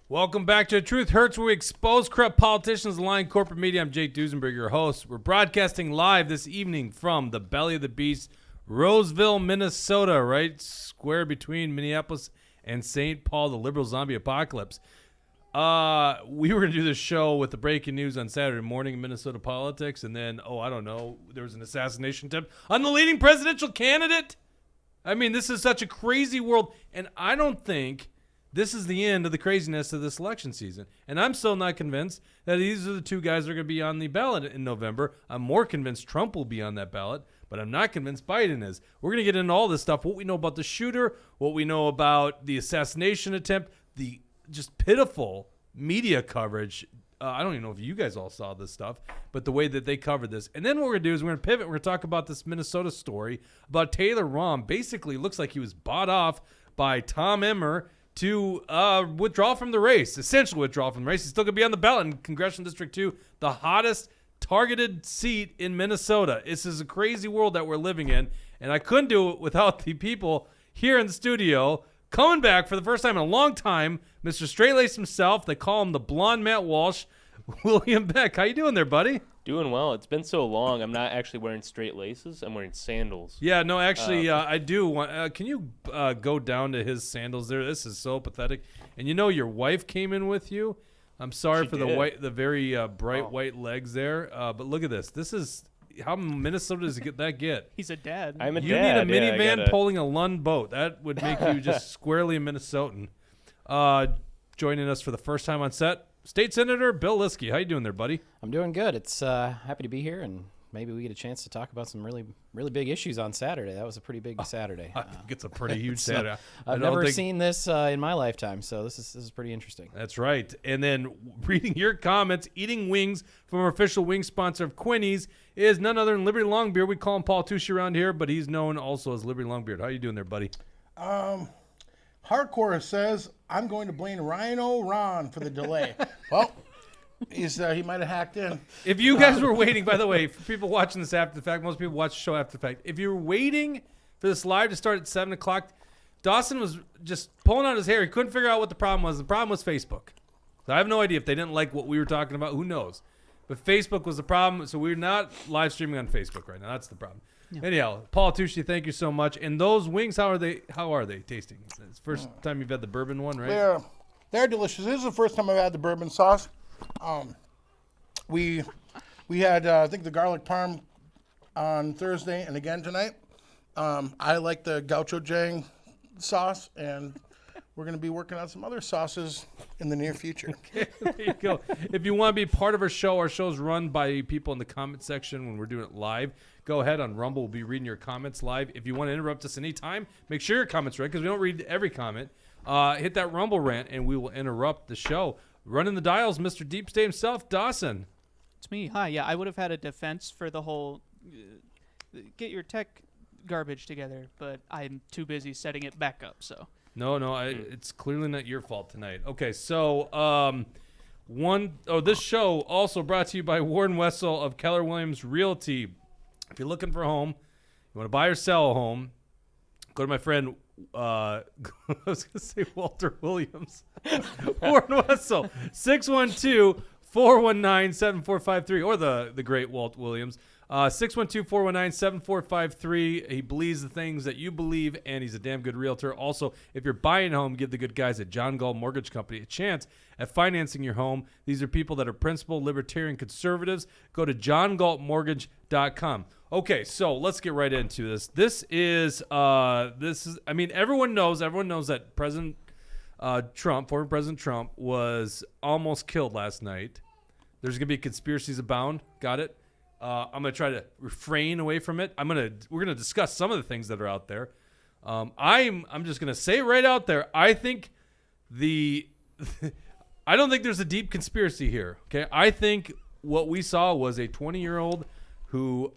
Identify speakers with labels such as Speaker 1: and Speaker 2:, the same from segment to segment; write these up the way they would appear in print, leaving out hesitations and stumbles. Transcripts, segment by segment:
Speaker 1: Welcome back to Truth Hurts, where we expose corrupt politicians and lying corporate media. I'm Jake Duesenberg, your host. We're broadcasting live this evening from the belly of the beast, Roseville, Minnesota, right square between Minneapolis and St. Paul, the liberal zombie apocalypse. We were going to do this show with the breaking news on Saturday morning in Minnesota politics, and then, there was an assassination attempt on the leading presidential candidate. I mean, this is such a crazy world, and I don't think this is the end of the craziness of this election season. And I'm still not convinced that these are the two guys that are going to be on the ballot in November. I'm more convinced Trump will be on that ballot, but I'm not convinced Biden is. We're going to get into all this stuff, what we know about the shooter, what we know about the assassination attempt, the just pitiful media coverage. I don't even know if you guys all saw this stuff, but the way that they covered this. And then what we're going to do is we're going to pivot. We're going to talk about this Minnesota story about Taylor Rahm. Basically, looks like he was bought off by Tom Emmer to withdraw from the race, essentially withdraw from the race. He's still going to be on the ballot in Congressional District 2, the hottest targeted seat in Minnesota. This is a crazy world that we're living in, and I couldn't do it without the people here in the studio coming back for the first time in a long time, Mr. Straight-Lace himself. They call him the blonde Matt Walsh. William Beck, how you doing there, buddy?
Speaker 2: Doing well. It's been so long. I'm not actually wearing straight laces. I'm wearing sandals.
Speaker 1: Yeah, no, actually, I do want. Can you go down to his sandals there? This is so pathetic. And you know, your wife came in with you. I'm sorry for the very bright white legs there. But look at this. This is how Minnesota does that get?
Speaker 3: He's a dad.
Speaker 2: I'm a
Speaker 1: You
Speaker 2: dad.
Speaker 1: need a minivan pulling a Lund boat. That would make you just squarely a Minnesotan. Joining us for the first time on set, State Senator Bill Lieske. How you doing there, buddy?
Speaker 4: I'm doing good. It's happy to be here, and maybe we get a chance to talk about some really, really big issues on Saturday. That was a pretty big Saturday.
Speaker 1: I think it's a pretty huge Saturday.
Speaker 4: I've never seen this in my lifetime, so this is pretty interesting.
Speaker 1: That's right. And then reading your comments, eating wings from our official wing sponsor of Quinny's is none other than Liberty Longbeard. We call him Paul Tucci around here, but he's known also as Liberty Longbeard. How you doing there, buddy?
Speaker 5: Hardcore says, I'm going to blame RINO Ron for the delay. Well, he might have hacked in.
Speaker 1: If you guys were waiting, by the way, for people watching this after the fact, most people watch the show after the fact. If you were waiting for this live to start at 7 o'clock, Dawson was just pulling out his hair. He couldn't figure out what the problem was. The problem was Facebook. So I have no idea if they didn't like what we were talking about. Who knows? But Facebook was the problem, so we're not live streaming on Facebook right now. That's the problem. Yeah. Anyhow, Paul Tucci, thank you so much. And those wings, how are they tasting? It's the first time you've had the bourbon one, right?
Speaker 5: They're delicious. This is the first time I've had the bourbon sauce. We had I think the garlic parm on Thursday and again tonight. I like the Gaucho Jang sauce, and we're going to be working on some other sauces in the near future.
Speaker 1: Okay, there you go. If you want to be part of our show's run by people in the comment section when we're doing it live. Go ahead on Rumble. We'll be reading your comments live. If you want to interrupt us anytime, make sure your comments are read because we don't read every comment. Hit that Rumble rant, and we will interrupt the show. Running the dials, Mr. Deep State himself, Dawson.
Speaker 3: It's me. Hi. Yeah, I would have had a defense for the whole get your tech garbage together, but I'm too busy setting it back up. So
Speaker 1: it's clearly not your fault tonight. Okay, so this show also brought to you by Warren Wessel of Keller Williams Realty. If you're looking for a home, you want to buy or sell a home, go to my friend, I was going to say Walter Williams. Warren Wessel, 612-419-7453, or the great Walt Williams. 612-419-7453. He believes the things that you believe, and he's a damn good realtor. Also, if you're buying a home, give the good guys at John Galt Mortgage Company a chance at financing your home. These are people that are principled, libertarian, conservatives. Go to johngaltmortgage.com. Okay, so let's get right into this. Everyone knows that President Trump, former President Trump, was almost killed last night. There's going to be conspiracies abound. Got it? I'm going to try to refrain away from it. We're going to discuss some of the things that are out there. I'm just going to say right out there, I think I don't think there's a deep conspiracy here. Okay, I think what we saw was a 20-year-old who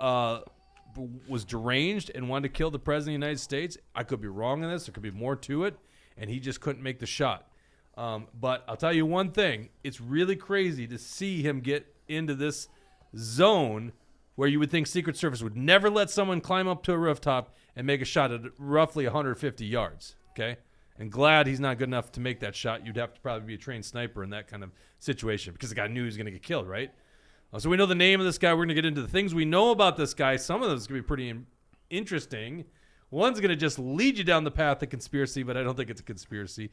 Speaker 1: was deranged and wanted to kill the president of the United States. I could be wrong on this. There could be more to it, and he just couldn't make the shot. But I'll tell you one thing. It's really crazy to see him get into this zone where you would think Secret Service would never let someone climb up to a rooftop and make a shot at roughly 150 yards. Okay? And glad he's not good enough to make that shot. You'd have to probably be a trained sniper in that kind of situation because the guy knew he was going to get killed, right? So we know the name of this guy. We're going to get into the things we know about this guy. Some of them is going to be pretty interesting. One's going to just lead you down the path of conspiracy, but I don't think it's a conspiracy.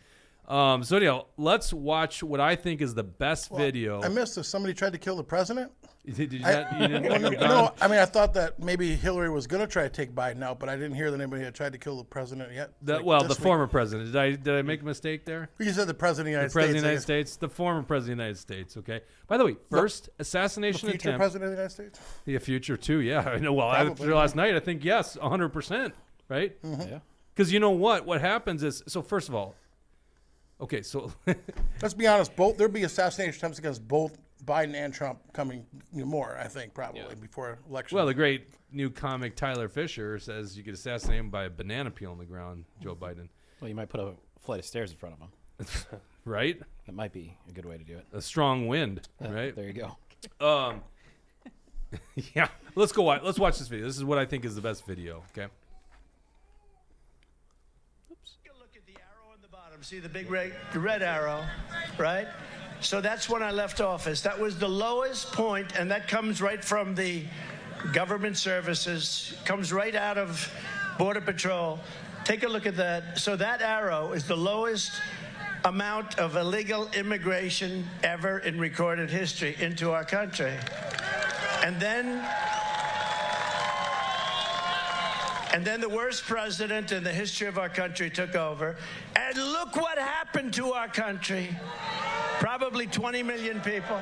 Speaker 1: So anyhow, let's watch what I think is the best video.
Speaker 5: I missed this. Somebody tried to kill the president?
Speaker 1: You didn't
Speaker 5: No, I mean, I thought that maybe Hillary was going to try to take Biden out, but I didn't hear that anybody had tried to kill the president yet.
Speaker 1: The
Speaker 5: this week.
Speaker 1: former president. Did I make a mistake there?
Speaker 5: You said the president of the United
Speaker 1: President of the
Speaker 5: States.
Speaker 1: United States, the former president of the United States. Okay. By the way, first assassination
Speaker 5: The future
Speaker 1: attempt.
Speaker 5: president of the United States?
Speaker 1: The future too. Yeah, I know. Well,
Speaker 5: Probably.
Speaker 1: after last night, I think yes, 100%. Right?
Speaker 4: Yeah.
Speaker 1: Because you know what happens is first of all, okay, so
Speaker 5: Let's be honest. There'll be assassination attempts against both Biden and Trump coming more, I think, probably, before election.
Speaker 1: well, the great new comic Tyler Fisher says you could assassinate him by a banana peel on the ground, Joe Biden.
Speaker 4: Well, you might put a flight of stairs in front of him.
Speaker 1: Right?
Speaker 4: That might be a good way to do it.
Speaker 1: A strong wind, right?
Speaker 4: There you go.
Speaker 1: Yeah. Let's watch this video. This is what I think is the best video, okay?
Speaker 6: Take a look at the arrow on the bottom. See the big red arrow, right? So that's when I left office. That was the lowest point, and that comes right from the government services, comes right out of Border Patrol. Take a look at that. So that arrow is the lowest amount of illegal immigration ever in recorded history into our country. And then the worst president in the history of our country took over. And look what happened to our country. Probably 20 million people.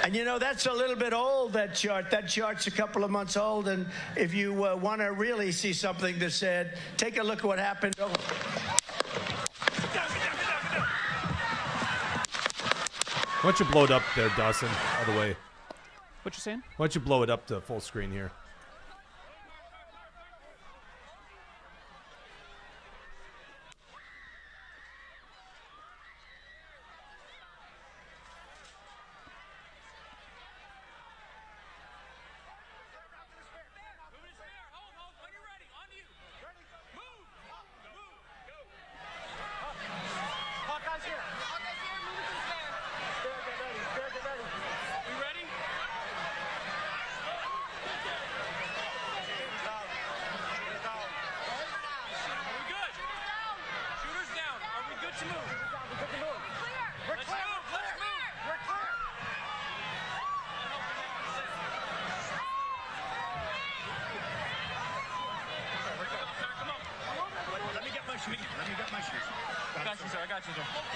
Speaker 6: And you know, that's a little bit old, that chart. That chart's a couple of months old. And if you want to really see something that's said, take a look at what happened.
Speaker 1: Why don't you blow it up there, Dawson, all the way?
Speaker 3: What you saying?
Speaker 1: Why don't you blow it up to full screen here?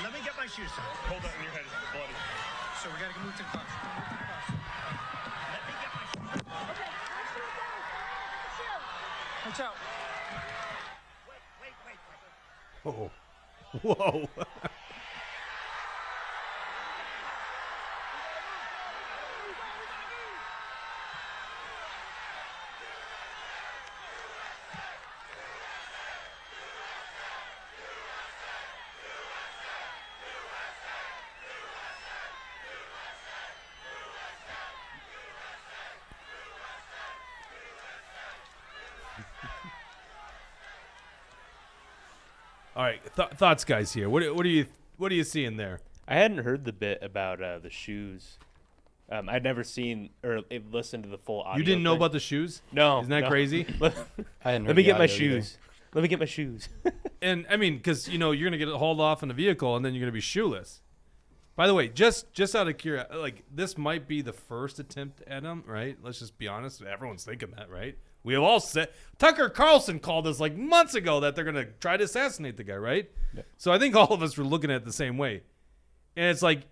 Speaker 6: Let me get my shoes, sir.
Speaker 7: Hold on, your head is bloody.
Speaker 6: So we got to move to the class. Let me get my shoes.
Speaker 3: Watch out.
Speaker 1: Whoa. Whoa. All right, thoughts, guys. Here, what are you seeing there?
Speaker 2: I hadn't heard the bit about the shoes. I'd never seen or listened to the full audio.
Speaker 1: You didn't know
Speaker 2: thing.
Speaker 1: about the shoes?
Speaker 2: No.
Speaker 1: Isn't that
Speaker 2: no.
Speaker 1: crazy?
Speaker 4: I hadn't heard
Speaker 2: Let me
Speaker 4: the
Speaker 2: get my
Speaker 4: audio either.
Speaker 2: shoes. Let me get my shoes.
Speaker 1: And I mean, because you're gonna get hauled off in a vehicle, and then you're gonna be shoeless. By the way, just out of curiosity, like this might be the first attempt at him, right? Let's just be honest. Everyone's thinking that, right? We have all said Tucker Carlson called us like months ago that they're gonna try to assassinate the guy, right?
Speaker 4: Yeah.
Speaker 1: So I think all of us were looking at it the same way, and it's like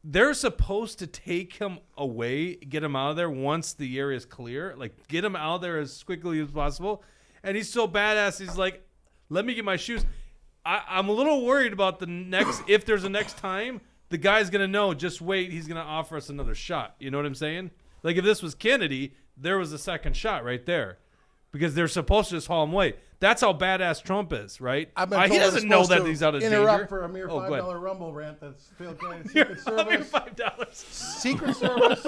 Speaker 1: they're supposed to take him away, get him out of there once the area is clear, like get him out of there as quickly as possible. And he's so badass. He's like, "Let me get my shoes." I'm a little worried about the next. If there's a next time, the guy's gonna know. Just wait. He's gonna offer us another shot. You know what I'm saying? Like if this was Kennedy, there was a second shot right there, because they're supposed to just haul him away. That's how badass Trump is, right?
Speaker 5: I've been
Speaker 1: He
Speaker 5: told
Speaker 1: doesn't
Speaker 5: I'm
Speaker 1: know
Speaker 5: supposed
Speaker 1: that
Speaker 5: to
Speaker 1: he's out of
Speaker 5: interrupt
Speaker 1: danger.
Speaker 5: for a mere
Speaker 1: Oh, go ahead.
Speaker 5: $5 Rumble rant that's failed Secret
Speaker 1: You're
Speaker 5: Service.
Speaker 1: $5.
Speaker 5: Secret Service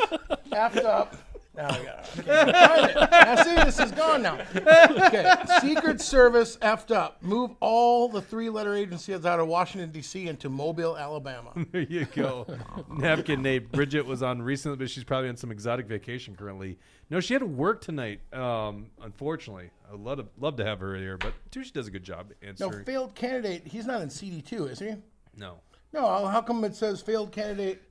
Speaker 5: effed up Now see, this is gone now. Okay, Secret Service effed up. Move all the 3-letter agencies out of Washington, D.C. into Mobile, Alabama.
Speaker 1: There you go. Napkin Nate. Bridget was on recently, but she's probably on some exotic vacation currently. No, she had to work tonight, unfortunately. I'd love to have her here, but she does a good job
Speaker 5: No,
Speaker 1: answering.
Speaker 5: failed candidate. He's not in CD2, is he?
Speaker 1: No.
Speaker 5: No, how come it says failed candidate?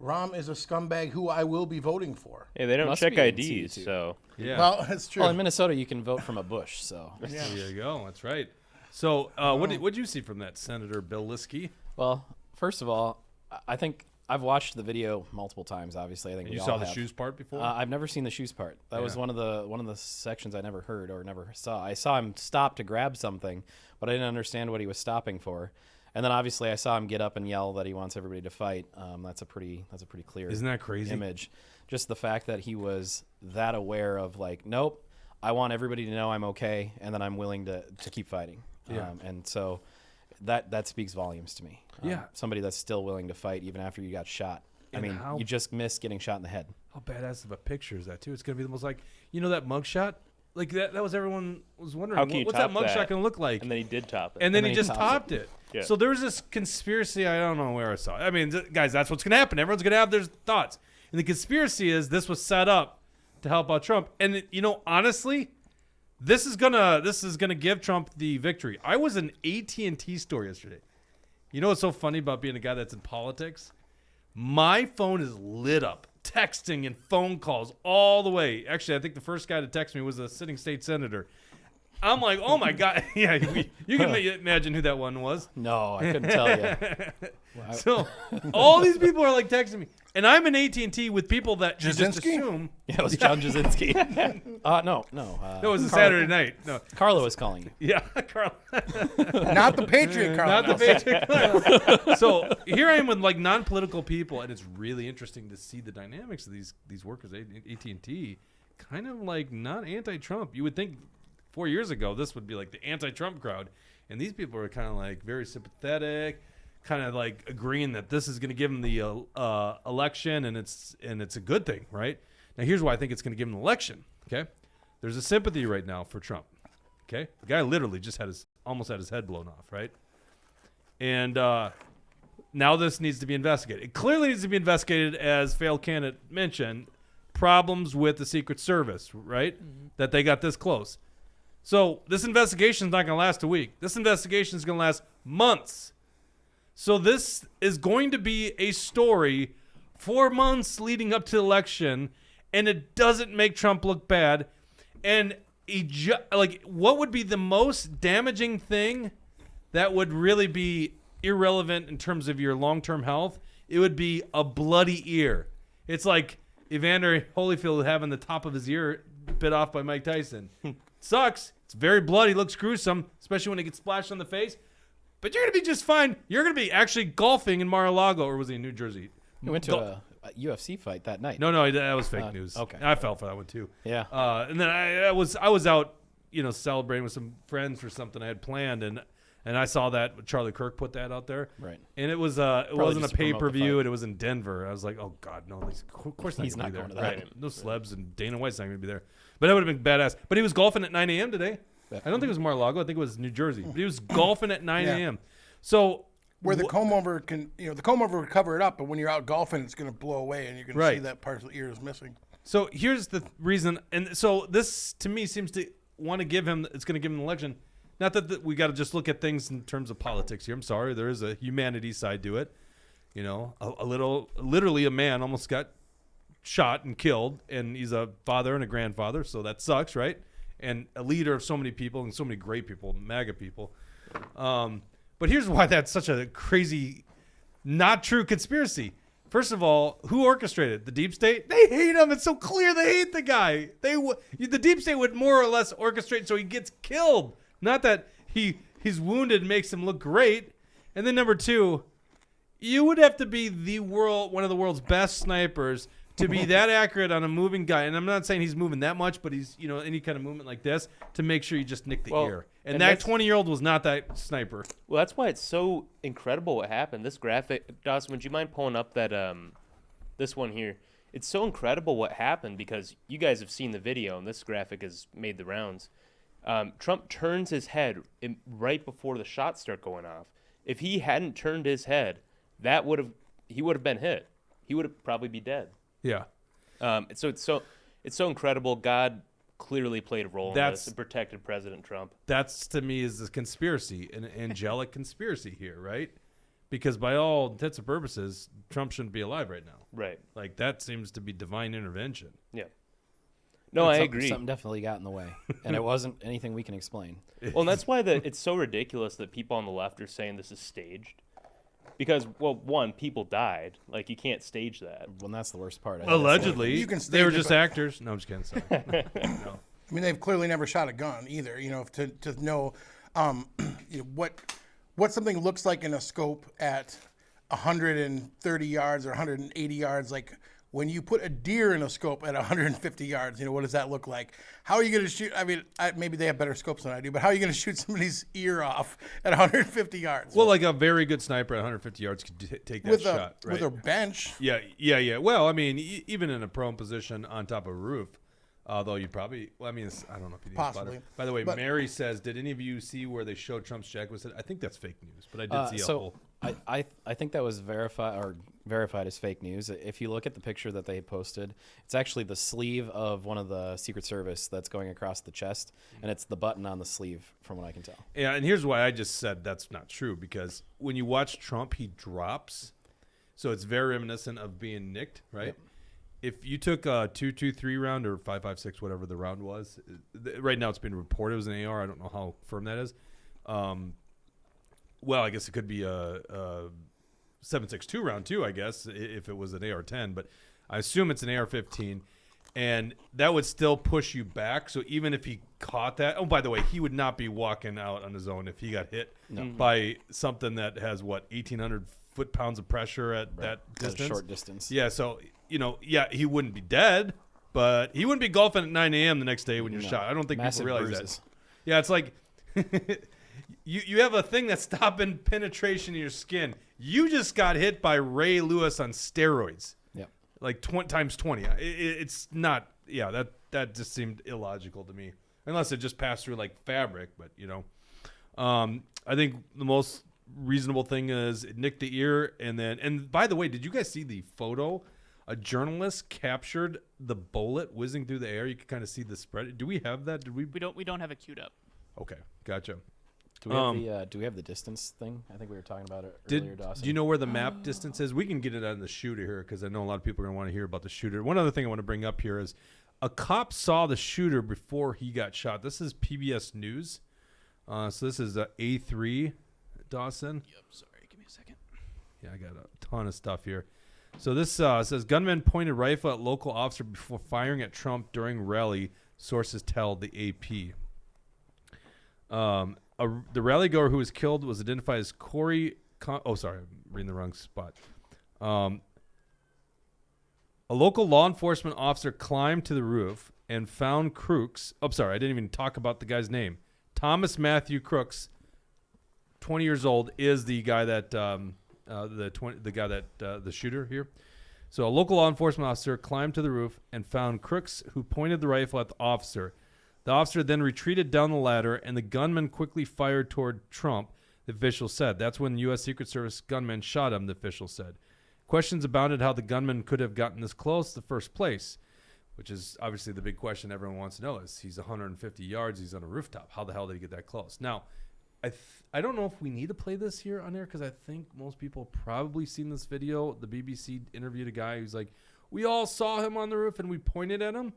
Speaker 5: Rom is a scumbag who I will be voting for.
Speaker 2: Yeah, they don't
Speaker 4: Must
Speaker 2: check
Speaker 4: be in
Speaker 2: IDs,
Speaker 4: C2.
Speaker 2: so
Speaker 1: Yeah.
Speaker 5: Well, that's true.
Speaker 4: Well, in Minnesota, you can vote from a bush, so.
Speaker 1: There you go. That's right. So what did you see from that, Senator Bill Lieske?
Speaker 4: Well, first of all, I think I've watched the video multiple times. Obviously, I think
Speaker 1: You
Speaker 4: we
Speaker 1: saw
Speaker 4: all
Speaker 1: the
Speaker 4: have.
Speaker 1: shoes part before?
Speaker 4: I've never seen the shoes part. That was
Speaker 1: Yeah.
Speaker 4: one of the sections I never heard or never saw. I saw him stop to grab something, but I didn't understand what he was stopping for. And then obviously I saw him get up and yell that he wants everybody to fight. That's a pretty clear
Speaker 1: Isn't that crazy?
Speaker 4: image. Just the fact that he was that aware of like, nope, I want everybody to know I'm okay, and then I'm willing to keep fighting.
Speaker 1: Yeah.
Speaker 4: And so that speaks volumes to me.
Speaker 1: Yeah.
Speaker 4: Somebody that's still willing to fight even after you got shot. I
Speaker 1: And
Speaker 4: mean,
Speaker 1: how-
Speaker 4: you just missed getting shot in the head.
Speaker 1: How badass of a picture is that, too? It's going to be the most, like, that mugshot? Like, that was everyone was wondering,
Speaker 2: How can you
Speaker 1: what's that
Speaker 2: top
Speaker 1: mugshot
Speaker 2: that?
Speaker 1: going to look like?
Speaker 2: and then he did top it.
Speaker 1: And then
Speaker 4: And
Speaker 1: he
Speaker 4: then
Speaker 1: just
Speaker 4: he
Speaker 1: topped
Speaker 4: topped
Speaker 1: it.
Speaker 2: Yeah.
Speaker 1: So there was this conspiracy. I don't know where I saw it. I mean, guys, that's what's going to happen. Everyone's going to have their thoughts. And the conspiracy is this was set up to help out Trump. And, honestly, this is gonna give Trump the victory. I was in AT&T store yesterday. You know what's so funny about being a guy that's in politics? My phone is lit up. Texting and phone calls all the way. Actually, I think the first guy to text me was a sitting state senator. I'm like, oh my God. Yeah, you can imagine who that one was.
Speaker 4: No, I couldn't tell you.
Speaker 1: So all these people are like texting me. And I'm in AT&T with people that you just
Speaker 5: Jasinski?
Speaker 1: assume.
Speaker 4: Yeah, it was John Jasinski. No.
Speaker 1: It was a Saturday night. No.
Speaker 4: Carla was calling you.
Speaker 1: Yeah, Carl.
Speaker 5: Not the Patriot, Carl.
Speaker 1: Not the Patriot Carl. So here I am with like non-political people, and it's really interesting to see the dynamics of these workers at AT&T. Kind of like not anti-Trump. You would think 4 years ago this would be like the anti-Trump crowd, and these people are kind of like very sympathetic, kind of like agreeing that this is going to give them the election, and it's a good thing, right? Now here's why I think it's going to give them the election. Okay, there's a sympathy right now for Trump. Okay, the guy literally just almost had his head blown off, right? And now this needs to be investigated. It clearly needs to be investigated, as failed candidate mentioned, problems with the Secret Service, right? Mm-hmm. That they got this close. So this investigation is not going to last a week. This investigation is going to last months. So this is going to be a story 4 months leading up to the election, and it doesn't make Trump look bad. And what would be the most damaging thing that would really be irrelevant in terms of your long-term health? It would be a bloody ear. It's like Evander Holyfield having the top of his ear bit off by Mike Tyson. Sucks. It's very bloody. Looks gruesome, especially when it gets splashed on the face. But you're going to be just fine. You're going to be actually golfing in Mar-a-Lago, or was he in New Jersey?
Speaker 4: We went to a UFC fight that night.
Speaker 1: No, that was fake news.
Speaker 4: Okay.
Speaker 1: I fell for that one too.
Speaker 4: Yeah.
Speaker 1: And then I was out, celebrating with some friends for something I had planned, and I saw that Charlie Kirk put that out there.
Speaker 4: Right.
Speaker 1: And it was it wasn't
Speaker 4: just
Speaker 1: a
Speaker 4: to promote the
Speaker 1: pay-per-view,
Speaker 4: fight.
Speaker 1: and it was in Denver. I was like, oh God, no! Of course
Speaker 4: He's not
Speaker 1: gonna be
Speaker 4: going
Speaker 1: there.
Speaker 4: to that.
Speaker 1: Right. No celebs, and Dana White's not going to be there. But that would have been badass. But he was golfing at 9 a.m. today.
Speaker 4: Yeah.
Speaker 1: I don't think it was Mar-a-Lago. I think it was New Jersey. But he was golfing at 9
Speaker 5: Yeah.
Speaker 1: a.m. So
Speaker 5: Where the comb over the comb over would cover it up, but when you're out golfing, it's going to blow away, and you're going to see
Speaker 1: Right.
Speaker 5: that part of the ear is missing.
Speaker 1: So here's the reason, and so this to me seems to want to give him. It's going to give him an election. Not that we got to just look at things in terms of politics here. I'm sorry, there is a humanity side to it. Literally a man almost got shot and killed, and he's a father and a grandfather, so that sucks, right? And a leader of so many people and so many great people, MAGA people. But here's why that's such a crazy, not true conspiracy. First of all, who orchestrated it? The deep state? They hate him. It's so clear they hate the guy. The deep state would more or less orchestrate so he gets killed. Not that he's wounded makes him look great. And then number two, you would have to be one of the world's best snipers to be that accurate on a moving guy. And I'm not saying he's moving that much, but he's, any kind of movement like this to make sure you just nick the ear. And that 20-year-old was not that sniper.
Speaker 2: Well, that's why it's so incredible what happened. This graphic, Dawson, would you mind pulling up that this one here? it's so incredible what happened because you guys have seen the video and this graphic has made the rounds. Trump turns his head right before the shots start going off. If he hadn't turned his head, he would have been hit. He would have probably be dead.
Speaker 1: Yeah.
Speaker 2: So it's so incredible. God clearly played a role in this and protected President Trump.
Speaker 1: That's, to me, is a conspiracy, an angelic conspiracy here, right? Because by all intents and purposes, Trump shouldn't be alive right now.
Speaker 2: Right.
Speaker 1: Like, that seems to be divine intervention.
Speaker 2: Yeah. No, I agree.
Speaker 4: Something definitely got in the way, and it wasn't anything we can explain.
Speaker 2: Well, and that's why it's so ridiculous that people on the left are saying this is staged. Because, well, one, people died. Like, you can't stage that.
Speaker 4: Well, that's the worst part.
Speaker 1: Allegedly.
Speaker 5: You can
Speaker 1: they were
Speaker 5: stage it,
Speaker 1: just
Speaker 5: but-
Speaker 1: actors. No, I'm just kidding. Sorry. No.
Speaker 5: I mean, they've clearly never shot a gun either. You know, to know, you know, what something looks like in a scope at 130 yards or 180 yards, like when you put a deer in a scope at 150 yards, you know, what does that look like? How are you going to shoot? I mean, maybe they have better scopes than I do, but how are you going to shoot somebody's ear off at 150 yards?
Speaker 1: Well, like a very good sniper at 150 yards could take that shot, right?
Speaker 5: With a bench.
Speaker 1: Yeah. Well, I mean, even in a prone position on top of a roof, although you probably, well, I mean, I don't know if you need
Speaker 5: Possibly.
Speaker 1: a spotter. By the way,
Speaker 5: But-
Speaker 1: Mary says, did any of you see where they showed Trump's jacket was hit? I think that's fake news, but I did see a whole.
Speaker 4: I think that was verified as fake news. If you look at the picture that they posted, it's actually the sleeve of one of the Secret Service that's going across the chest, and it's the button on the sleeve, from what I can tell.
Speaker 1: Yeah, and here's why I just said that's not true, because when you watch Trump, he drops, so it's very reminiscent of being nicked, right?
Speaker 4: Yep.
Speaker 1: If you took a 2.23 round or 5.56, whatever the round was, right now it's been reported it was an AR. I don't know how firm that is. Well, I guess it could be a 7.62 round too, I guess, if it was an AR-10, but I assume it's an AR-15, and that would still push you back. So even if he caught that, oh, by the way, he would not be walking out on his own if he got hit by something that has, 1,800 foot-pounds of pressure at that distance?
Speaker 4: Short distance.
Speaker 1: Yeah, so, he wouldn't be dead, but he wouldn't be golfing at 9 a.m. the next day when you're shot. I don't think
Speaker 4: Massive
Speaker 1: people realize
Speaker 4: bruises.
Speaker 1: that. Yeah, it's like you have a thing that's stopping penetration in your skin. You just got hit by Ray Lewis on steroids.
Speaker 4: Yep.
Speaker 1: Like times 20. It's not, that just seemed illogical to me. Unless it just passed through like fabric, but, I think the most reasonable thing is it nicked the ear, and by the way, did you guys see the photo? A journalist captured the bullet whizzing through the air. You can kind of see the spread. Do we have that? Did we?
Speaker 3: We don't have it queued up.
Speaker 1: Okay, gotcha.
Speaker 4: Do we have the distance thing? I think we were talking about it earlier, Dawson.
Speaker 1: Do you know where the map distance is? We can get it on the shooter here because I know a lot of people are going to want to hear about the shooter. One other thing I want to bring up here is a cop saw the shooter before he got shot. This is PBS News. So this is A3, Dawson.
Speaker 3: Yep. Sorry, give me a second.
Speaker 1: Yeah, I got a ton of stuff here. So this says gunman pointed rifle at local officer before firing at Trump during rally. Sources tell the AP. The rally goer who was killed was identified as Corey. Sorry, I'm reading the wrong spot. A local law enforcement officer climbed to the roof and found Crooks. Oh, sorry, I didn't even talk about the guy's name. Thomas Matthew Crooks, 20 years old, is the guy that the shooter here. So a local law enforcement officer climbed to the roof and found Crooks, who pointed the rifle at the officer. The officer then retreated down the ladder, and the gunman quickly fired toward Trump, the official said. That's when U.S. Secret Service gunmen shot him, the official said. Questions abounded how the gunman could have gotten this close in the first place, which is obviously the big question everyone wants to know is he's 150 yards, he's on a rooftop. How the hell did he get that close? Now, I don't know if we need to play this here on air because I think most people probably seen this video. The BBC interviewed a guy who's like, we all saw him on the roof and we pointed at him.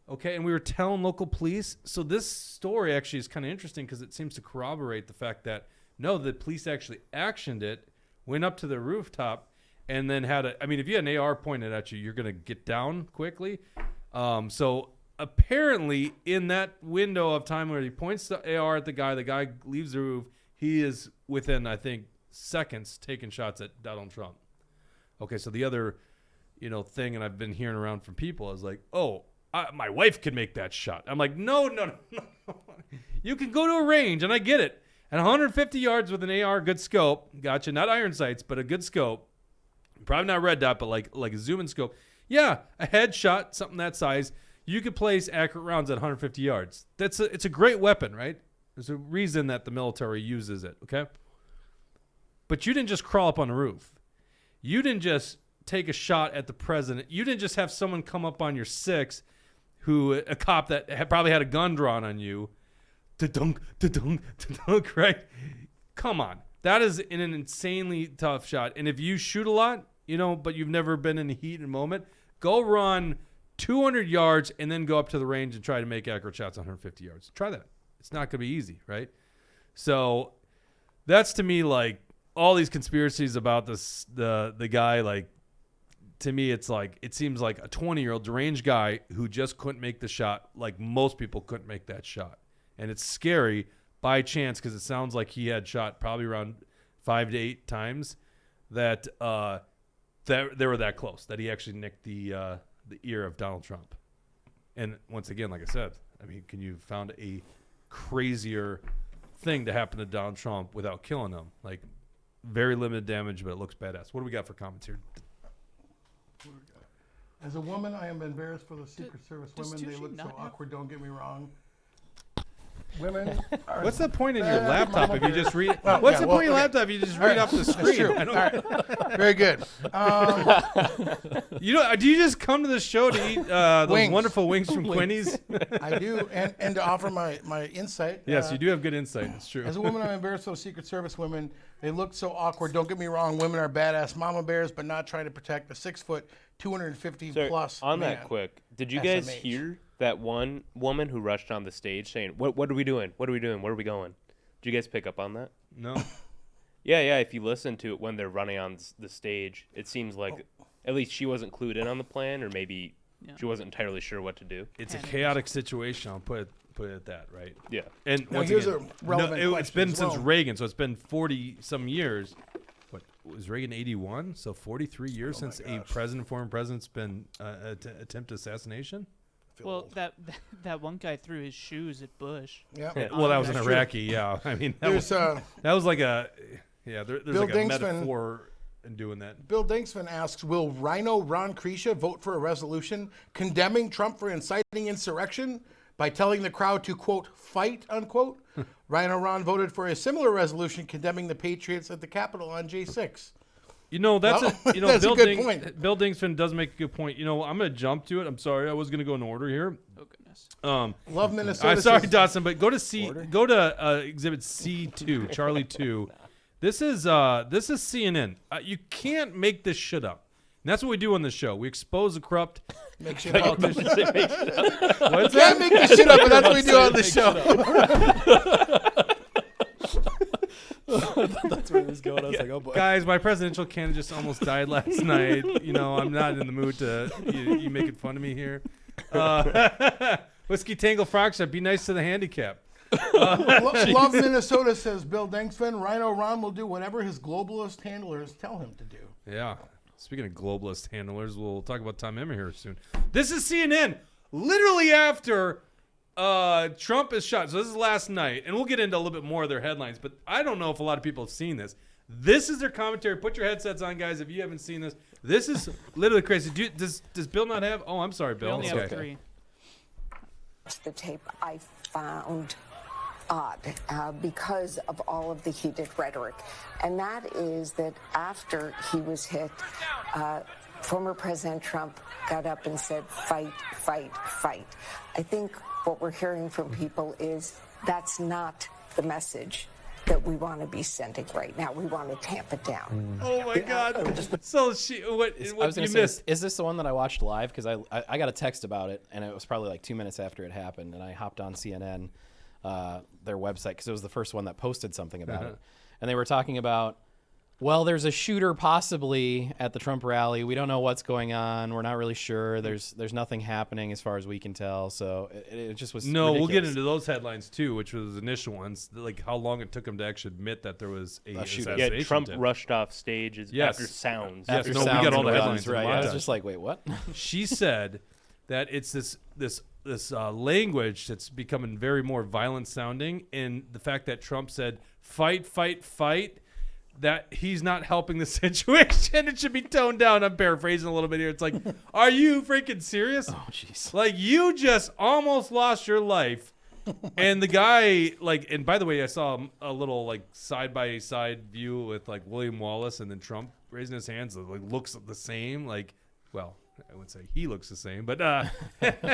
Speaker 1: Okay, and we were telling local police. So this story actually is kind of interesting because it seems to corroborate the fact that, no, the police actually actioned it, went up to the rooftop, and then if you had an AR pointed at you, you're going to get down quickly. So apparently in that window of time where he points the AR at the guy leaves the roof, he is within, I think, seconds taking shots at Donald Trump. Okay, so the other, thing, and I've been hearing around from people is like, my wife could make that shot. I'm like, no. You can go to a range, and I get it. At 150 yards with an AR, good scope, gotcha, not iron sights, but a good scope, probably not red dot, but like a zoom-in scope, Yeah, a headshot, something that size, you could place accurate rounds at 150 yards. It's a great weapon, right? There's a reason that the military uses it, okay? But you didn't just crawl up on the roof. You didn't just take a shot at the president. You didn't just have someone come up on your six, a cop that probably had a gun drawn on you, da-dunk, da-dunk, da-dunk, right? Come on. That is an insanely tough shot. And if you shoot a lot, but you've never been in the heat and moment, go run 200 yards and then go up to the range and try to make accurate shots on 150 yards. Try that. It's not going to be easy, right? So that's to me like all these conspiracies about this, the guy, like, to me, it's like, it seems like a 20-year-old deranged guy who just couldn't make the shot like most people couldn't make that shot. And it's scary by chance because it sounds like he had shot probably around 5 to 8 times that they were that close, that he actually nicked the ear of Donald Trump. And once again, like I said, I mean, can you found a crazier thing to happen to Donald Trump without killing him? Like, very limited damage, but it looks badass. What do we got for comments here?
Speaker 5: As a woman, I am embarrassed for the Secret Service
Speaker 3: does
Speaker 5: women. They
Speaker 3: Tucci
Speaker 5: look so
Speaker 3: not have-
Speaker 5: awkward, don't get me wrong. Women are...
Speaker 1: What's the point in your laptop if you just read?
Speaker 5: Well,
Speaker 1: What's
Speaker 5: yeah,
Speaker 1: the point in your
Speaker 5: okay.
Speaker 1: laptop if you just
Speaker 5: All
Speaker 1: read
Speaker 5: right.
Speaker 1: off the
Speaker 5: That's
Speaker 1: screen?
Speaker 5: true.
Speaker 1: I don't,
Speaker 5: All right. Very good.
Speaker 1: do you just come to the show to eat those
Speaker 5: Wings.
Speaker 1: wonderful wings from Quinny's?
Speaker 5: I do, and to offer my insight.
Speaker 1: Yes, you do have good insight. It's true.
Speaker 5: As a woman, I'm embarrassed for the Secret Service women. They look so awkward. Don't get me wrong. Women are badass mama bears, but not trying to protect a 6 foot, 250
Speaker 2: So
Speaker 5: plus
Speaker 2: on
Speaker 5: man.
Speaker 2: that quick, did you guys
Speaker 5: SMH.
Speaker 2: hear that one woman who rushed on the stage saying, "What are we doing? What are we doing? Where are we going?" Did you guys pick up on that?
Speaker 1: No.
Speaker 2: Yeah. If you listen to it when they're running on the stage, it seems like
Speaker 5: Oh.
Speaker 2: at least she wasn't clued in on the plan, or maybe she wasn't entirely sure what to do.
Speaker 1: It's a chaotic situation. I'll put it at that, right?
Speaker 2: Yeah.
Speaker 1: And
Speaker 5: Now,
Speaker 1: once
Speaker 5: here's
Speaker 1: again,
Speaker 5: a relevant
Speaker 1: it's
Speaker 5: question
Speaker 1: been
Speaker 5: as
Speaker 1: since
Speaker 5: well.
Speaker 1: Reagan, so it's been 40 some years. What was Reagan 81? So 43 years since a former president's been attempted assassination.
Speaker 3: Well, that one guy threw his shoes at Bush.
Speaker 5: Yeah.
Speaker 1: Well, that was an
Speaker 5: That's true.
Speaker 1: Iraqi. Yeah, I mean that
Speaker 5: There's
Speaker 1: was like a there's
Speaker 5: Bill
Speaker 1: like a
Speaker 5: Dingsman-
Speaker 1: metaphor in doing that.
Speaker 5: Bill Dinksman asks, will RINO Ron Krisha vote for a resolution condemning Trump for inciting insurrection by telling the crowd to, quote, fight, unquote? RINO Ron voted for a similar resolution condemning the Patriots at the Capitol on J6.
Speaker 1: That's
Speaker 5: Well,
Speaker 1: that's
Speaker 5: that's a
Speaker 1: Bill
Speaker 5: good point.
Speaker 1: Bill Dingsman does make a good point. I'm going to jump to it. I'm sorry, I was going to go in order here.
Speaker 3: Oh goodness.
Speaker 5: Love Minnesota.
Speaker 1: I'm sorry,
Speaker 5: says-
Speaker 1: Dawson, but go to Exhibit C2, Charlie 2. This is CNN. You can't make this shit up. And that's what we do on the show. We expose the corrupt
Speaker 5: Make shit up.
Speaker 1: politicians.
Speaker 5: Can't
Speaker 1: What's that?
Speaker 5: make this shit up, but that's what we do on the show.
Speaker 4: That's where it was going. I was like, oh boy.
Speaker 1: Guys, my presidential candidate just almost died last night. I'm not in the mood to you making fun of me here. Whiskey Tangle Frog Shop, be nice to the handicap.
Speaker 5: Love Minnesota says Bill Dinksman, RINO Ron will do whatever his globalist handlers tell him to do.
Speaker 1: Yeah. Speaking of globalist handlers, we'll talk about Tom Emmer here soon. This is CNN. Literally after Trump is shot. So this is last night. And we'll get into a little bit more of their headlines. But I don't know if a lot of people have seen this. This is their commentary. Put your headsets on, guys, if you haven't seen this. This is literally crazy. Does Bill not have? Oh, I'm sorry,
Speaker 3: We
Speaker 1: Bill.
Speaker 3: only have 3.
Speaker 7: The tape I found odd because of all of the heated rhetoric. And that is that after he was hit, former President Trump got up and said, fight, fight, fight. I think what we're hearing from people is that's not the message that we want to be sending right now. We want to tamp it down.
Speaker 1: Oh, my God. So what
Speaker 4: I was
Speaker 1: you
Speaker 4: going to say,
Speaker 1: missed?
Speaker 4: is this the one that I watched live? Because I got a text about it, and it was probably like 2 minutes after it happened, and I hopped on CNN, their website, because it was the first one that posted something about it. And they were talking about, well, there's a shooter possibly at the Trump rally. We don't know what's going on. We're not really sure. There's nothing happening as far as we can tell. So it just was
Speaker 1: No, we'll get
Speaker 4: ridiculous.
Speaker 1: into those headlines, too, which was the initial ones, like how long it took him to actually admit that there was a
Speaker 4: shooter.
Speaker 1: assassination
Speaker 2: Yeah, Trump
Speaker 1: attempt.
Speaker 2: rushed off stage
Speaker 1: Yes.
Speaker 2: after sounds.
Speaker 1: Yes,
Speaker 4: After
Speaker 1: no, we
Speaker 4: sounds
Speaker 1: got all
Speaker 4: and
Speaker 1: the
Speaker 4: guns,
Speaker 1: headlines in
Speaker 4: right? I was
Speaker 1: montage.
Speaker 4: just like, wait, what?
Speaker 1: She said that it's this language that's becoming very more violent sounding, and the fact that Trump said fight, fight, fight, that he's not helping the situation. It should be toned down. I'm paraphrasing a little bit here. It's like, are you freaking serious?
Speaker 4: Oh, jeez.
Speaker 1: Like, you just almost lost your life. And the guy, like, and by the way, I saw a little, like, side-by-side view with, like, William Wallace and then Trump raising his hands. It, like, looks the same. Like, well, I wouldn't say he looks the same, but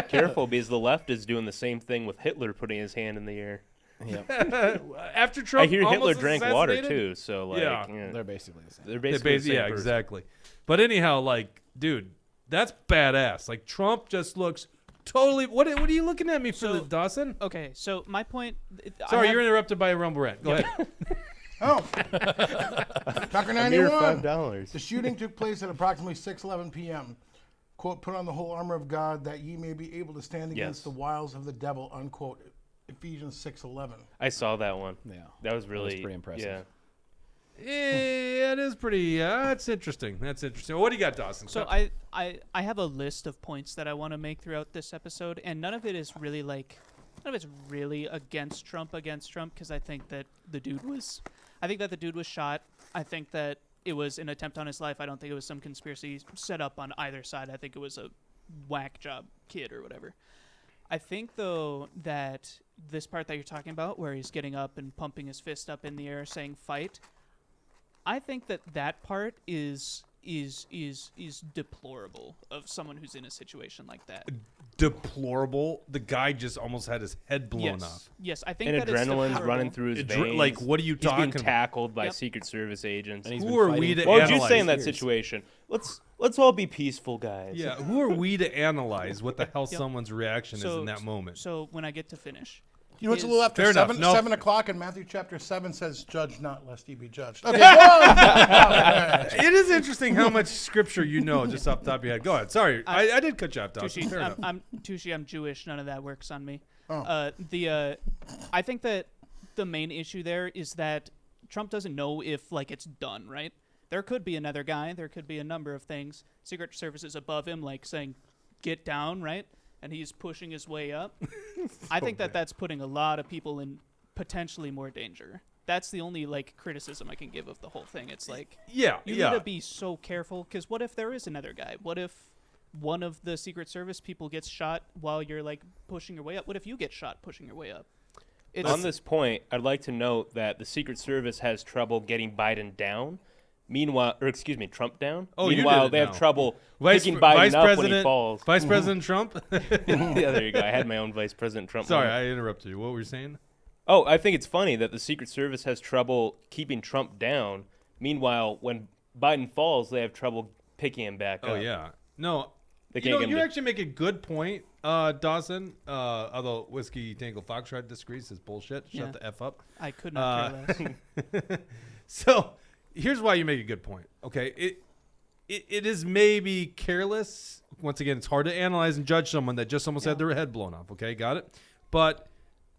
Speaker 2: Careful, because the left is doing the same thing with Hitler putting his hand in the air.
Speaker 4: Yeah,
Speaker 1: after Trump
Speaker 2: I hear Hitler
Speaker 1: almost
Speaker 2: drank water
Speaker 1: assassinated?
Speaker 2: too, so like,
Speaker 1: Yeah.
Speaker 4: they're basically the same.
Speaker 2: they're basically the same person.
Speaker 1: exactly. But anyhow, like, dude, that's badass. Like, Trump just looks totally. What are you looking at me for,
Speaker 3: So-
Speaker 1: Dawson?
Speaker 3: Okay, so my point.
Speaker 1: Sorry, you're interrupted by a rumble rant. Go ahead.
Speaker 5: Oh, Tucker
Speaker 2: A mere
Speaker 5: 91.
Speaker 2: $5.
Speaker 5: The shooting took place at approximately 6:11 p.m. Quote, put on the whole armor of God that ye may be able to stand against
Speaker 2: Yes.
Speaker 5: the wiles of the devil, unquote. Ephesians 6:11.
Speaker 2: I saw that one.
Speaker 4: Yeah,
Speaker 2: That was really
Speaker 4: pretty impressive.
Speaker 2: Yeah.
Speaker 1: Yeah, it is pretty. That's interesting. That's interesting. What do you got, Dawson?
Speaker 3: So I have a list of points that I want to make throughout this episode, and none of it is really against Trump because I think that the dude was shot. I think that it was an attempt on his life. I don't think it was some conspiracy set up on either side. I think it was a whack job kid or whatever. I think though that this part that you're talking about, where he's getting up and pumping his fist up in the air, saying "fight," I think that part is deplorable of someone who's in a situation like that.
Speaker 1: Deplorable. The guy just almost had his head blown off.
Speaker 3: Yes, I think
Speaker 2: And
Speaker 3: that it's
Speaker 2: adrenaline's
Speaker 3: deplorable.
Speaker 2: running through his veins.
Speaker 1: Like, what are you
Speaker 2: He's
Speaker 1: talking
Speaker 2: being
Speaker 1: about?
Speaker 2: tackled by
Speaker 3: Yep.
Speaker 2: Secret Service agents.
Speaker 4: And he's
Speaker 1: Who
Speaker 4: been
Speaker 1: are
Speaker 4: fighting
Speaker 1: we to
Speaker 4: for
Speaker 2: What would you
Speaker 1: analyze
Speaker 2: say in that
Speaker 4: years.
Speaker 2: situation? Let's all be peaceful, guys.
Speaker 1: Yeah, who are we to analyze what the hell
Speaker 3: Yep.
Speaker 1: someone's reaction is in that moment?
Speaker 3: So when I get to finish,
Speaker 5: You know, it's a
Speaker 3: is-
Speaker 5: little after
Speaker 1: Fair enough.
Speaker 5: 7,
Speaker 1: No.
Speaker 5: 7 o'clock, and Matthew chapter 7 says, judge not, lest ye be judged. Okay, go on.
Speaker 1: It is interesting how much scripture you know just off the top of your head. Go ahead. Sorry, I did cut you off, Dawson. Fair enough.
Speaker 3: I'm Jewish. None of that works on me.
Speaker 5: Oh.
Speaker 3: I think that the main issue there is that Trump doesn't know if like it's done, right? There could be another guy. There could be a number of things. Secret Service is above him, like saying, "Get down," right? And he's pushing his way up. I think that's putting a lot of people in potentially more danger. That's the only like criticism I can give of the whole thing. It's like
Speaker 1: Yeah,
Speaker 3: you
Speaker 1: yeah.
Speaker 3: need to be so careful because what if there is another guy? What if one of the Secret Service people gets shot while you're like pushing your way up? What if you get shot pushing your way up?
Speaker 2: On this point, I'd like to note that the Secret Service has trouble getting Biden down. Meanwhile, Trump down.
Speaker 1: Oh, you
Speaker 2: Meanwhile,
Speaker 1: did it
Speaker 2: they have
Speaker 1: now.
Speaker 2: trouble picking Biden up when he falls.
Speaker 1: Vice President Trump.
Speaker 2: Yeah, there you go. I had my own Vice President Trump.
Speaker 1: Sorry,
Speaker 2: moment.
Speaker 1: I interrupted you. What were you saying?
Speaker 2: Oh, I think it's funny that the Secret Service has trouble keeping Trump down. Meanwhile, when Biden falls, they have trouble picking him back up.
Speaker 1: Oh yeah, no.
Speaker 2: They
Speaker 1: You
Speaker 2: can't
Speaker 1: know,
Speaker 2: get him
Speaker 1: you
Speaker 2: to-
Speaker 1: actually make a good point, Dawson. Although Whiskey Tango Foxtrot disagrees, is bullshit. Shut
Speaker 3: Yeah.
Speaker 1: the f up.
Speaker 3: I could not care less.
Speaker 1: So here's why you make a good point. Okay, it is maybe careless. Once again, it's hard to analyze and judge someone that just almost had their head blown off. Okay, got it. But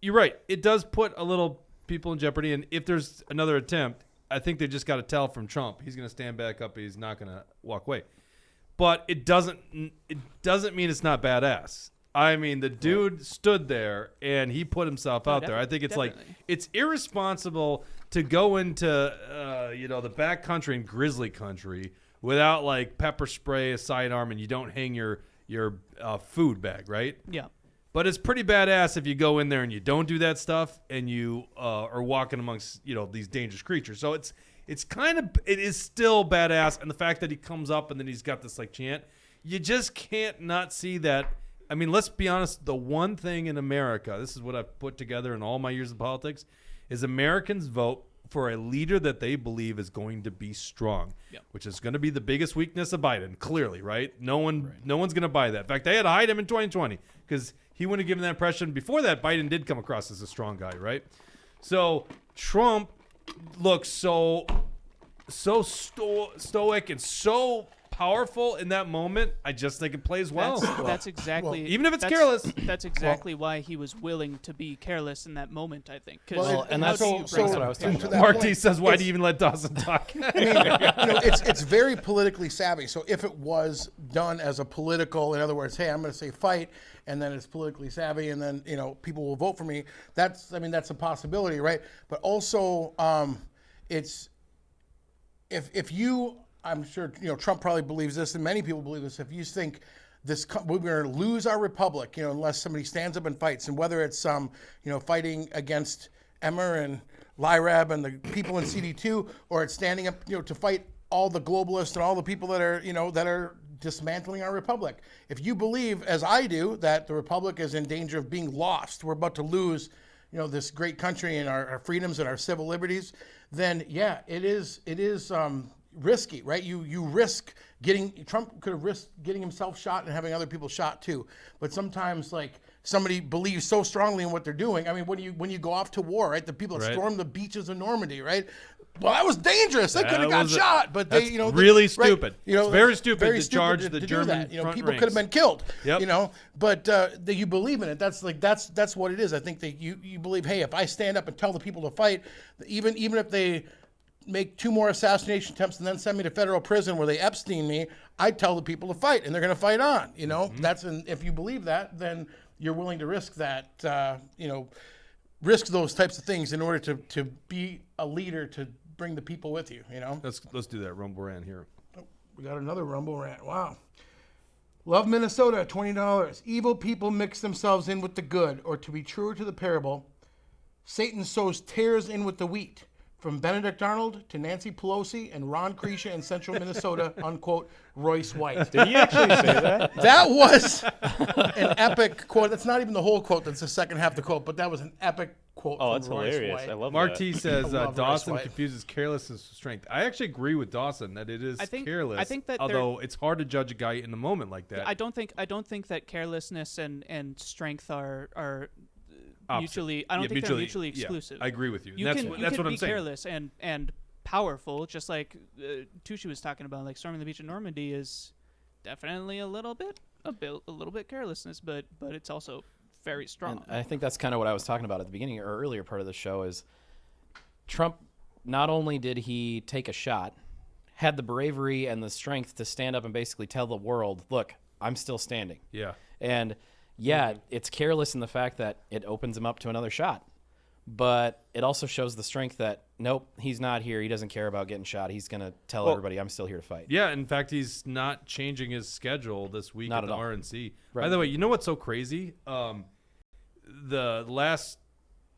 Speaker 1: you're right. It does put a little people in jeopardy. And if there's another attempt, I think they just got to tell from Trump he's going to stand back up. He's not going to walk away. But it doesn't mean it's not badass. I mean, the dude stood there and he put himself out there. I think it's
Speaker 3: definitely.
Speaker 1: like it's irresponsible to go into the back country and grizzly country without like pepper spray, a sidearm, and you don't hang your food bag, right?
Speaker 3: Yeah.
Speaker 1: But it's pretty badass if you go in there and you don't do that stuff and you are walking amongst these dangerous creatures. So it is still badass, and the fact that he comes up and then he's got this like chant, you just can't not see that. I mean, let's be honest. The one thing in America, this is what I've put together in all my years of politics, is Americans vote for a leader that they believe is going to be strong, which is going to be the biggest weakness of Biden. Clearly, right? No one's going to buy that. In fact, they had to hide him in 2020 because he wouldn't have given that impression. Before that, Biden did come across as a strong guy, right? So Trump looks so stoic and so powerful in that moment. I just think it plays well.
Speaker 3: That's exactly.
Speaker 1: even if it's
Speaker 3: that's-
Speaker 1: careless.
Speaker 3: That's exactly why he was willing to be careless in that moment. I think. 'Cause
Speaker 5: Well,
Speaker 4: and
Speaker 3: how
Speaker 4: that's
Speaker 3: do you bring
Speaker 4: what I
Speaker 3: up-
Speaker 4: was talking
Speaker 5: to
Speaker 4: about.
Speaker 5: that
Speaker 1: Mark T
Speaker 5: point,
Speaker 1: says, "Why
Speaker 5: it's-
Speaker 1: do you even let Dawson talk?"
Speaker 5: It's very politically savvy. So if it was done as a political, in other words, hey, I'm going to say fight, and then it's politically savvy, and then people will vote for me. That's a possibility, right? But also, if you, I'm sure Trump probably believes this, and many people believe this. If you think we're going to lose our republic, unless somebody stands up and fights, and whether it's fighting against Emmer and Lyrab and the people in CD2, or it's standing up to fight all the globalists and all the people that are dismantling our republic. If you believe, as I do, that the republic is in danger of being lost, we're about to lose this great country and our freedoms and our civil liberties, then yeah, it is risky, right? You risk Trump could have risked getting himself shot and having other people shot too. But sometimes, like, somebody believes so strongly in what they're doing. I mean, when you go off to war, right? The people that stormed the beaches of Normandy, right? Well, that was dangerous. They could have got shot, but they,
Speaker 1: really stupid.
Speaker 5: Right,
Speaker 1: it's very stupid
Speaker 5: very
Speaker 1: to charge the
Speaker 5: do
Speaker 1: German
Speaker 5: that.
Speaker 1: front
Speaker 5: People
Speaker 1: ranks.
Speaker 5: could have been killed.
Speaker 1: Yep.
Speaker 5: But that you believe in it. That's what it is. I think that you believe, hey, if I stand up and tell the people to fight, even if they make 2 more assassination attempts and then send me to federal prison where they Epstein me, I tell the people to fight, and they're going to fight on. If you believe that, then you're willing to risk that. Risk those types of things in order to be a leader, to bring the people with you.
Speaker 1: Let's do that rumble rant here.
Speaker 5: We got another rumble rant. Wow. Love Minnesota, $20. Evil people mix themselves in with the good, or to be truer to the parable, Satan sows tares in with the wheat. From Benedict Arnold to Nancy Pelosi and Ron Krisha in central Minnesota, unquote, Royce White.
Speaker 2: Did he actually say that?
Speaker 5: That was an epic quote. That's not even the whole quote. That's the second half of the quote, but that was an epic quote
Speaker 2: Oh,
Speaker 5: from
Speaker 2: that's
Speaker 5: Royce
Speaker 2: hilarious.
Speaker 5: White.
Speaker 2: I love
Speaker 1: Mark
Speaker 2: that.
Speaker 1: T says
Speaker 5: I love
Speaker 1: Dawson
Speaker 5: Royce White.
Speaker 1: confuses carelessness with strength. I actually agree with Dawson that it is careless.
Speaker 3: I think that
Speaker 1: although it's hard to judge a guy in the moment like that.
Speaker 3: I don't think that carelessness and strength are mutually. I don't think they're mutually exclusive.
Speaker 1: I agree with you.
Speaker 3: You
Speaker 1: that's
Speaker 3: can
Speaker 1: what
Speaker 3: be
Speaker 1: I'm saying.
Speaker 3: careless and powerful, just like Tucci was talking about. Like storming the beach in Normandy is definitely a little bit carelessness, but it's also very strong.
Speaker 4: And I think that's kind of what I was talking about at the beginning or earlier part of the show is Trump, not only did he take a shot, had the bravery and the strength to stand up and basically tell the world, look, I'm still standing.
Speaker 1: Yeah.
Speaker 4: And yeah, it's careless in the fact that it opens him up to another shot. But it also shows the strength that, nope, he's not here. He doesn't care about getting shot. He's going to tell everybody, I'm still here to fight.
Speaker 1: Yeah, in fact, he's not changing his schedule this week
Speaker 4: Not
Speaker 1: at
Speaker 4: at
Speaker 1: the
Speaker 4: all.
Speaker 1: RNC.
Speaker 4: Right.
Speaker 1: By the way, you know what's so crazy? The last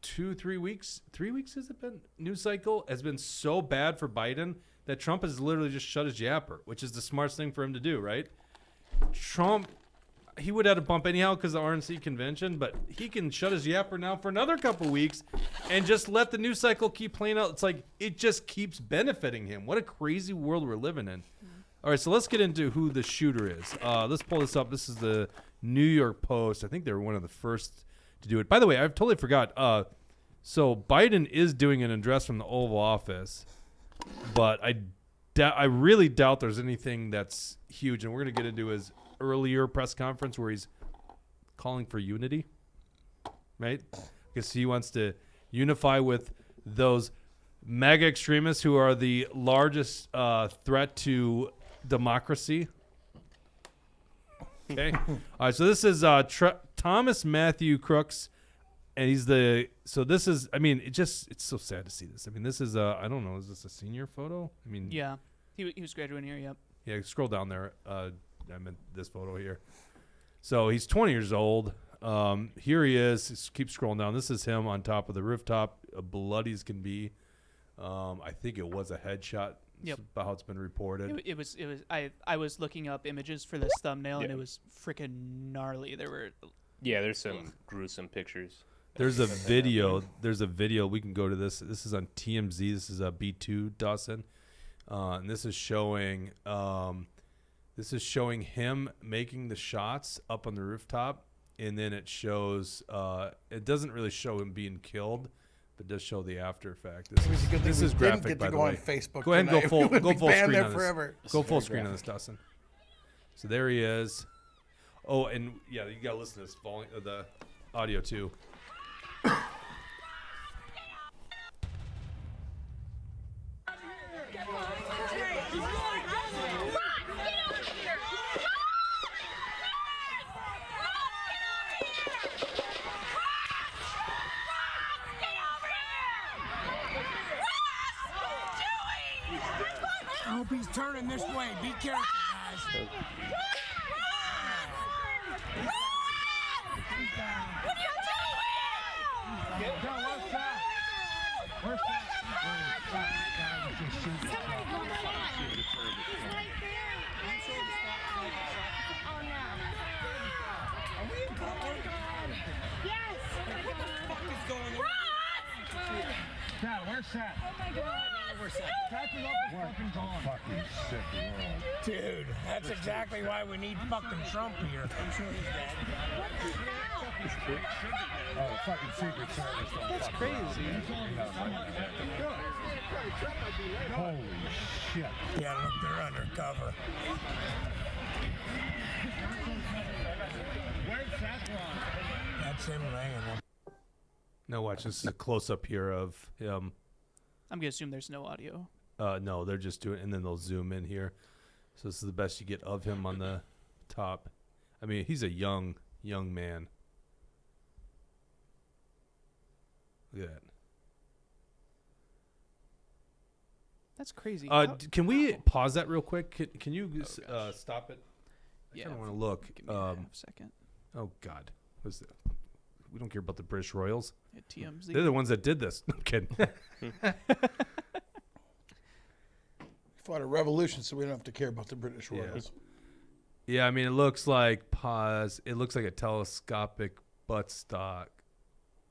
Speaker 1: 3 weeks has it been? News cycle has been so bad for Biden that Trump has literally just shut his yapper, which is the smartest thing for him to do, right? Trump, he would have to bump anyhow because of the RNC convention, but he can shut his yapper now for another couple weeks and just let the news cycle keep playing out. It's like it just keeps benefiting him. What a crazy world we're living in. All right, so let's get into who the shooter is. Let's pull this up. This is the New York Post. I think they were one of the first to do it. By the way, I totally forgot. So Biden is doing an address from the Oval Office, but I really doubt there's anything that's huge. And we're going to get into his earlier press conference where he's calling for unity, right? Because he wants to unify with those MAGA extremists who are the largest threat to democracy. Okay. All right. So this is Thomas Matthew Crooks, and he's this is. I mean, it's so sad to see this. I mean, this is I don't know. Is this a senior photo? I mean,
Speaker 3: Yeah, he was graduating here. Yep.
Speaker 1: yeah. Scroll down there. I meant this photo here. So he's 20 years old. Here he is. Just keep scrolling down. This is him on top of the rooftop, bloody as can be. I think it was a headshot.
Speaker 3: Yep.
Speaker 1: About how it's been reported.
Speaker 3: It was. I was looking up images for this thumbnail, and it was freaking gnarly. There were.
Speaker 2: Yeah, there's some gruesome pictures.
Speaker 1: There's a video. There's a video. We can go to this. This is on TMZ. This is B2 Dawson, and this is showing. This is showing him making the shots up on the rooftop, and then it shows. It doesn't really show him being killed, but it does show the after effect. This is graphic,
Speaker 5: Didn't get
Speaker 1: by
Speaker 5: to
Speaker 1: the
Speaker 5: go
Speaker 1: way.
Speaker 5: on Facebook.
Speaker 1: Go ahead and
Speaker 5: tonight. We would
Speaker 1: go
Speaker 5: be
Speaker 1: full
Speaker 5: banned
Speaker 1: screen
Speaker 5: there
Speaker 1: on
Speaker 5: forever.
Speaker 1: this. Go full screen on this, Dawson. So there he is. Oh, and yeah, you gotta listen to this volume, the audio too.
Speaker 8: I hope he's turning this way. Be careful, guys.
Speaker 9: Where's Seth? Oh my God. Where's Seth? Seth is fucking gone. Fucking sick world.
Speaker 8: Dude, that's exactly why we need fucking Trump here. I'm sure he's dead.
Speaker 9: Oh, the fucking Secret Service.
Speaker 3: That's crazy.
Speaker 9: Holy shit.
Speaker 8: Yeah, look, they're undercover.
Speaker 9: Where's Seth gone?
Speaker 8: That's him laying.
Speaker 1: Now watch, this is a close-up here of him.
Speaker 3: I'm gonna assume there's no audio.
Speaker 1: No, they're just doing, and then they'll zoom in here. So this is the best you get of him on the top. I mean, he's a young man. Look at that.
Speaker 3: That's crazy.
Speaker 1: Can we pause that real quick? Can you stop it? I
Speaker 3: Yeah,
Speaker 1: kind of want to look.
Speaker 3: Give me a half second.
Speaker 1: Oh God, what's that? We don't care about the British Royals.
Speaker 3: Yeah, TMZ.
Speaker 1: They're the ones that did this. No kidding.
Speaker 5: Fought a revolution, so we don't have to care about the British Royals.
Speaker 1: Yeah, I mean, it looks like It looks like a telescopic buttstock,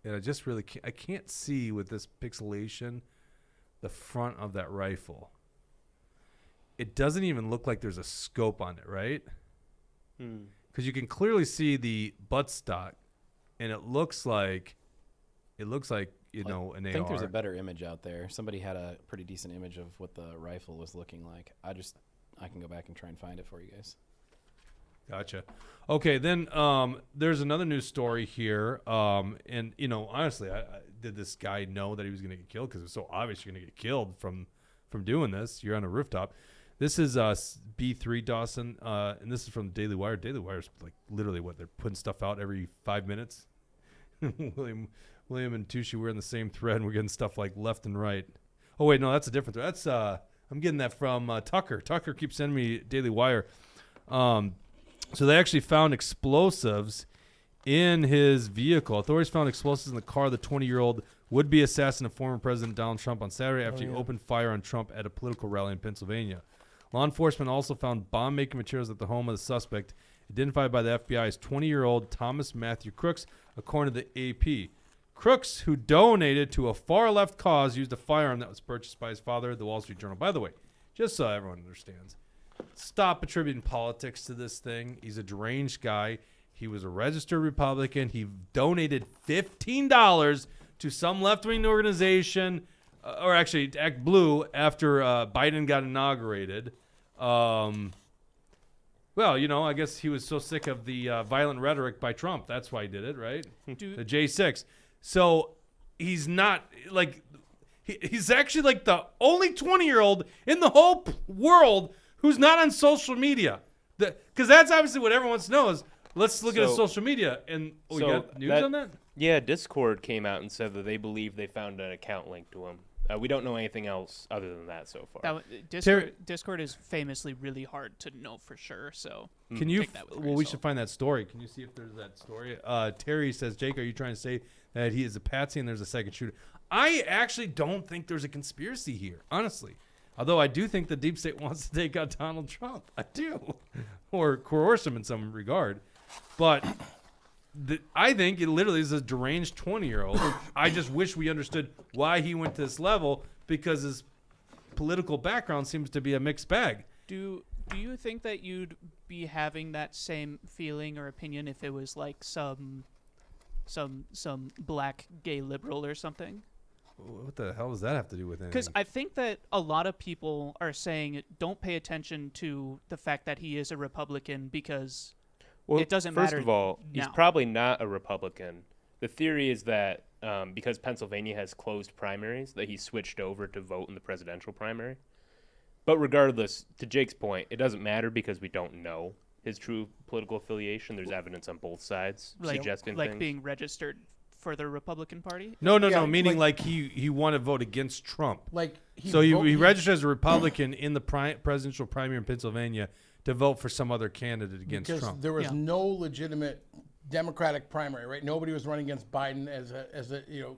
Speaker 1: and I just really I can't see with this pixelation the front of that rifle. It doesn't even look like there's a scope on it, right? Because you can clearly see the buttstock, and it looks like an AR.
Speaker 4: I think there's a better image out there. Somebody had a pretty decent image of what the rifle was looking like. I can go back and try and find it for you guys.
Speaker 1: Gotcha. Okay, then there's another news story here. And, honestly, did this guy know that he was going to get killed? Because it's so obvious you're going to get killed from doing this. You're on a rooftop. This is B3 Dawson, and this is from Daily Wire. Daily Wire's like literally they're putting stuff out every 5 minutes. William and Tushy, we're in the same thread, and we're getting stuff like left and right. Oh, wait, no, that's a different thread. That's I'm getting that from Tucker. Tucker keeps sending me Daily Wire. So they actually found explosives in his vehicle. Authorities found explosives in the car of the 20-year-old would-be assassin of former President Donald Trump on Saturday after he opened fire on Trump at a political rally in Pennsylvania. Law enforcement also found bomb-making materials at the home of the suspect, identified by the FBI as 20-year-old Thomas Matthew Crooks, according to the AP. Crooks, who donated to a far-left cause, used a firearm that was purchased by his father, the Wall Street Journal. By the way, just so everyone understands, stop attributing politics to this thing. He's a deranged guy. He was a registered Republican. He donated $15 to some left-wing organization, or actually Act Blue, after Biden got inaugurated. Well, I guess he was so sick of the violent rhetoric by Trump. That's why he did it, right? The J6. So he's not like he's actually like the only 20-year-old in the whole world who's not on social media. Because that's obviously what everyone wants to know is let's look at his social media. And you got news on that?
Speaker 2: Yeah, Discord came out and said that they believe they found an account link to him. We don't know anything else other than that so far.
Speaker 3: Discord is famously really hard to know for sure. So
Speaker 1: can you?
Speaker 3: Take that with
Speaker 1: We should find that story. Can you see if there's that story? Terry says, "Jake, are you trying to say that he is a patsy and there's a second shooter?" I actually don't think there's a conspiracy here, honestly. Although I do think the deep state wants to take out Donald Trump. I do, or coerce him in some regard. But I think it literally is a deranged 20-year-old. I just wish we understood why he went to this level, because his political background seems to be a mixed bag.
Speaker 3: Do you think that you'd be having that same feeling or opinion if it was like some black gay liberal or something?
Speaker 1: What the hell does that have to do with anything?
Speaker 3: Because I think that a lot of people are saying don't pay attention to the fact that he is a Republican because it doesn't matter.
Speaker 2: First of all, he's
Speaker 3: now.
Speaker 2: probably not a Republican. The theory is that because Pennsylvania has closed primaries, that he switched over to vote in the presidential primary. But regardless, to Jake's point, it doesn't matter because we don't know his true political affiliation. There's evidence on both sides suggesting
Speaker 3: like
Speaker 2: things.
Speaker 3: being registered for the Republican Party.
Speaker 1: No,
Speaker 5: Yeah,
Speaker 1: meaning like he won a vote against Trump.
Speaker 5: Like
Speaker 1: He registered as a Republican in the presidential primary in Pennsylvania to vote for some other candidate against
Speaker 5: because
Speaker 1: Trump.
Speaker 5: there was
Speaker 3: Yeah.
Speaker 5: no legitimate Democratic primary, right? Nobody was running against Biden as a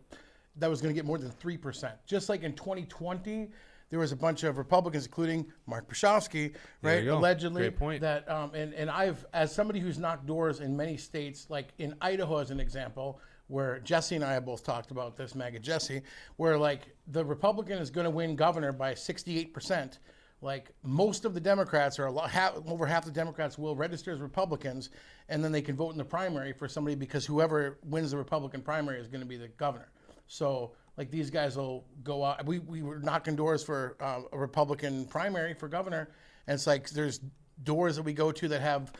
Speaker 5: that was going to get more than 3%. Just like in 2020, there was a bunch of Republicans, including Mark Pashowski,
Speaker 1: There
Speaker 5: right?
Speaker 1: you go.
Speaker 5: Allegedly,
Speaker 1: Great point.
Speaker 5: that and I've, as somebody who's knocked doors in many states, like in Idaho as an example, where Jesse and I have both talked about this, MAGA Jesse, where like the Republican is going to win governor by 68%. Like most of the Democrats, or over half the Democrats, will register as Republicans, and then they can vote in the primary for somebody, because whoever wins the Republican primary is going to be the governor. So like these guys will go out. We were knocking doors for a Republican primary for governor, and it's like there's doors that we go to that have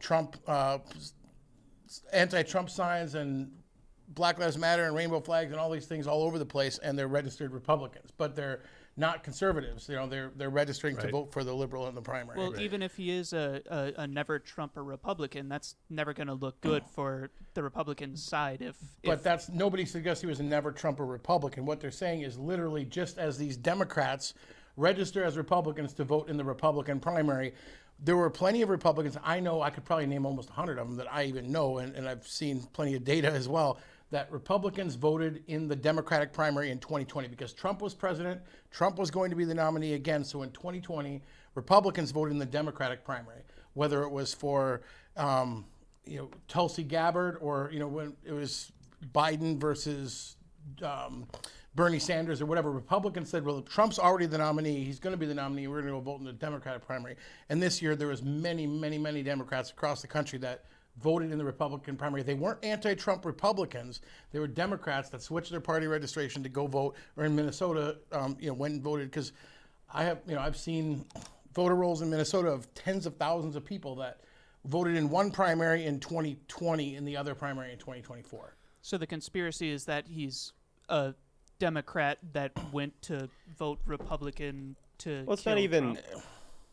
Speaker 5: Trump, anti-Trump signs and Black Lives Matter and rainbow flags and all these things all over the place, and they're registered Republicans, but they're not conservatives. They're registering to vote for the liberal in the primary.
Speaker 3: Well, even if he is a never Trumper Republican, that's never going to look good for the Republican side.
Speaker 5: But that's, nobody suggests he was a never Trumper Republican. What they're saying is literally just as these Democrats register as Republicans to vote in the Republican primary, there were plenty of Republicans. I know I could probably name almost 100 of them that I even know, and I've seen plenty of data as well, that Republicans voted in the Democratic primary in 2020 because Trump was president. Trump was going to be the nominee again. So in 2020, Republicans voted in the Democratic primary, whether it was for Tulsi Gabbard, or when it was Biden versus Bernie Sanders or whatever. Republicans said, well, Trump's already the nominee. He's going to be the nominee. We're going to go vote in the Democratic primary. And this year there was many, many, many Democrats across the country that voted in the Republican primary. They weren't anti-Trump Republicans. They were Democrats that switched their party registration to go vote. Or in Minnesota, went and voted, because I've seen voter rolls in Minnesota of tens of thousands of people that voted in one primary in 2020 and the other primary in 2024.
Speaker 3: So the conspiracy is that he's a Democrat that went to vote Republican to.
Speaker 2: Well, it's
Speaker 3: kill
Speaker 2: not even
Speaker 3: Trump.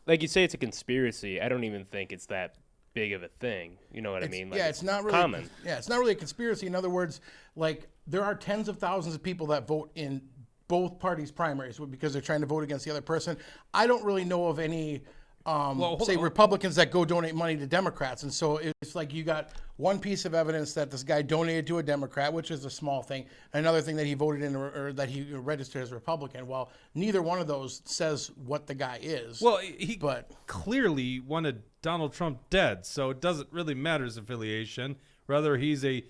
Speaker 2: like you say. It's a conspiracy. I don't even think it's that big of a thing. You know what I mean? Like,
Speaker 5: It's not really
Speaker 2: common.
Speaker 5: Yeah, it's not really a conspiracy. In other words, like there are tens of thousands of people that vote in both parties' primaries because they're trying to vote against the other person. I don't really know of any Republicans that go donate money to Democrats. And so it's like you got one piece of evidence that this guy donated to a Democrat, which is a small thing. Another thing that he voted in, or that he registered as a Republican. Well, neither one of those says what the guy is.
Speaker 1: Well, he clearly wanted Donald Trump dead, so it doesn't really matter his affiliation. Whether he's a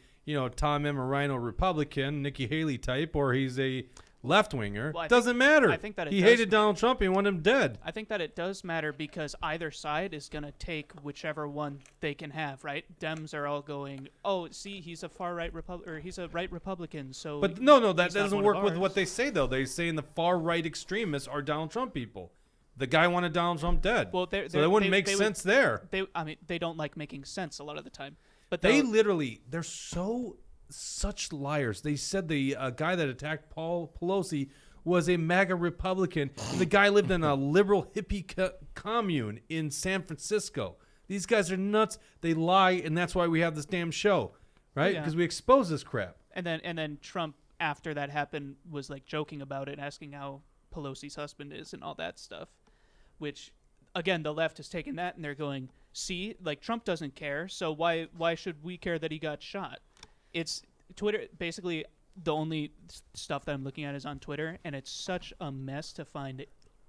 Speaker 1: Tom Emmer RINO Republican, Nikki Haley type, or he's a left-winger, doesn't matter.
Speaker 3: I think that
Speaker 1: he hated Donald Trump and he wanted him dead.
Speaker 3: I think that it does matter because either side is going to take whichever one they can have, right? Dems are all going, oh, see, he's a far-right Republican, or he's a right Republican, so...
Speaker 1: But no, that
Speaker 3: he's not
Speaker 1: doesn't
Speaker 3: one
Speaker 1: work
Speaker 3: of
Speaker 1: with
Speaker 3: ours.
Speaker 1: what they say, though. They say in the far-right extremists are Donald Trump people. The guy wanted Donald Trump dead.
Speaker 3: Well,
Speaker 1: so that wouldn't make sense there.
Speaker 3: They don't like making sense a lot of the time. But
Speaker 1: They're such liars. They said the guy that attacked Paul Pelosi was a MAGA Republican, and the guy lived in a liberal hippie commune in San Francisco. These guys are nuts. They lie, and that's why we have this damn show, right? Because we expose this crap.
Speaker 3: And then Trump, after that happened, was like joking about it, asking how Pelosi's husband is and all that stuff, which, again, the left has taken that and they're going, see, like Trump doesn't care, so why should we care that he got shot? It's Twitter, basically. The only stuff that I'm looking at is on Twitter, and it's such a mess to find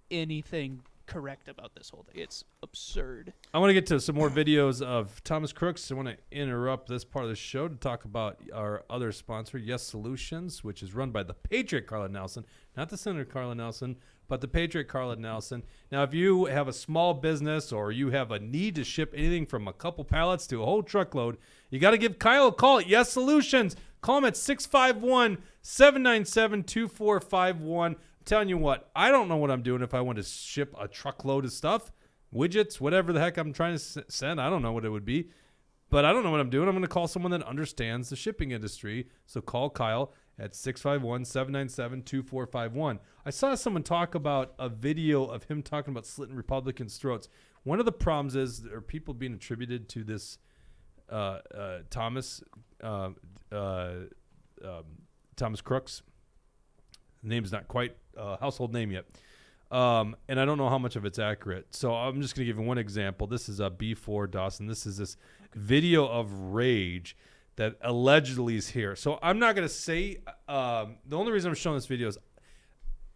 Speaker 3: anything correct about this whole thing. It's absurd.
Speaker 1: I want to get to some more videos of Thomas Crooks. I want to interrupt this part of the show to talk about our other sponsor, Yes Solutions, which is run by the Patriot Carla Nelson, not the Senator Carla Nelson, but the Patriot Carla Nelson. Now, if you have a small business or you have a need to ship anything from a couple pallets to a whole truckload, you got to give Kyle a call at Yes Solutions. Call him at 651-797-2451. I'm telling you what, I don't know what I'm doing if I want to ship a truckload of stuff, widgets, whatever the heck I'm trying to send. I don't know what it would be, but I don't know what I'm doing. I'm going to call someone that understands the shipping industry. So call Kyle at 651-797-2451. I saw someone talk about a video of him talking about slitting Republicans' throats. One of the problems is there are people being attributed to this Thomas Thomas Crooks. The name's not quite a household name yet. And I don't know how much of it's accurate. So I'm just going to give you one example. This is a B4 Dawson. This is this video of rage that allegedly is here. So I'm not going to say the only reason I'm showing this video is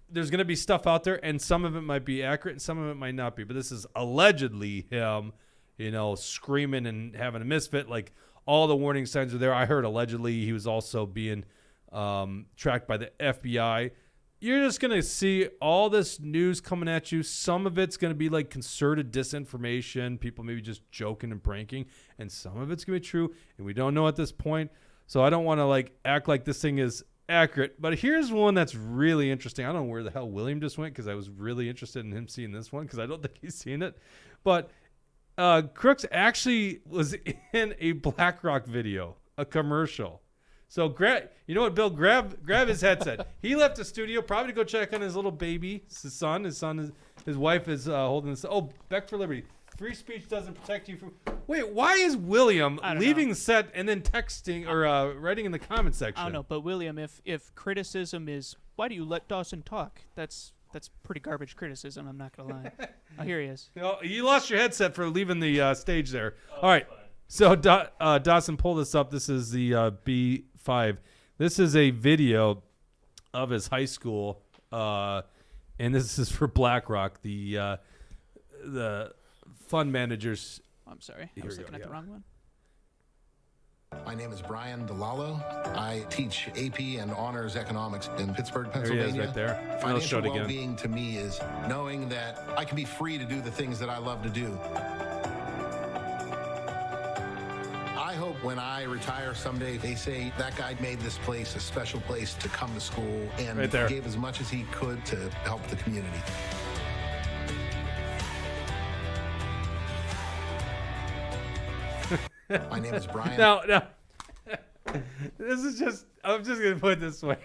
Speaker 1: there's going to be stuff out there, and some of it might be accurate and some of it might not be. But this is allegedly him, screaming and having a misfit. Like, all the warning signs are there. I heard allegedly he was also being tracked by the FBI. You're just going to see all this news coming at you. Some of it's going to be like concerted disinformation, people maybe just joking and pranking, and some of it's going to be true, and we don't know at this point. So I don't want to act like this thing is accurate. But here's one that's really interesting. I don't know where the hell William just went because I was really interested in him seeing this one because I don't think he's seen it. But Crooks actually was in a BlackRock video, a commercial. So you know what, Bill? Grab his headset. He left the studio probably to go check on his little baby, his son. His wife is holding this. Oh, Beck for Liberty. Free speech doesn't protect you from. Wait, why is William leaving the set and then texting or writing in the comment section?
Speaker 3: I don't know, but William, if criticism is why do you let Dawson talk? That's pretty garbage criticism. I'm not gonna lie. Oh, here he is.
Speaker 1: You lost your headset for leaving the stage there. All right. So Dawson, pull this up. This is the B5. This is a video of his high school, and this is for BlackRock, the fund managers.
Speaker 3: Oh, I'm sorry, I was looking at the wrong one.
Speaker 10: My name is Brian DeLallo. I teach AP and honors economics in Pittsburgh,
Speaker 1: There
Speaker 10: Pennsylvania.
Speaker 1: he is right there. I'll show
Speaker 10: Financial
Speaker 1: it again.
Speaker 10: well-being to me is knowing that I can be free to do the things that I love to do. I hope when I retire someday, they say that guy made this place a special place to come to school and
Speaker 1: Right there.
Speaker 10: gave as much as he could to help the community. My name is Brian.
Speaker 1: Now, this is just, I'm just going to put it this way.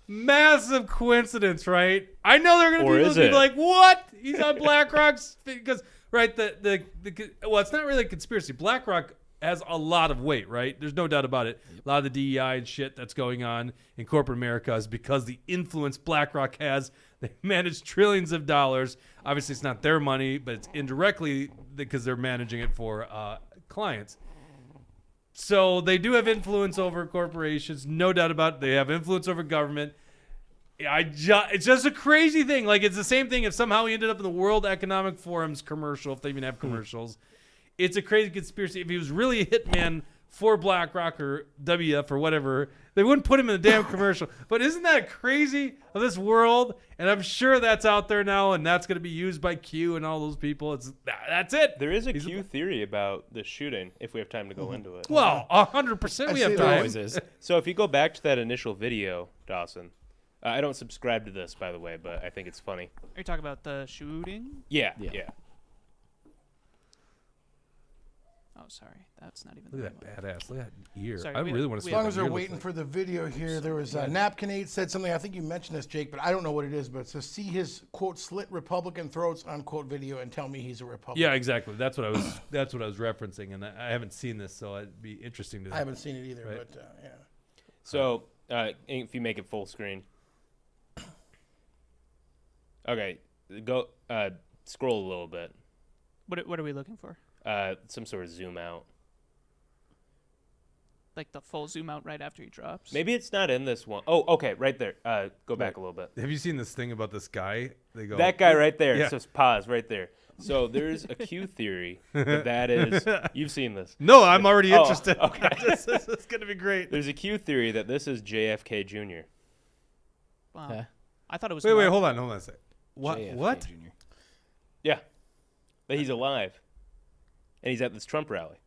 Speaker 1: Massive coincidence, right? I know they're going to be people like, what? He's on BlackRock's, because, right, well, it's not really a conspiracy. BlackRock has a lot of weight, right? There's no doubt about it. A lot of the DEI and shit that's going on in corporate America is because the influence BlackRock has. They manage trillions of dollars. Obviously, it's not their money, but it's indirectly because they're managing it for clients. So they do have influence over corporations, no doubt about it. They have influence over government. It's just a crazy thing. Like, it's the same thing if somehow he ended up in the World Economic Forum's commercial, if they even have commercials. It's a crazy conspiracy. If he was really a hitman for BlackRock or WF or whatever, they wouldn't put him in a damn commercial. But isn't that crazy of this world? And I'm sure that's out there now, and that's going to be used by Q and all those people. That's it.
Speaker 2: There is a Q theory about the shooting, if we have time to go into it.
Speaker 1: Well, 100% we have time.
Speaker 4: Always is.
Speaker 2: So if you go back to that initial video, Dawson, I don't subscribe to this, by the way, but I think it's funny.
Speaker 3: Are you talking about the shooting?
Speaker 2: Yeah.
Speaker 3: Oh, sorry, that's not even.
Speaker 1: Look at that badass. Look at that ear.
Speaker 3: Sorry,
Speaker 1: I really want to see
Speaker 5: As long
Speaker 1: what
Speaker 5: as
Speaker 1: the
Speaker 5: they're
Speaker 1: ear looks
Speaker 5: waiting
Speaker 1: like.
Speaker 5: for the video here, there was Napkinate said something. I think you mentioned this, Jake, but I don't know what it is. But to see his quote slit Republican throats unquote video and tell me he's a Republican.
Speaker 1: Yeah, exactly. That's what I was referencing, and I haven't seen this, so it'd be interesting to.
Speaker 5: I haven't seen it either,
Speaker 1: Right.
Speaker 5: but yeah.
Speaker 2: So if you make it full screen. Okay, go scroll a little bit.
Speaker 3: What are we looking for?
Speaker 2: Some sort of zoom out.
Speaker 3: Like the full zoom out right after he drops.
Speaker 2: Maybe it's not in this one. Oh, okay, right there. Go back a little bit.
Speaker 1: Have you seen this thing about this guy? They go
Speaker 2: That guy right there.
Speaker 1: Yeah.
Speaker 2: So pause right there. So there's a Q theory that is. You've seen this.
Speaker 1: No, I'm already
Speaker 2: Oh,
Speaker 1: interested.
Speaker 2: okay.
Speaker 1: this is gonna be great.
Speaker 2: There's a Q theory that this is JFK Jr.
Speaker 3: Wow.
Speaker 4: Huh?
Speaker 3: I thought it was.
Speaker 1: Wait,
Speaker 3: not-
Speaker 1: hold on a second. What?
Speaker 4: JFK
Speaker 1: What?
Speaker 4: Jr.
Speaker 2: Yeah, that he's alive, and he's at this Trump rally.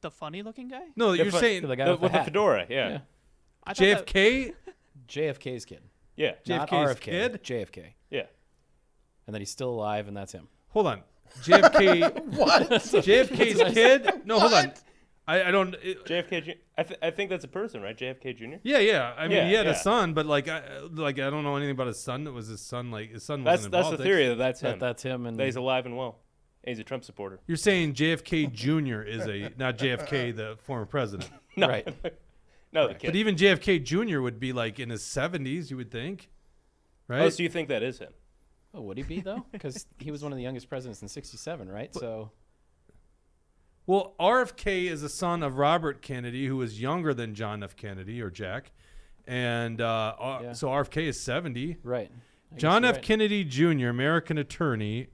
Speaker 3: The funny looking guy?
Speaker 1: No,
Speaker 2: Yeah,
Speaker 1: you're saying
Speaker 4: The guy
Speaker 2: with the
Speaker 4: hat.
Speaker 2: fedora. Yeah.
Speaker 3: I thought that-
Speaker 1: JFK?
Speaker 4: JFK's kid.
Speaker 2: Yeah.
Speaker 4: Not
Speaker 1: JFK's
Speaker 4: RFK.
Speaker 1: kid?
Speaker 4: JFK.
Speaker 2: Yeah.
Speaker 4: And then he's still alive, and that's him.
Speaker 1: Hold on. JFK.
Speaker 5: What?
Speaker 1: JFK's kid? No, hold on. I don't.
Speaker 2: JFK Jr. I think that's a person, right? JFK Jr.
Speaker 1: Yeah. I mean,
Speaker 2: Yeah,
Speaker 1: he had
Speaker 2: yeah.
Speaker 1: a son, but I don't know anything about his son. That was his son. Like his son wasn't in
Speaker 2: That's the
Speaker 1: politics.
Speaker 2: theory that's him.
Speaker 4: That's him. And
Speaker 2: That he's alive and well. And he's a Trump supporter.
Speaker 1: You're saying JFK Jr. is not JFK, the former president.
Speaker 2: No.
Speaker 4: Right.
Speaker 2: No, the kid.
Speaker 1: But even JFK Jr. would be like in his 70s, you would think, right?
Speaker 2: Oh, so you think that is him?
Speaker 4: Oh, would he be though? Because he was one of the youngest presidents in '67, right? So,
Speaker 1: Well, RFK is a son of Robert Kennedy, who was younger than John F. Kennedy or Jack, and so RFK is 70.
Speaker 4: right. I
Speaker 1: John
Speaker 4: guess
Speaker 1: F.
Speaker 4: you're right.
Speaker 1: Kennedy Jr., American attorney.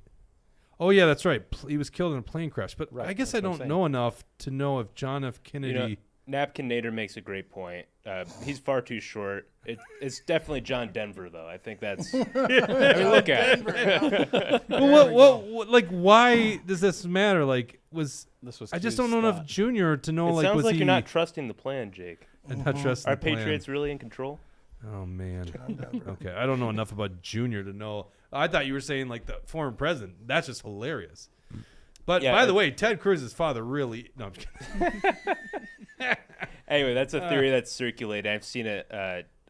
Speaker 1: Oh yeah, that's right. He was killed in a plane crash. But
Speaker 4: Right,
Speaker 1: I guess
Speaker 4: that's
Speaker 1: I
Speaker 4: what I'm
Speaker 1: don't
Speaker 4: saying.
Speaker 1: know enough to know if John F. Kennedy.
Speaker 2: You know, Napkin Nader makes a great point. He's far too short. It's definitely John Denver, though. I think that's. I mean, look at it.
Speaker 1: Well, what, like, why does this matter? Like,
Speaker 4: This was
Speaker 1: I just
Speaker 4: Q's
Speaker 1: don't know enough
Speaker 4: thought.
Speaker 1: Junior to know.
Speaker 2: It
Speaker 1: Like,
Speaker 2: sounds
Speaker 1: was
Speaker 2: like
Speaker 1: he?
Speaker 2: you're not trusting the plan, Jake.
Speaker 1: I'm not trusting
Speaker 2: Are
Speaker 1: the plan.
Speaker 2: Patriots really in control?
Speaker 1: Oh man. Okay, I don't know enough about Junior to know. I thought you were saying like the former president. That's just hilarious. But
Speaker 2: Yeah,
Speaker 1: by the way, Ted Cruz's father really. No, I'm just kidding.
Speaker 2: Anyway, that's a theory that's circulated. I've seen it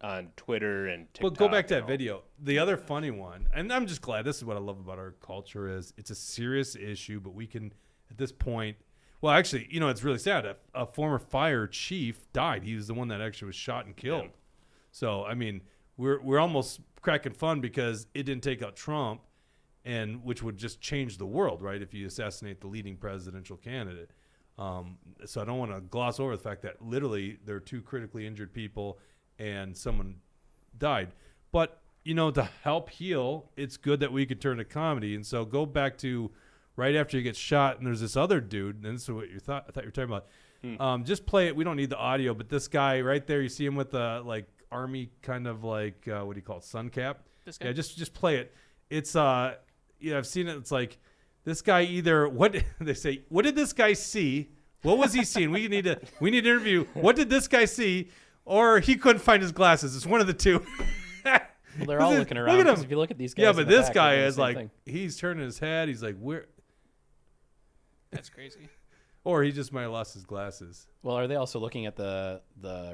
Speaker 2: on Twitter and TikTok.
Speaker 1: Well, go back to
Speaker 2: and
Speaker 1: that
Speaker 2: all.
Speaker 1: video. The other funny one, and I'm just glad. This is what I love about our culture is it's a serious issue, but we can at this point. Well, actually, you know, it's really sad. A former fire chief died. He was the one that actually was shot and killed.
Speaker 2: Yeah.
Speaker 1: So, I mean, we're almost cracking fun because it didn't take out Trump, and which would just change the world, right? If you assassinate the leading presidential candidate. So I don't want to gloss over the fact that literally there are two critically injured people and someone died. But, you know, to help heal, it's good that we could turn to comedy. And so go back to right after you get shot and there's this other dude, and this is what I thought you were talking about. Just play it. We don't need the audio, but this guy right there, you see him with the like army kind of like what do you call it, sun cap?
Speaker 3: This guy?
Speaker 1: Yeah, just play it. It's yeah, I've seen it. It's like this guy either what they say. What did this guy see? What was he seeing? We need to interview. What did this guy see? Or he couldn't find his glasses. It's one of the two.
Speaker 4: Well, they're all looking around.
Speaker 1: Look at
Speaker 4: 'cause
Speaker 1: him.
Speaker 4: If you look at these guys,
Speaker 1: Yeah,
Speaker 4: in
Speaker 1: but
Speaker 4: the
Speaker 1: this
Speaker 4: back,
Speaker 1: guy
Speaker 4: they're doing the
Speaker 1: is
Speaker 4: same
Speaker 1: like
Speaker 4: thing.
Speaker 1: he's turning his head. He's like where?
Speaker 3: That's crazy.
Speaker 1: Or he just might have lost his glasses.
Speaker 4: Well, are they also looking at the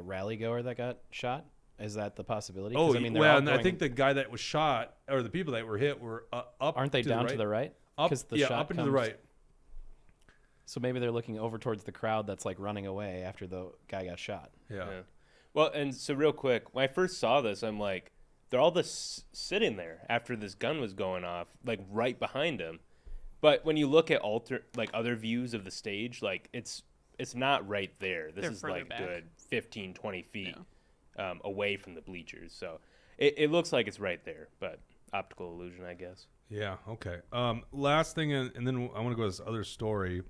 Speaker 4: rally goer that got shot? Is that the possibility?
Speaker 1: Oh,
Speaker 4: 'Cause, I mean, they're
Speaker 1: well,
Speaker 4: all
Speaker 1: and I
Speaker 4: going-
Speaker 1: think the guy that was shot or the people that were hit were up.
Speaker 4: aren't they
Speaker 1: to
Speaker 4: down
Speaker 1: the right.
Speaker 4: to the right?
Speaker 1: Up,
Speaker 4: 'Cause the
Speaker 1: yeah,
Speaker 4: shot
Speaker 1: up and to the
Speaker 4: comes-
Speaker 1: right.
Speaker 4: So maybe they're looking over towards the crowd that's like running away after the guy got shot.
Speaker 1: Yeah.
Speaker 2: Well, and so real quick, when I first saw this, I'm like, they're all just sitting there after this gun was going off, like right behind him. But when you look at other views of the stage, like it's not right there. This
Speaker 3: They're
Speaker 2: is
Speaker 3: further
Speaker 2: like
Speaker 3: back.
Speaker 2: good 15, 20 feet away from the bleachers. So it looks like it's right there, but optical illusion, I guess.
Speaker 1: Yeah. Okay. Last thing, and then I want to go to this other story.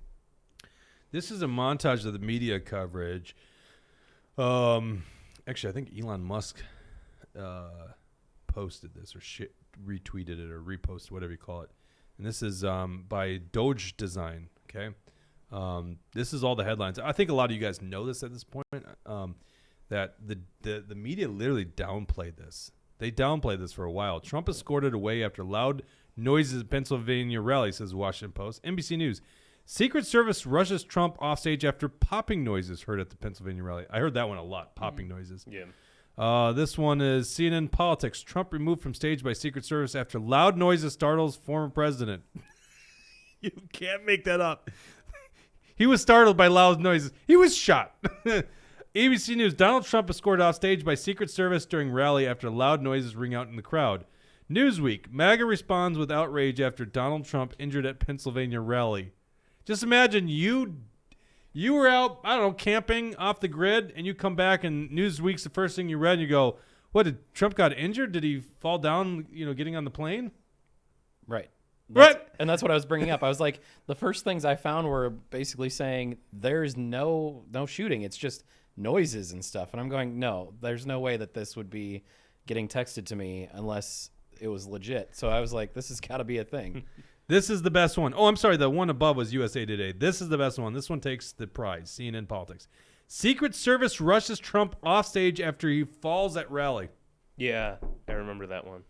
Speaker 1: This is a montage of the media coverage. Actually, I think Elon Musk posted this or retweeted it or reposted, whatever you call it. And this is by Doge Design. Okay. This is all the headlines. I think a lot of you guys know this at this point. That the media literally downplayed this. They downplayed this for a while. Trump escorted away after loud noises at Pennsylvania rally, says the Washington Post. NBC News. Secret Service rushes Trump offstage after popping noises heard at the Pennsylvania rally. I heard that one a lot, popping noises.
Speaker 2: Yeah.
Speaker 1: This one is CNN Politics. Trump removed from stage by Secret Service after loud noises startles former president. You can't make that up. He was startled by loud noises. He was shot. ABC News. Donald Trump escorted off stage by Secret Service during rally after loud noises ring out in the crowd. Newsweek. MAGA responds with outrage after Donald Trump injured at Pennsylvania rally. Just imagine you were out, I don't know, camping off the grid, and you come back and Newsweek's the first thing you read, and you go, what, did Trump got injured? Did he fall down, getting on the plane?
Speaker 4: Right.
Speaker 1: Right.
Speaker 4: And that's what I was bringing up. I was like, the first things I found were basically saying there's no shooting. It's just noises and stuff. And I'm going, no, there's no way that this would be getting texted to me unless it was legit. So I was like, this has got to be a thing.
Speaker 1: This is the best one. Oh, I'm sorry. The one above was USA Today. This is the best one. This one takes the prize. CNN Politics. Secret Service rushes Trump off stage after he falls at rally.
Speaker 2: Yeah, I remember that one.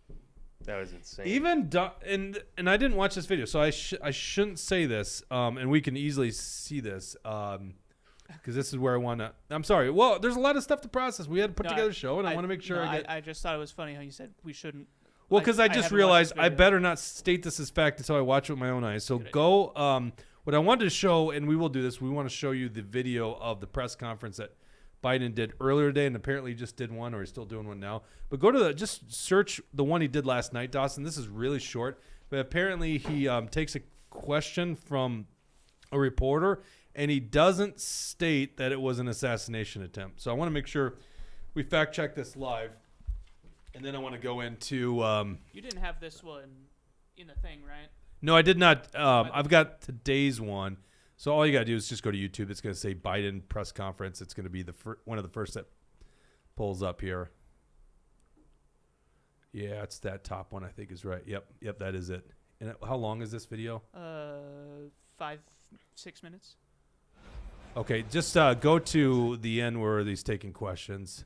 Speaker 2: That was insane.
Speaker 1: Even and I didn't watch this video, so I shouldn't say this. And we can easily see this because this is where I want to. I'm sorry. Well, there's a lot of stuff to process. We had to put together a show, and I want to make sure
Speaker 3: I just thought it was funny how you said we shouldn't.
Speaker 1: Well, because I just
Speaker 3: haven't
Speaker 1: realized
Speaker 3: watched this
Speaker 1: I
Speaker 3: video.
Speaker 1: better not state this as fact until I watch it with my own eyes. So go. What I wanted to show, and we will do this, we want to show you the video of the press conference that Biden did earlier today, and apparently he just did one, or he's still doing one now. But go to just search the one he did last night, Dawson. This is really short, but apparently he takes a question from a reporter, and he doesn't state that it was an assassination attempt. So I want to make sure we fact check this live, and then I want to go into.
Speaker 3: You didn't have this one in the thing, right?
Speaker 1: No, I did not. I've got today's one. So all you got to do is just go to YouTube. It's going to say Biden press conference. It's going to be one of the first that pulls up here. Yeah, it's that top one I think is right. Yep, that is it. And how long is this video?
Speaker 3: 5-6 minutes.
Speaker 1: Okay, just go to the end where he's taking questions.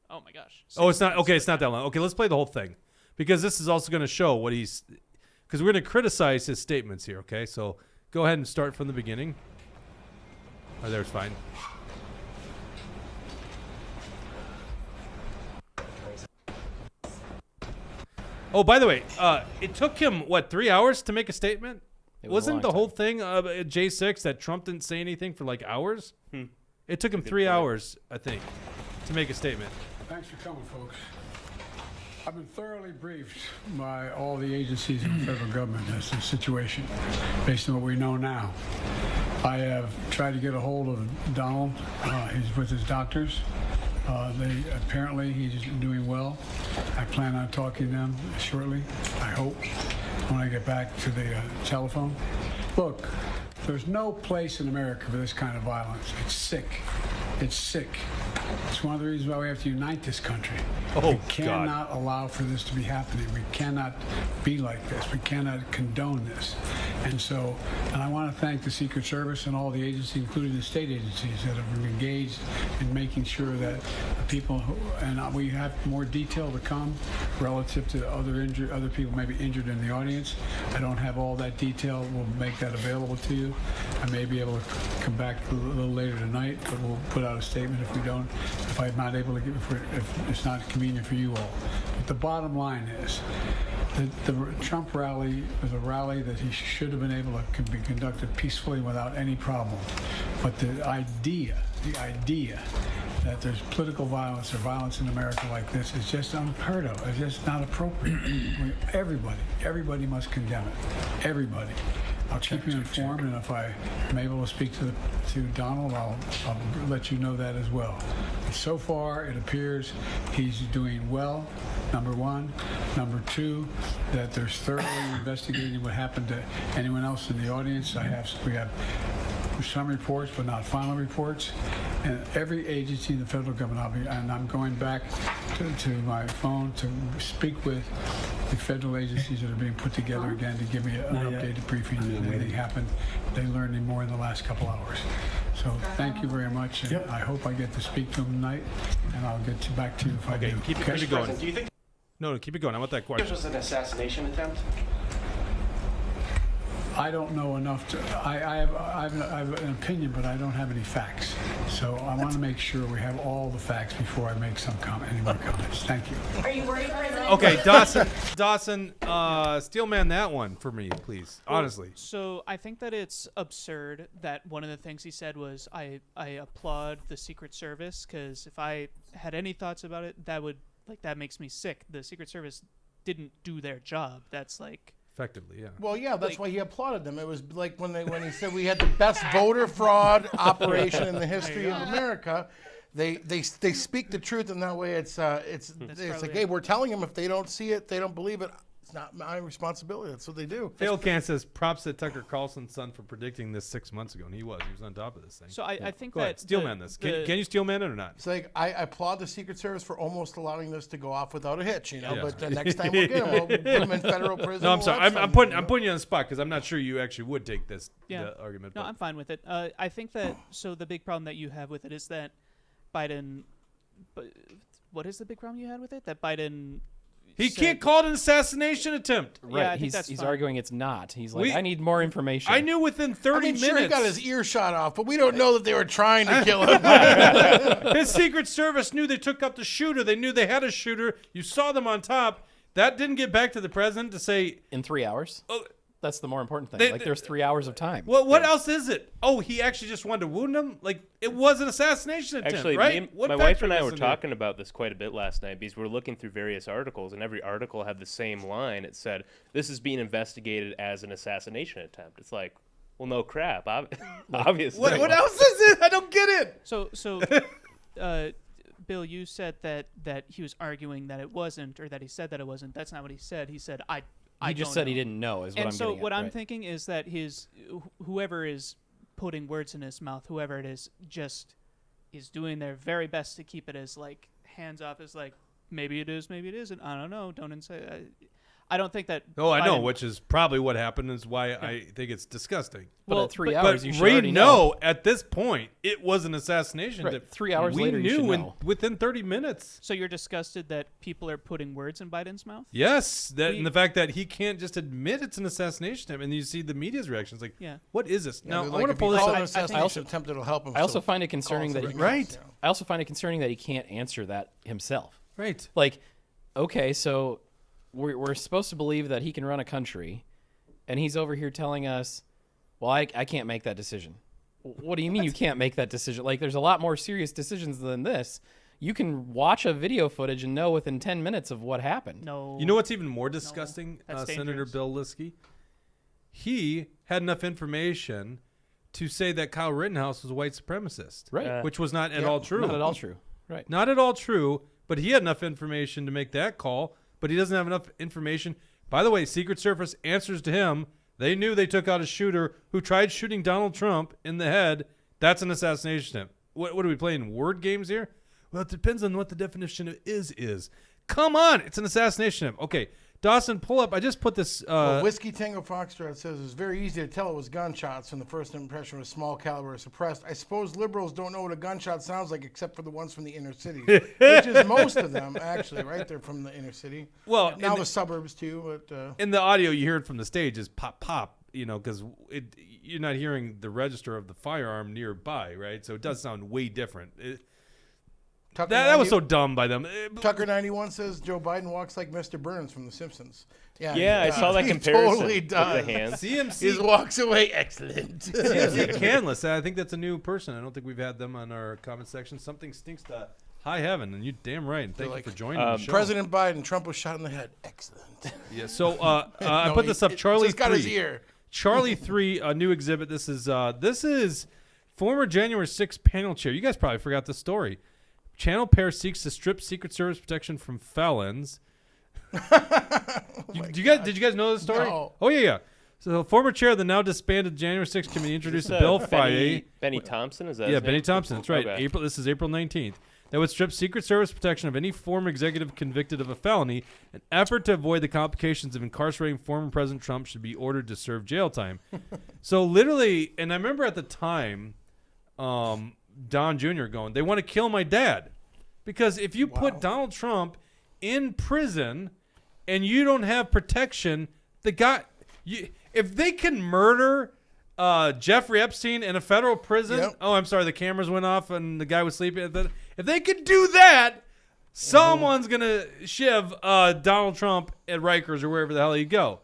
Speaker 3: Oh my gosh.
Speaker 1: Oh, it's not. Okay, it's not that long. Okay, let's play the whole thing. Because this is also going to show what he's... Because we're going to criticize his statements here, okay? So... Go ahead and start from the beginning. Oh, there's fine. Oh, by the way, it took him, 3 hours to make a statement? Wasn't the whole thing at J6 that Trump didn't say anything for like hours? It took him 3 hours, I think, to make a statement.
Speaker 11: Thanks for coming, folks. I've been thoroughly briefed by all the agencies in the federal government as to the situation, based on what we know now. I have tried to get a hold of Donald. He's with his doctors. Apparently he's doing well. I plan on talking to them shortly, I hope, when I get back to the telephone. Look, there's no place in America for this kind of violence. It's sick. It's sick. It's one of the reasons why we have to unite this country. We cannot allow for this to be happening. We cannot be like this. We cannot condone this. And I want to thank the Secret Service and all the agencies, including the state agencies, that have been engaged in making sure that people and we have more detail to come relative to other people maybe injured in the audience. I don't have all that detail. We'll make that available to you. I may be able to come back a little later tonight, but we'll put out a statement if I'm not able to if it's not convenient for you all. But the bottom line is the Trump rally was a rally that he should have been able to be conducted peacefully without any problem. But the idea that there's political violence or violence in America like this is just unheard of. It's just not appropriate. Everybody must condemn it. Everybody. I'll keep you informed, and if I'm able to speak to Donald, I'll let you know that as well. But so far, it appears he's doing well, number one. Number two, that they're thoroughly investigating what happened to anyone else in the audience. We have some reports, but not final reports. And every agency in the federal government, I'm going back to my phone to speak with the federal agencies that are being put together again to give me an updated briefing if anything happened. They learned any more in the last couple hours. So thank you very much, and I hope I get to speak to them tonight, and I'll get back to you if I do.
Speaker 1: Keep it going. Do you think? No, keep it going. I want that question.
Speaker 12: This was an assassination attempt?
Speaker 11: I don't know enough to. I have an opinion, but I don't have any facts. So I want to make sure we have all the facts before I make any more comments. Thank you.
Speaker 13: Are you worried, President?
Speaker 1: Okay, Dawson, steelman that one for me, please. Honestly.
Speaker 3: So I think that it's absurd that one of the things he said was, I applaud the Secret Service, because if I had any thoughts about it, that makes me sick. The Secret Service didn't do their job. That's like...
Speaker 1: Effectively, yeah.
Speaker 5: Well, yeah, that's why he applauded them. It was like when he said we had the best voter fraud operation in the history of America. They speak the truth, and that way it's like, hey, we're telling them if they don't see it, they don't believe it. It's not my responsibility. That's what they do.
Speaker 1: Failcan says props to Tucker Carlson's son for predicting this 6 months ago, and he was on top of this thing.
Speaker 3: So I think
Speaker 1: Go ahead, steelman this. Can you steelman it or not?
Speaker 5: It's like I applaud the Secret Service for almost allowing this to go off without a hitch, But the next time we'll get them, we'll put them in federal prison.
Speaker 1: No, I'm sorry. I'm putting you on the spot because I'm not sure you actually would take this argument.
Speaker 3: No, I'm fine with it. I think that the big problem that you have with it is that Biden. What is the big problem you had with it? That Biden.
Speaker 1: He can't call it an assassination attempt.
Speaker 4: Right.
Speaker 3: Yeah,
Speaker 4: he's arguing it's not. He's like, I need more information.
Speaker 1: I knew within 30 minutes.
Speaker 5: Sure, he got his ear shot off, but we don't know that they were trying to kill him.
Speaker 1: His Secret Service knew they took up the shooter. They knew they had a shooter. You saw them on top. That didn't get back to the president to say...
Speaker 4: In 3 hours? That's the more important thing. There's 3 hours of time.
Speaker 1: Well, what else is it? Oh, he actually just wanted to wound him? Like, it was an assassination attempt,
Speaker 2: Actually,
Speaker 1: right?
Speaker 2: my wife and I were talking about this quite a bit last night because we're looking through various articles, and every article had the same line. It said, this is being investigated as an assassination attempt. It's like, well, no crap. Obviously.
Speaker 1: What else is it? I don't get it.
Speaker 3: So Bill, you said that he was arguing that it wasn't, or that he said that it wasn't. That's not what he said. He said,
Speaker 4: He just said he didn't know, is what I'm getting at.
Speaker 3: And so what I'm thinking is that whoever is putting words in his mouth, whoever it is, just is doing their very best to keep it as, like, hands off, as, like, maybe it is, maybe it isn't. I don't know. Don't say. I don't think that.
Speaker 1: Oh, I know, which is probably what happened. Is why I think it's disgusting.
Speaker 4: But at 3 hours, you should
Speaker 1: Ray
Speaker 4: already know.
Speaker 1: At this point, it was an assassination.
Speaker 4: Right. 3 hours later,
Speaker 1: we
Speaker 4: you should
Speaker 1: knew
Speaker 4: know.
Speaker 1: within 30 minutes.
Speaker 3: So you're disgusted that people are putting words in Biden's mouth?
Speaker 1: Yes, and the fact that he can't just admit it's an assassination attempt, and you see the media's reactions, like, what is this?
Speaker 5: Yeah,
Speaker 1: now,
Speaker 5: like,
Speaker 1: I want to
Speaker 5: if
Speaker 1: pull
Speaker 5: you
Speaker 1: this
Speaker 5: call it
Speaker 1: up.
Speaker 5: an assassination attempt, it'll help him.
Speaker 4: I also find it concerning that
Speaker 5: I
Speaker 4: also find it concerning that he can't answer that himself.
Speaker 1: Right.
Speaker 4: Like, okay, so we're supposed to believe that he can run a country, and he's over here telling us, well, I can't make that decision. What do you mean you can't make that decision? Like, there's a lot more serious decisions than this. You can watch a video footage and know within 10 minutes of what happened.
Speaker 3: No.
Speaker 1: You know what's even more disgusting,
Speaker 3: That's
Speaker 1: Senator
Speaker 3: dangerous.
Speaker 1: Bill Lieske? He had enough information to say that Kyle Rittenhouse was a white supremacist.
Speaker 4: Right.
Speaker 1: Which was not at all true.
Speaker 4: Not at all true. Right.
Speaker 1: Not at all true, but he had enough information to make that call, but he doesn't have enough information. By the way, Secret Service answers to him. They knew they took out a shooter who tried shooting Donald Trump in the head. That's an assassination attempt. What are we playing, word games here? Well, it depends on what the definition of is. Come on, it's an assassination attempt. Okay, Dawson, pull up. I just put this.
Speaker 5: Whiskey Tango Foxtrot says it's very easy to tell it was gunshots, and the first impression was small caliber or suppressed. I suppose liberals don't know what a gunshot sounds like except for the ones from the inner city, which is most of them, actually, right? They're from the inner city.
Speaker 1: Well,
Speaker 5: now the suburbs, too. But
Speaker 1: in the audio, you hear it from the stage is pop, pop, because you're not hearing the register of the firearm nearby, right? So it does sound way different. That was so dumb by them.
Speaker 5: Tucker 91 says Joe Biden walks like Mr. Burns from The Simpsons.
Speaker 2: Yeah, I saw that
Speaker 5: he
Speaker 2: comparison
Speaker 5: totally
Speaker 2: with
Speaker 5: does.
Speaker 2: the hands.
Speaker 5: CMC he walks away excellent.
Speaker 1: CMC Canless, I think that's a new person. I don't think we've had them on our comment section. Something stinks to high heaven, and you're damn right. And thank you for joining the show.
Speaker 5: President Biden, Trump was shot in the head. Excellent.
Speaker 1: Yeah. So I put this up. Charlie
Speaker 5: he's got
Speaker 1: 3.
Speaker 5: his ear.
Speaker 1: Charlie 3, a new exhibit. This is former January 6th panel chair. You guys probably forgot the story. Channel pair seeks to strip Secret Service protection from felons. Did you guys know this story?
Speaker 5: No.
Speaker 1: Oh yeah. So the former chair of the now disbanded January 6th committee introduced a bill Friday.
Speaker 2: Benny Thompson, is that?
Speaker 1: Yeah,
Speaker 2: his
Speaker 1: Benny
Speaker 2: name?
Speaker 1: Thompson. That's right.
Speaker 2: Okay.
Speaker 1: This is April 19th. That would strip Secret Service protection of any former executive convicted of a felony. An effort to avoid the complications of incarcerating former President Trump should be ordered to serve jail time. So literally, and I remember at the time, Don Jr. going, they want to kill my dad. Because if you put Donald Trump in prison and you don't have protection, if they can murder Jeffrey Epstein in a federal prison, oh, I'm sorry, the cameras went off and the guy was sleeping. If they could do that, someone's going to shiv Donald Trump at Rikers or wherever the hell you go.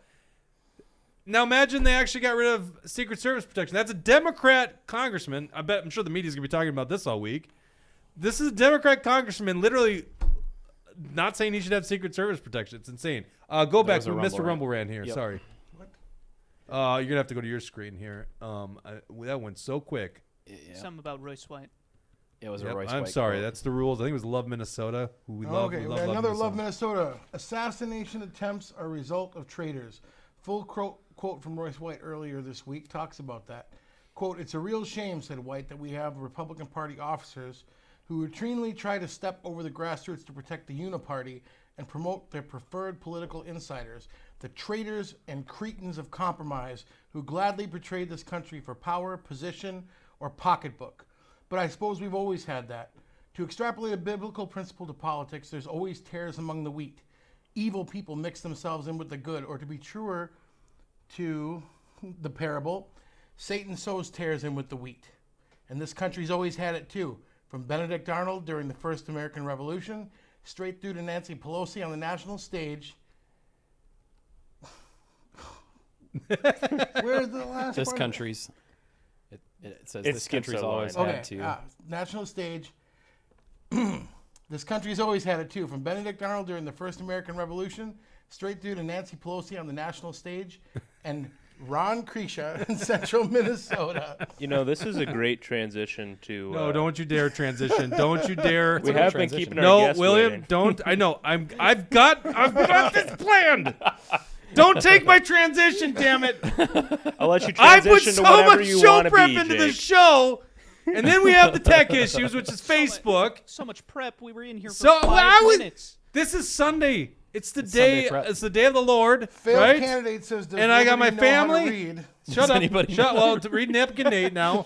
Speaker 1: Now imagine they actually got rid of Secret Service protection. That's a Democrat congressman. I'm sure the media's going to be talking about this all week. This is a Democrat congressman literally not saying he should have Secret Service protection. It's insane. Go back to Mr. Rumble ran here.
Speaker 4: Yep.
Speaker 1: Sorry. What? You're going to have to go to your screen here. That went so quick.
Speaker 3: Yeah. Something about Royce White.
Speaker 4: It was a Royce White.
Speaker 1: I'm sorry.
Speaker 4: quote.
Speaker 1: That's the rules. I think it was Love Minnesota. Who we love.
Speaker 5: Okay,
Speaker 1: We love
Speaker 5: another
Speaker 1: Minnesota.
Speaker 5: Love Minnesota. Assassination attempts are a result of traitors. Full quote from Royce White earlier this week talks about that. Quote, it's a real shame, said White, that we have Republican Party officers who routinely try to step over the grassroots to protect the uniparty and promote their preferred political insiders, the traitors and cretins of compromise who gladly betrayed this country for power, position, or pocketbook. But I suppose we've always had that. To extrapolate a biblical principle to politics, there's always tares among the wheat. Evil people mix themselves in with the good, or to be truer to the parable, Satan sows tares in with the wheat. And this country's always had it too. From Benedict Arnold during the First American Revolution, straight through to Nancy Pelosi on the national stage. Where's the last
Speaker 4: This
Speaker 5: part?
Speaker 4: country's. It says
Speaker 2: It
Speaker 4: this
Speaker 2: skips
Speaker 4: country's
Speaker 2: a
Speaker 4: always
Speaker 2: line.
Speaker 4: had
Speaker 5: Okay,
Speaker 4: to.
Speaker 5: national stage. This country's always had it too. From Benedict Arnold during the first American Revolution, straight through to Nancy Pelosi on the national stage, and Ron Krisha in central Minnesota.
Speaker 2: You know, this is a great transition to.
Speaker 1: No, don't you dare transition. Don't you dare.
Speaker 2: We have been
Speaker 4: transition.
Speaker 2: keeping our
Speaker 1: No,
Speaker 2: guests
Speaker 1: William,
Speaker 2: waiting.
Speaker 1: don't. I know. I've got this planned. Don't take my transition, damn it.
Speaker 2: I'll let you
Speaker 1: I put
Speaker 2: transition
Speaker 1: so
Speaker 2: to whatever
Speaker 1: much
Speaker 2: you
Speaker 1: show
Speaker 2: want to
Speaker 1: prep
Speaker 2: be,
Speaker 1: into the
Speaker 2: Jake.
Speaker 1: show, and then we have the tech issues, which is Facebook.
Speaker 3: So much prep. We were in here for
Speaker 1: So
Speaker 3: 5 minutes.
Speaker 1: This is Sunday. It's the
Speaker 4: Sunday
Speaker 1: day.
Speaker 4: prep.
Speaker 1: It's the day of the Lord,
Speaker 5: Failed
Speaker 1: right?
Speaker 5: candidate says, does
Speaker 1: And I got my
Speaker 5: nobody know how to
Speaker 1: family.
Speaker 5: read?
Speaker 1: Shut up.
Speaker 4: anybody
Speaker 1: Shut.
Speaker 4: know?
Speaker 1: Well, to read Napkin Nate now.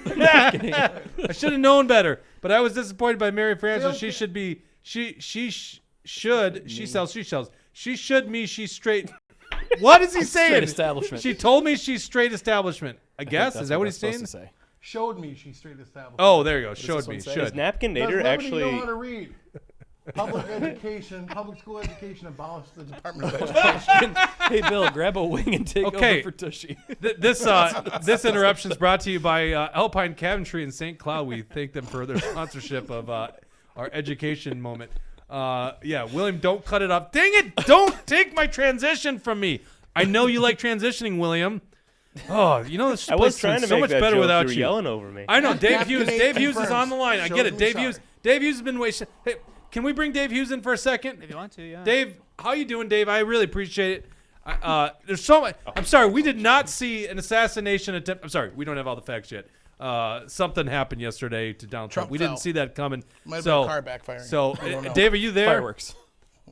Speaker 1: I should have known better, but I was disappointed by Mary Frances. She should be. She sells seashells. She should me. She's straight. What is he saying?
Speaker 4: Straight establishment.
Speaker 1: She told me she's straight establishment. I guess
Speaker 4: That's
Speaker 1: is that what
Speaker 4: that's
Speaker 1: he's saying?
Speaker 4: supposed to say.
Speaker 5: Showed me she's straight established.
Speaker 1: Oh, there you go.
Speaker 4: this
Speaker 1: Showed
Speaker 4: one
Speaker 1: me.
Speaker 4: say?
Speaker 1: Should.
Speaker 2: Is Napkin
Speaker 5: Does
Speaker 2: Nader
Speaker 5: nobody
Speaker 2: actually?
Speaker 5: know how to read? Public education, public school education abolished the Department of Education.
Speaker 4: Hey, Bill, grab a wing and take
Speaker 1: Okay.
Speaker 4: over for Tushy.
Speaker 1: This interruption is brought to you by Alpine Cabinetry in St. Cloud. We thank them for their sponsorship of our education moment. Yeah, William, don't cut it up. Dang it! Don't take my transition from me. I know you like transitioning, William. Oh, you know this
Speaker 2: I
Speaker 1: place
Speaker 2: was trying to
Speaker 1: so
Speaker 2: make
Speaker 1: much
Speaker 2: that
Speaker 1: better
Speaker 2: joke.
Speaker 1: without
Speaker 2: You were
Speaker 1: you.
Speaker 2: yelling over me.
Speaker 1: I know Dave
Speaker 5: Napkin
Speaker 1: Hughes.
Speaker 5: Nate
Speaker 1: Dave Hughes is
Speaker 5: confirms.
Speaker 1: on the line. I
Speaker 5: Shows
Speaker 1: get it.
Speaker 5: me
Speaker 1: Dave
Speaker 5: sorry.
Speaker 1: Hughes. Dave Hughes has been waiting. Hey, can we bring Dave Hughes in for a second?
Speaker 3: If you want to, yeah.
Speaker 1: Dave, how you doing, Dave? I really appreciate it. There's so much. I'm sorry, we did not see an assassination attempt. I'm sorry, we don't have all the facts yet. Something happened yesterday to Donald Trump.
Speaker 5: Trump
Speaker 1: We
Speaker 5: fell.
Speaker 1: didn't see that coming.
Speaker 5: Might have
Speaker 1: so,
Speaker 5: been a car backfiring.
Speaker 1: So,
Speaker 5: I don't know.
Speaker 1: Dave, are you there?
Speaker 4: Fireworks.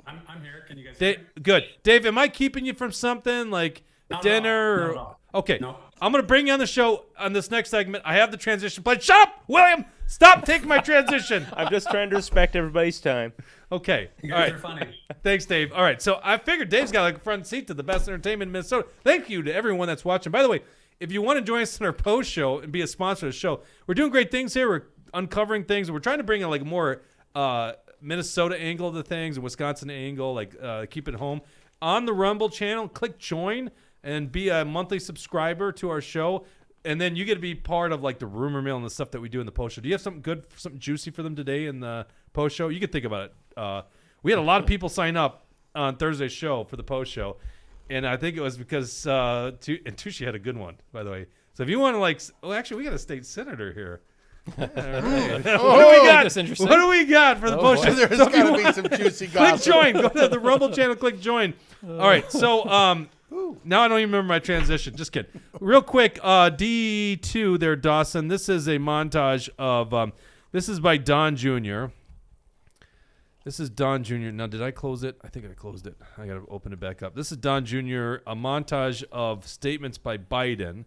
Speaker 9: I'm here. Can you guys hear me?
Speaker 1: Good. Dave, am I keeping you from something like dinner?
Speaker 9: No.
Speaker 1: Okay.
Speaker 9: No.
Speaker 1: I'm going to bring you on the show on this next segment. I have the transition plan. Shut up, William! Stop taking my transition.
Speaker 2: I'm just trying to respect everybody's time.
Speaker 1: Okay.
Speaker 9: You
Speaker 1: All
Speaker 9: guys
Speaker 1: right.
Speaker 9: are funny.
Speaker 1: Thanks, Dave. All right, so I figured Dave's got like a front seat to the best entertainment in Minnesota. Thank you to everyone that's watching. By the way, if you want to join us in our post show and be a sponsor of the show, we're doing great things here. We're uncovering things. We're trying to bring in like more Minnesota angle to things, a Wisconsin angle, like keep it home. On the Rumble channel, click join and be a monthly subscriber to our show. And then you get to be part of like the rumor mill and the stuff that we do in the post show. Do you have something good, something juicy for them today in the post show? You can think about it. We had a lot of people sign up on Thursday's show for the post show, and I think it was because and Tushy had a good one, by the way. So if you want to like, actually, we got a state senator here. All right. What do we got?
Speaker 4: That's interesting.
Speaker 1: What do we got for the post show?
Speaker 5: There's
Speaker 1: So if you
Speaker 5: got to be
Speaker 1: want-
Speaker 5: some juicy
Speaker 1: Click
Speaker 5: gossip.
Speaker 1: join. Go to the Rumble channel. Click join. All right. So now I don't even remember my transition. Just kidding. Real quick. D2 there, Dawson. This is a montage of. This is by Don Jr. This is Don Jr. Now, did I close it? I think I closed it. I got to open it back up. This is Don Jr. A montage of statements by Biden.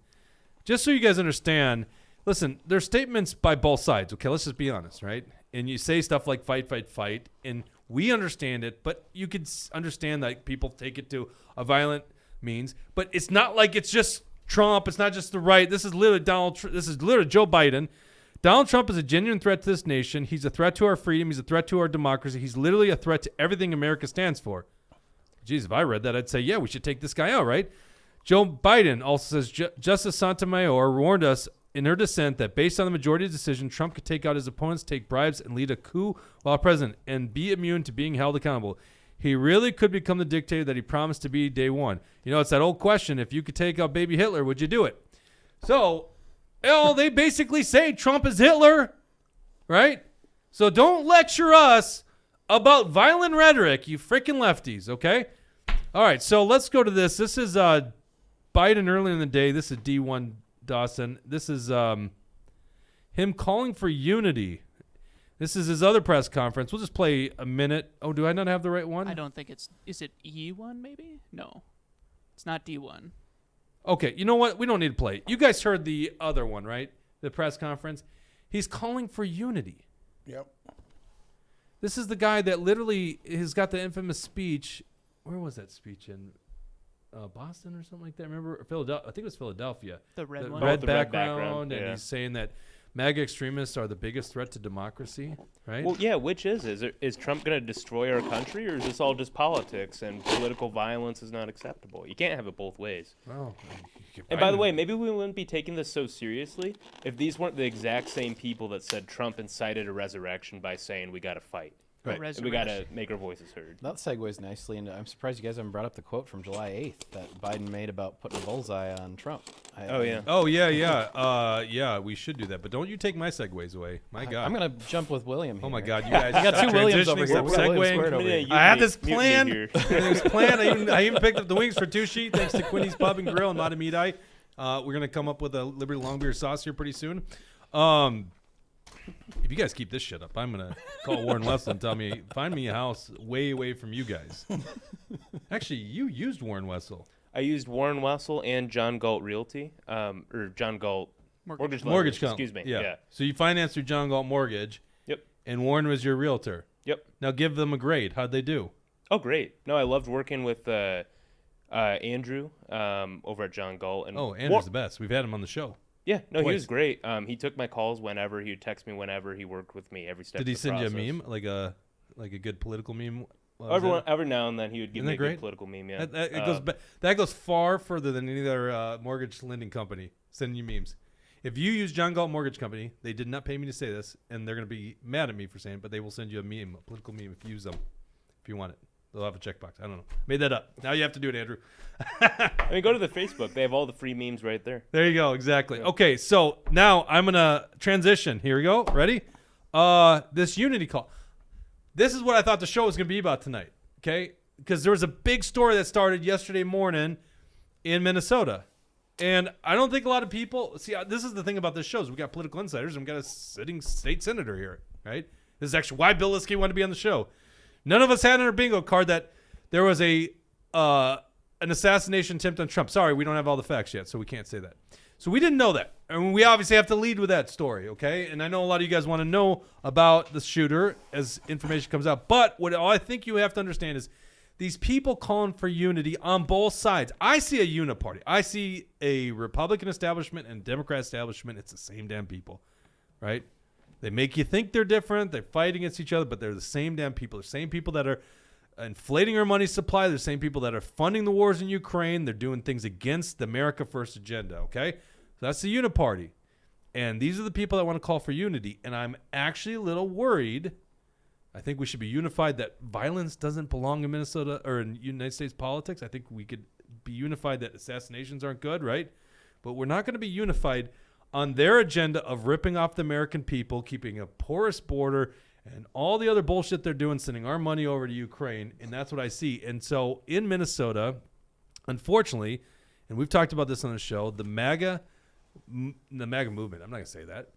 Speaker 1: Just so you guys understand. Listen, there's statements by both sides. Okay, let's just be honest, right? And you say stuff like fight, fight, fight, and we understand it, but you could understand that people take it to a violent means. But it's not like it's just Trump. It's not just the right. This is literally this is literally Joe Biden. Donald Trump is a genuine threat to this nation. He's a threat to our freedom. He's a threat to our democracy. He's literally a threat to everything America stands for. Geez, if I read that, I'd say, yeah, we should take this guy out, right? Joe Biden also says Justice Sotomayor warned us in her dissent that based on the majority decision, Trump could take out his opponents, take bribes, and lead a coup while president and be immune to being held accountable. He really could become the dictator that he promised to be day one. You know, it's that old question, if you could take out baby Hitler, would you do it? So, they basically say Trump is Hitler, right? So don't lecture us about violent rhetoric, you freaking lefties, okay? All right, so let's go to this. This is Biden early in the day. This is D1 Dawson. This is him calling for unity. This is his other press conference. We'll just play a minute. Oh, do I not have the right one?
Speaker 3: I don't think it's. Is it E1 maybe? No, it's not D1.
Speaker 1: Okay, you know what? We don't need to play it. You guys heard the other one, right? The press conference. He's calling for unity.
Speaker 5: Yep.
Speaker 1: This is the guy that literally has got the infamous speech. Where was that speech in? Boston or something like that. Remember? Philadelphia. I think it was Philadelphia.
Speaker 3: The red one.
Speaker 1: Red
Speaker 2: the red
Speaker 1: background,
Speaker 2: background,
Speaker 1: and
Speaker 2: yeah.
Speaker 1: he's saying that MAGA extremists are the biggest threat to democracy, right?
Speaker 2: Well, yeah, which is? Is Trump going to destroy our country, or is this all just politics and political violence is not acceptable? You can't have it both ways.
Speaker 1: Well,
Speaker 2: and by the way, maybe we wouldn't be taking this so seriously if these weren't the exact same people that said Trump incited a resurrection by saying we got to fight.
Speaker 1: Right.
Speaker 2: And we got to make our voices heard.
Speaker 4: That segues nicely into. I'm surprised you guys haven't brought up the quote from July 8th that Biden made about putting a bullseye on Trump.
Speaker 2: Oh yeah.
Speaker 1: Oh yeah. Yeah, we should do that. But don't you take my segues away. My God.
Speaker 4: I'm gonna jump with William.
Speaker 1: Oh
Speaker 4: here.
Speaker 1: my God, you guys
Speaker 4: I got two Williams over here.
Speaker 1: Stop segueing.
Speaker 4: Over here.
Speaker 1: I had this plan. Everything was planned. I even picked up the wings for Tushy, thanks to Quinny's Pub and Grill and Matamidai. We're gonna come up with a Liberty Long Beer sauce here pretty soon. If you guys keep this shit up, I'm gonna call Warren Wessel and tell me find me a house way away from you guys. Actually, you used Warren Wessel.
Speaker 2: I used Warren Wessel and John Galt Realty, or John Galt Mortgage
Speaker 1: Company.
Speaker 2: Excuse me.
Speaker 1: Yeah. So you financed through John Galt Mortgage.
Speaker 2: Yep.
Speaker 1: And Warren was your realtor.
Speaker 2: Yep.
Speaker 1: Now give them a grade. How'd they do?
Speaker 2: Oh, great. No, I loved working with Andrew over at John Galt. And
Speaker 1: Andrew's the best. We've had him on the show.
Speaker 2: Yeah, no,
Speaker 1: Twice.
Speaker 2: he was great. He took my calls whenever. He would text me whenever. He worked with me every step
Speaker 1: Did he
Speaker 2: of the
Speaker 1: send
Speaker 2: process.
Speaker 1: you a meme, like a good political meme?
Speaker 2: Every now and then he would give me a good political meme, yeah.
Speaker 1: That goes far further than any other mortgage lending company sending you memes. If you use John Galt Mortgage Company, they did not pay me to say this, and they're going to be mad at me for saying it, but they will send you a meme, a political meme, if you use them, if you want it. They'll have a checkbox. I don't know. Made that up. Now you have to do it, Andrew.
Speaker 2: I mean, go to the Facebook. They have all the free memes right there.
Speaker 1: There you go. Exactly. Yeah. Okay, so now I'm going to transition. Here we go. Ready? This Unity call. This is what I thought the show was going to be about tonight, okay? Because there was a big story that started yesterday morning in Minnesota. And I don't think a lot of people – see, this is the thing about this show is we got political insiders and we got a sitting state senator here, right? This is actually why Bill Lieske wanted to be on the show. None of us had in our bingo card that there was an assassination attempt on Trump. Sorry, we don't have all the facts yet, so we can't say that. So we didn't know that. And we obviously have to lead with that story, okay? And I know a lot of you guys want to know about the shooter as information comes out. But what I think you have to understand is these people calling for unity on both sides. I see a uniparty. I see a Republican establishment and a Democrat establishment. It's the same damn people, right? They make you think they're different. They fight against each other, but they're the same damn people. The same people that are inflating our money supply. They're the same people that are funding the wars in Ukraine. They're doing things against the America First agenda, okay? So that's the uniparty. And these are the people that want to call for unity. And I'm actually a little worried. I think we should be unified that violence doesn't belong in Minnesota or in United States politics. I think we could be unified that assassinations aren't good, right? But we're not going to be unified on their agenda of ripping off the American people, keeping a porous border, and all the other bullshit they're doing, sending our money over to Ukraine, and that's what I see. And so in Minnesota, unfortunately, and we've talked about this on the show, the MAGA movement, I'm not going to say that,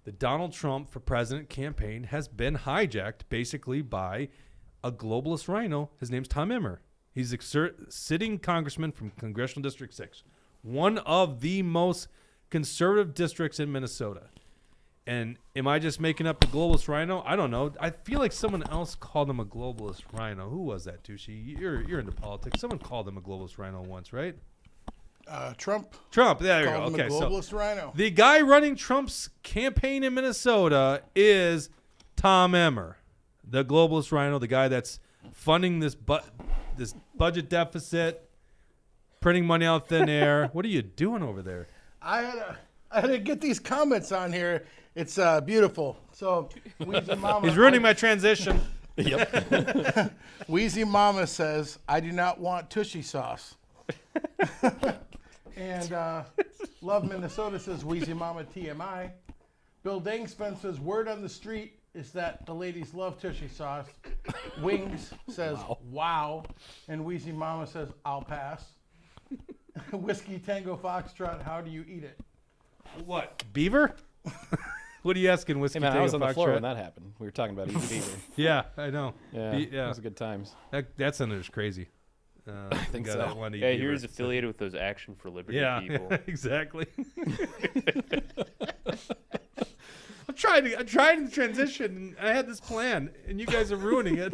Speaker 1: the Donald Trump for president campaign has been hijacked basically by a globalist RINO. His name's Tom Emmer. He's a sitting congressman from Congressional District 6, one of the most conservative districts in Minnesota. And am I just making up a globalist RINO? I don't know. I feel like someone else called him a globalist RINO. Who was that, Tushy? You're into politics. Someone called him a globalist RINO once, right?
Speaker 5: Trump.
Speaker 1: There you go.
Speaker 5: Called him
Speaker 1: Okay,
Speaker 5: a globalist RINO.
Speaker 1: The guy running Trump's campaign in Minnesota is Tom Emmer, the globalist RINO, the guy that's funding this budget deficit, printing money out thin air. What are you doing over there?
Speaker 5: I had to get these comments on here. It's beautiful. So, Wheezy Mama.
Speaker 1: He's ruining my transition.
Speaker 4: Yep.
Speaker 5: Wheezy Mama says, I do not want tushy sauce. And Love Minnesota says, Wheezy Mama TMI. Bill Dangspen says, word on the street is that the ladies love tushy sauce. Wings says, wow. And Wheezy Mama says, I'll pass. Whiskey Tango Foxtrot, how do you eat it?
Speaker 1: What? Beaver? What are you asking, Whiskey
Speaker 4: Hey man,
Speaker 1: Tango
Speaker 4: I was on the floor
Speaker 1: Foxtrot?
Speaker 4: when that happened. We were talking about eating beaver.
Speaker 1: Yeah, I know.
Speaker 4: Yeah, that was good times.
Speaker 1: That senator's crazy.
Speaker 4: I think so.
Speaker 2: Yeah, he was affiliated with those Action for Liberty people.
Speaker 1: Yeah, exactly. I'm trying to transition. I had this plan, and you guys are ruining it.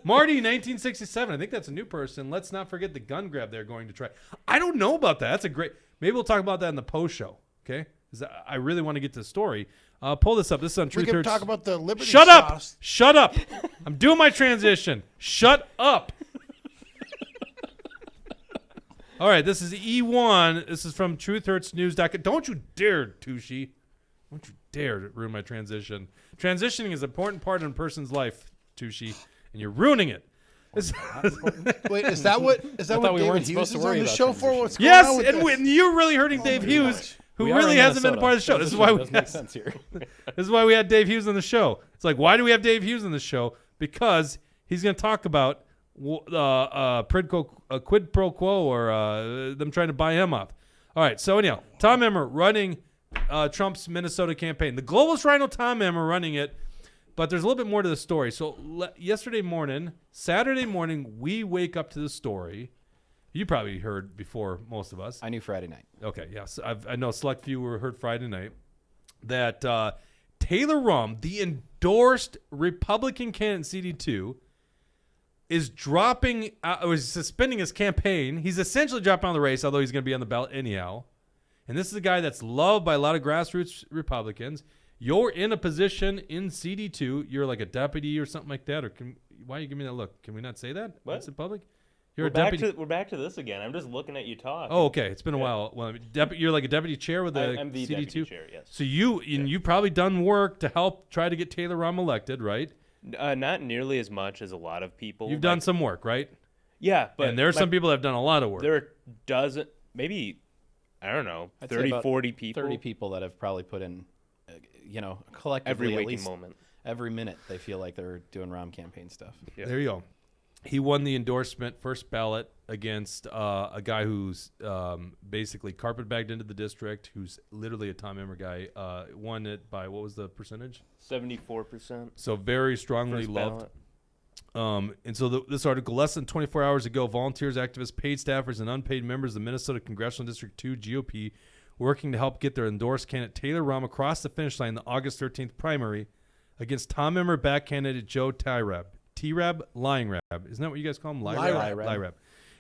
Speaker 1: Marty, 1967. I think that's a new person. Let's not forget the gun grab they're going to try. I don't know about that. That's a great. Maybe we'll talk about that in the post show. Okay, I really want to get to the story. Pull this up. This is on
Speaker 5: We
Speaker 1: Truth
Speaker 5: can
Speaker 1: Hurts.
Speaker 5: talk about the Liberty
Speaker 1: Shut up!
Speaker 5: sauce.
Speaker 1: Shut up! I'm doing my transition. Shut up! All right, this is E1. This is from TruthHurtsNews.com. Don't you dare, Tushy. Don't you dare to ruin my transition. Transitioning is an important part in a person's life, Tushy, and you're ruining it.
Speaker 5: Wait, is that what
Speaker 4: we weren't
Speaker 5: David
Speaker 4: supposed
Speaker 5: Hughes
Speaker 4: to
Speaker 5: is
Speaker 4: worry
Speaker 5: on the
Speaker 4: about
Speaker 5: show for? What's going
Speaker 1: Yes,
Speaker 5: on with
Speaker 1: and
Speaker 5: this?
Speaker 1: you're really hurting Dave Hughes, who
Speaker 4: We are
Speaker 1: really
Speaker 4: in
Speaker 1: hasn't been a
Speaker 4: Minnesota.
Speaker 1: part of the show. This is why we
Speaker 4: doesn't make sense here.
Speaker 1: This is why we had Dave Hughes on the show. It's like, why do we have Dave Hughes on the show? Because he's going to talk about quid pro quo or them trying to buy him up. All right, so anyhow, Tom Emmer running Trump's Minnesota campaign. The globalist RINO Tom Emmer running it, but there's a little bit more to the story. So Saturday morning, we wake up to the story. You probably heard before most of us.
Speaker 4: I knew Friday night.
Speaker 1: Okay, yes. I know select few heard Friday night that Taylor Rum, the endorsed Republican candidate CD2, is dropping or is suspending his campaign. He's essentially dropping out of the race, although he's going to be on the ballot anyhow. And this is a guy that's loved by a lot of grassroots Republicans. You're in a position in CD2. You're like a deputy or something like that. Or why are you giving me that look? Can we not say that?
Speaker 2: What?
Speaker 1: It's in public. You're
Speaker 2: We're
Speaker 1: a deputy.
Speaker 2: we're back to this again. I'm just looking at you talk.
Speaker 1: Oh, okay. It's been a while. Well, you're like a deputy chair with the
Speaker 2: I'm the
Speaker 1: CD2.
Speaker 2: deputy chair, yes.
Speaker 1: So you've probably done work to help try to get Taylor Rum elected, right?
Speaker 2: Not nearly as much as a lot of people.
Speaker 1: You've done some work, right?
Speaker 2: Yeah, but
Speaker 1: and there are some people that have done a lot of work.
Speaker 2: There are maybe, I don't know,
Speaker 4: I'd say
Speaker 2: 30,
Speaker 4: about
Speaker 2: 40 people.
Speaker 4: 30 people that have probably put in, collectively
Speaker 2: every
Speaker 4: at
Speaker 2: waking
Speaker 4: least
Speaker 2: moment.
Speaker 4: every minute they feel like they're doing Rom campaign stuff.
Speaker 2: Yeah.
Speaker 1: There you go. He won the endorsement first ballot against a guy who's basically carpet bagged into the district, who's literally a Tom Emmer guy. Won it by, what was the percentage?
Speaker 2: 74%.
Speaker 1: So very strongly
Speaker 2: First
Speaker 1: loved.
Speaker 2: ballot.
Speaker 1: And so this article, less than 24 hours ago, volunteers, activists, paid staffers, and unpaid members of the Minnesota Congressional District 2 GOP working to help get their endorsed candidate Taylor Rum across the finish line in the August 13th primary against Tom Emmer-backed candidate Joe Tyrab. T-Rab? Lying Rab. Isn't that what you guys call him? Lyrab.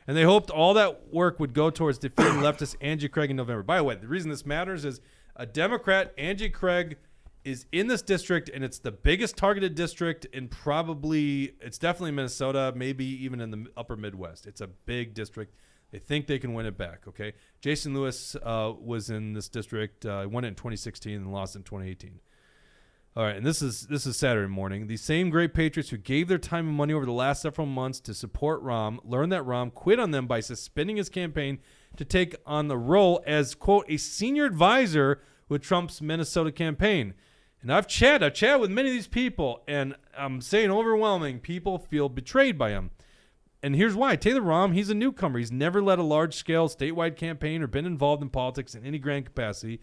Speaker 1: And they hoped all that work would go towards defeating leftist Angie Craig in November. By the way, the reason this matters is a Democrat, Angie Craig, is in this district, and it's the biggest targeted district in it's definitely Minnesota, maybe even in the upper Midwest. It's a big district. They think they can win it back, okay? Jason Lewis was in this district, won it in 2016 and lost in 2018. All right, and this is Saturday morning. The same great patriots who gave their time and money over the last several months to support Rom learned that Rom quit on them by suspending his campaign to take on the role as, quote, a senior advisor with Trump's Minnesota campaign. And I've chatted with many of these people, and I'm saying overwhelming people feel betrayed by him. And here's why. Taylor Rom, he's a newcomer. He's never led a large-scale statewide campaign or been involved in politics in any grand capacity.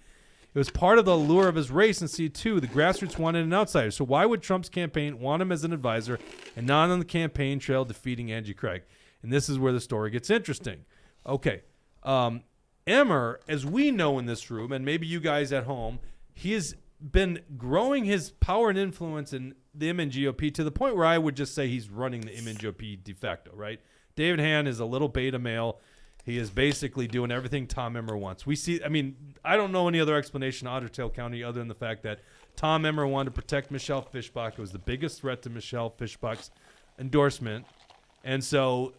Speaker 1: It was part of the allure of his race in C2. The grassroots wanted an outsider. So why would Trump's campaign want him as an advisor and not on the campaign trail defeating Angie Craig? And this is where the story gets interesting. Okay. Emmer, as we know in this room, and maybe you guys at home, he has been growing his power and influence in the MNGOP to the point where I would just say he's running the MNGOP de facto, right? David Hand is a little beta male. He is basically doing everything Tom Emmer wants. I don't know any other explanation in Otter Tail County other than the fact that Tom Emmer wanted to protect Michelle Fischbach. It was the biggest threat to Michelle Fischbach's endorsement. And so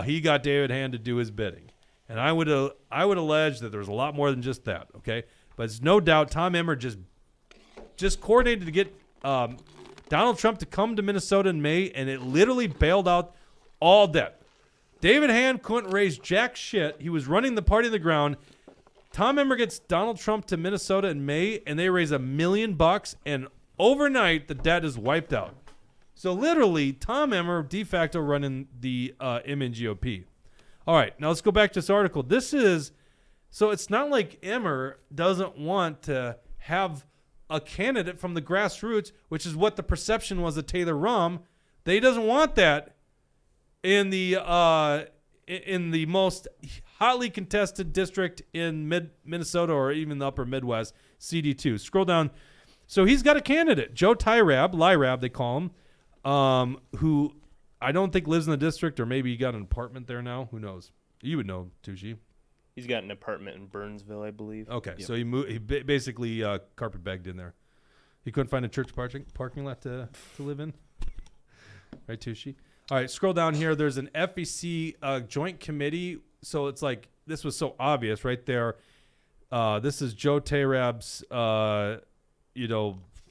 Speaker 1: he got David Hand to do his bidding. And I would allege that there was a lot more than just that, okay? But it's no doubt Tom Emmer just coordinated to get Donald Trump to come to Minnesota in May, and it literally bailed out all debt. David Hand couldn't raise jack shit. He was running the party on the ground. Tom Emmer gets Donald Trump to Minnesota in May, and they raise $1 million, and overnight the debt is wiped out. So literally, Tom Emmer de facto running the MNGOP. All right, now let's go back to this article. So it's not like Emmer doesn't want to have a candidate from the grassroots, which is what the perception was of Taylor Rum. He doesn't want that in the most hotly contested district in Minnesota or even the upper Midwest, CD2. Scroll down. So he's got a candidate, Joe Lyrab they call him, who I don't think lives in the district, or maybe he got an apartment there now. Who knows? You would know, Tucci.
Speaker 2: He's got an apartment in Burnsville, I believe.
Speaker 1: Okay, so he moved. He basically carpetbagged in there. He couldn't find a church parking lot to live in. Right, Tushy? All right, scroll down here. There's an FEC joint committee. So it's like, this was so obvious right there. This is Joe Tayrab's,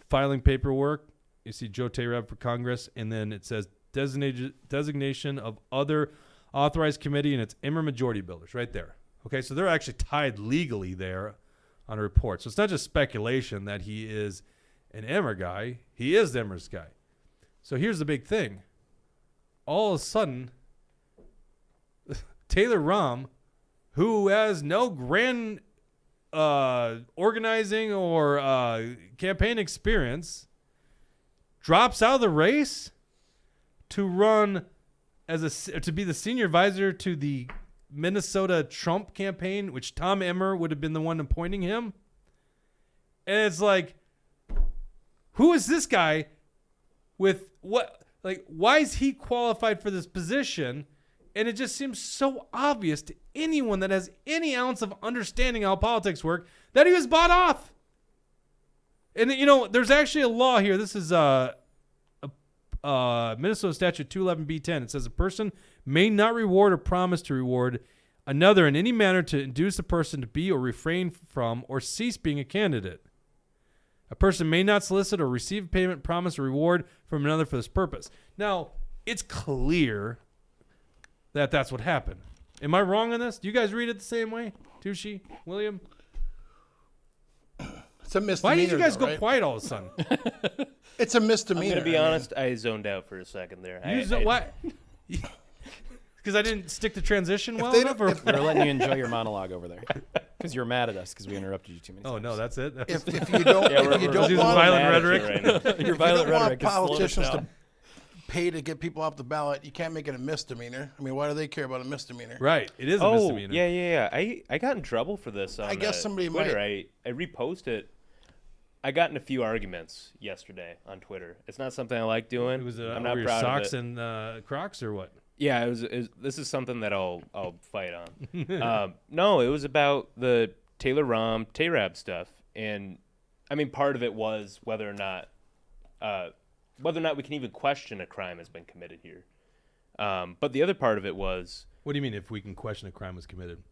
Speaker 1: filing paperwork. You see Joe Tayrab for Congress, and then it says designation of other authorized committee, and it's Emmer majority builders right there. Okay, so they're actually tied legally there on a report. So it's not just speculation that he is an Emmer guy. He is Emmer's guy. So here's the big thing. All of a sudden, Taylor Rahm, who has no grand organizing or campaign experience, drops out of the race to run to be the senior advisor to the Minnesota Trump campaign, which Tom Emmer would have been the one appointing him. And it's like, who is this guy with what? Like, why is he qualified for this position? And it just seems so obvious to anyone that has any ounce of understanding how politics work that he was bought off. And, there's actually a law here. This is Minnesota Statute 211B10. It says a person may not reward or promise to reward another in any manner to induce a person to be or refrain from or cease being a candidate. A person may not solicit or receive payment, promise, or reward from another for this purpose. Now, it's clear that that's what happened. Am I wrong on this? Do you guys read it the same way? Tushy? William?
Speaker 5: It's a misdemeanor.
Speaker 1: Why did you guys go
Speaker 5: right?
Speaker 1: quiet all of a sudden?
Speaker 5: It's a misdemeanor.
Speaker 2: I'm going to be honest, I zoned out for a second there.
Speaker 1: Why? Because I didn't stick the transition well
Speaker 5: they
Speaker 1: enough?
Speaker 5: don't-
Speaker 1: Or?
Speaker 5: if-
Speaker 4: We were letting you enjoy your monologue over there because you were mad at us because we interrupted you too many times.
Speaker 1: Oh, no, that's it?
Speaker 5: If you don't,
Speaker 2: Yeah,
Speaker 5: if you
Speaker 2: we're
Speaker 5: don't
Speaker 1: using
Speaker 5: want,
Speaker 1: violent
Speaker 2: mad at you
Speaker 1: rhetoric.
Speaker 2: right now.
Speaker 4: Your
Speaker 5: if you
Speaker 4: violent
Speaker 5: don't want
Speaker 4: rhetoric has slowed us
Speaker 5: politicians to
Speaker 4: down.
Speaker 5: pay to get people off the ballot, you can't make it a misdemeanor. I mean, why do they care about a misdemeanor?
Speaker 1: Right. It is a
Speaker 2: Oh,
Speaker 1: misdemeanor.
Speaker 2: yeah. I got in trouble for this on
Speaker 5: I guess somebody
Speaker 2: Twitter.
Speaker 5: might-
Speaker 2: I reposted. I got in a few arguments yesterday on Twitter. It's not something I like doing.
Speaker 1: It was
Speaker 2: I'm
Speaker 1: over
Speaker 2: not
Speaker 1: your
Speaker 2: proud
Speaker 1: socks
Speaker 2: of it.
Speaker 1: and Crocs or what?
Speaker 2: Yeah, this is something that I'll fight on. No, it was about the Taylor Rahm Tayrab stuff, and I mean part of it was whether or not we can even question a crime has been committed here. But the other part of it was,
Speaker 1: What do you mean if we can question a crime was committed?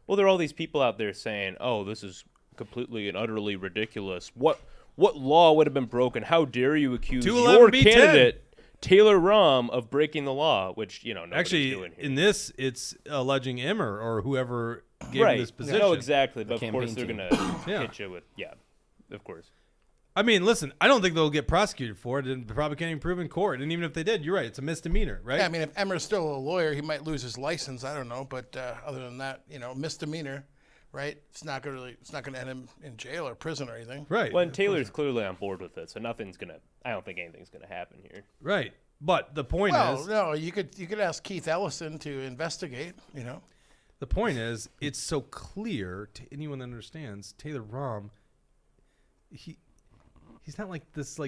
Speaker 2: well, there are all these people out there saying, "Oh, this is completely and utterly ridiculous. What law would have been broken? How dare you accuse your
Speaker 1: 211B10.
Speaker 2: candidate Taylor Rahm of breaking the law?" Which nobody's
Speaker 1: Actually,
Speaker 2: doing here.
Speaker 1: in this, it's alleging Emmer or whoever gave
Speaker 2: right.
Speaker 1: him this position.
Speaker 2: No, exactly. But of
Speaker 4: campaign
Speaker 2: course they're
Speaker 4: team.
Speaker 2: gonna
Speaker 1: Yeah.
Speaker 2: hit you with of course.
Speaker 1: I mean, listen, I don't think they'll get prosecuted for it, and they probably can't even prove in court. And even if they did, you're right, it's a misdemeanor, right?
Speaker 5: Yeah, I mean, if Emmer's still a lawyer, he might lose his license. I don't know, but other than that, misdemeanor, right? It's not gonna end him in jail or prison or anything.
Speaker 1: Right.
Speaker 2: Well, and Taylor's clearly on board with it, so I don't think anything's gonna happen here.
Speaker 1: Right. But the point
Speaker 5: Well,
Speaker 1: is,
Speaker 5: no, you could ask Keith Ellison to investigate.
Speaker 1: the point is, it's so clear to anyone that understands Taylor Rahm. He's not like this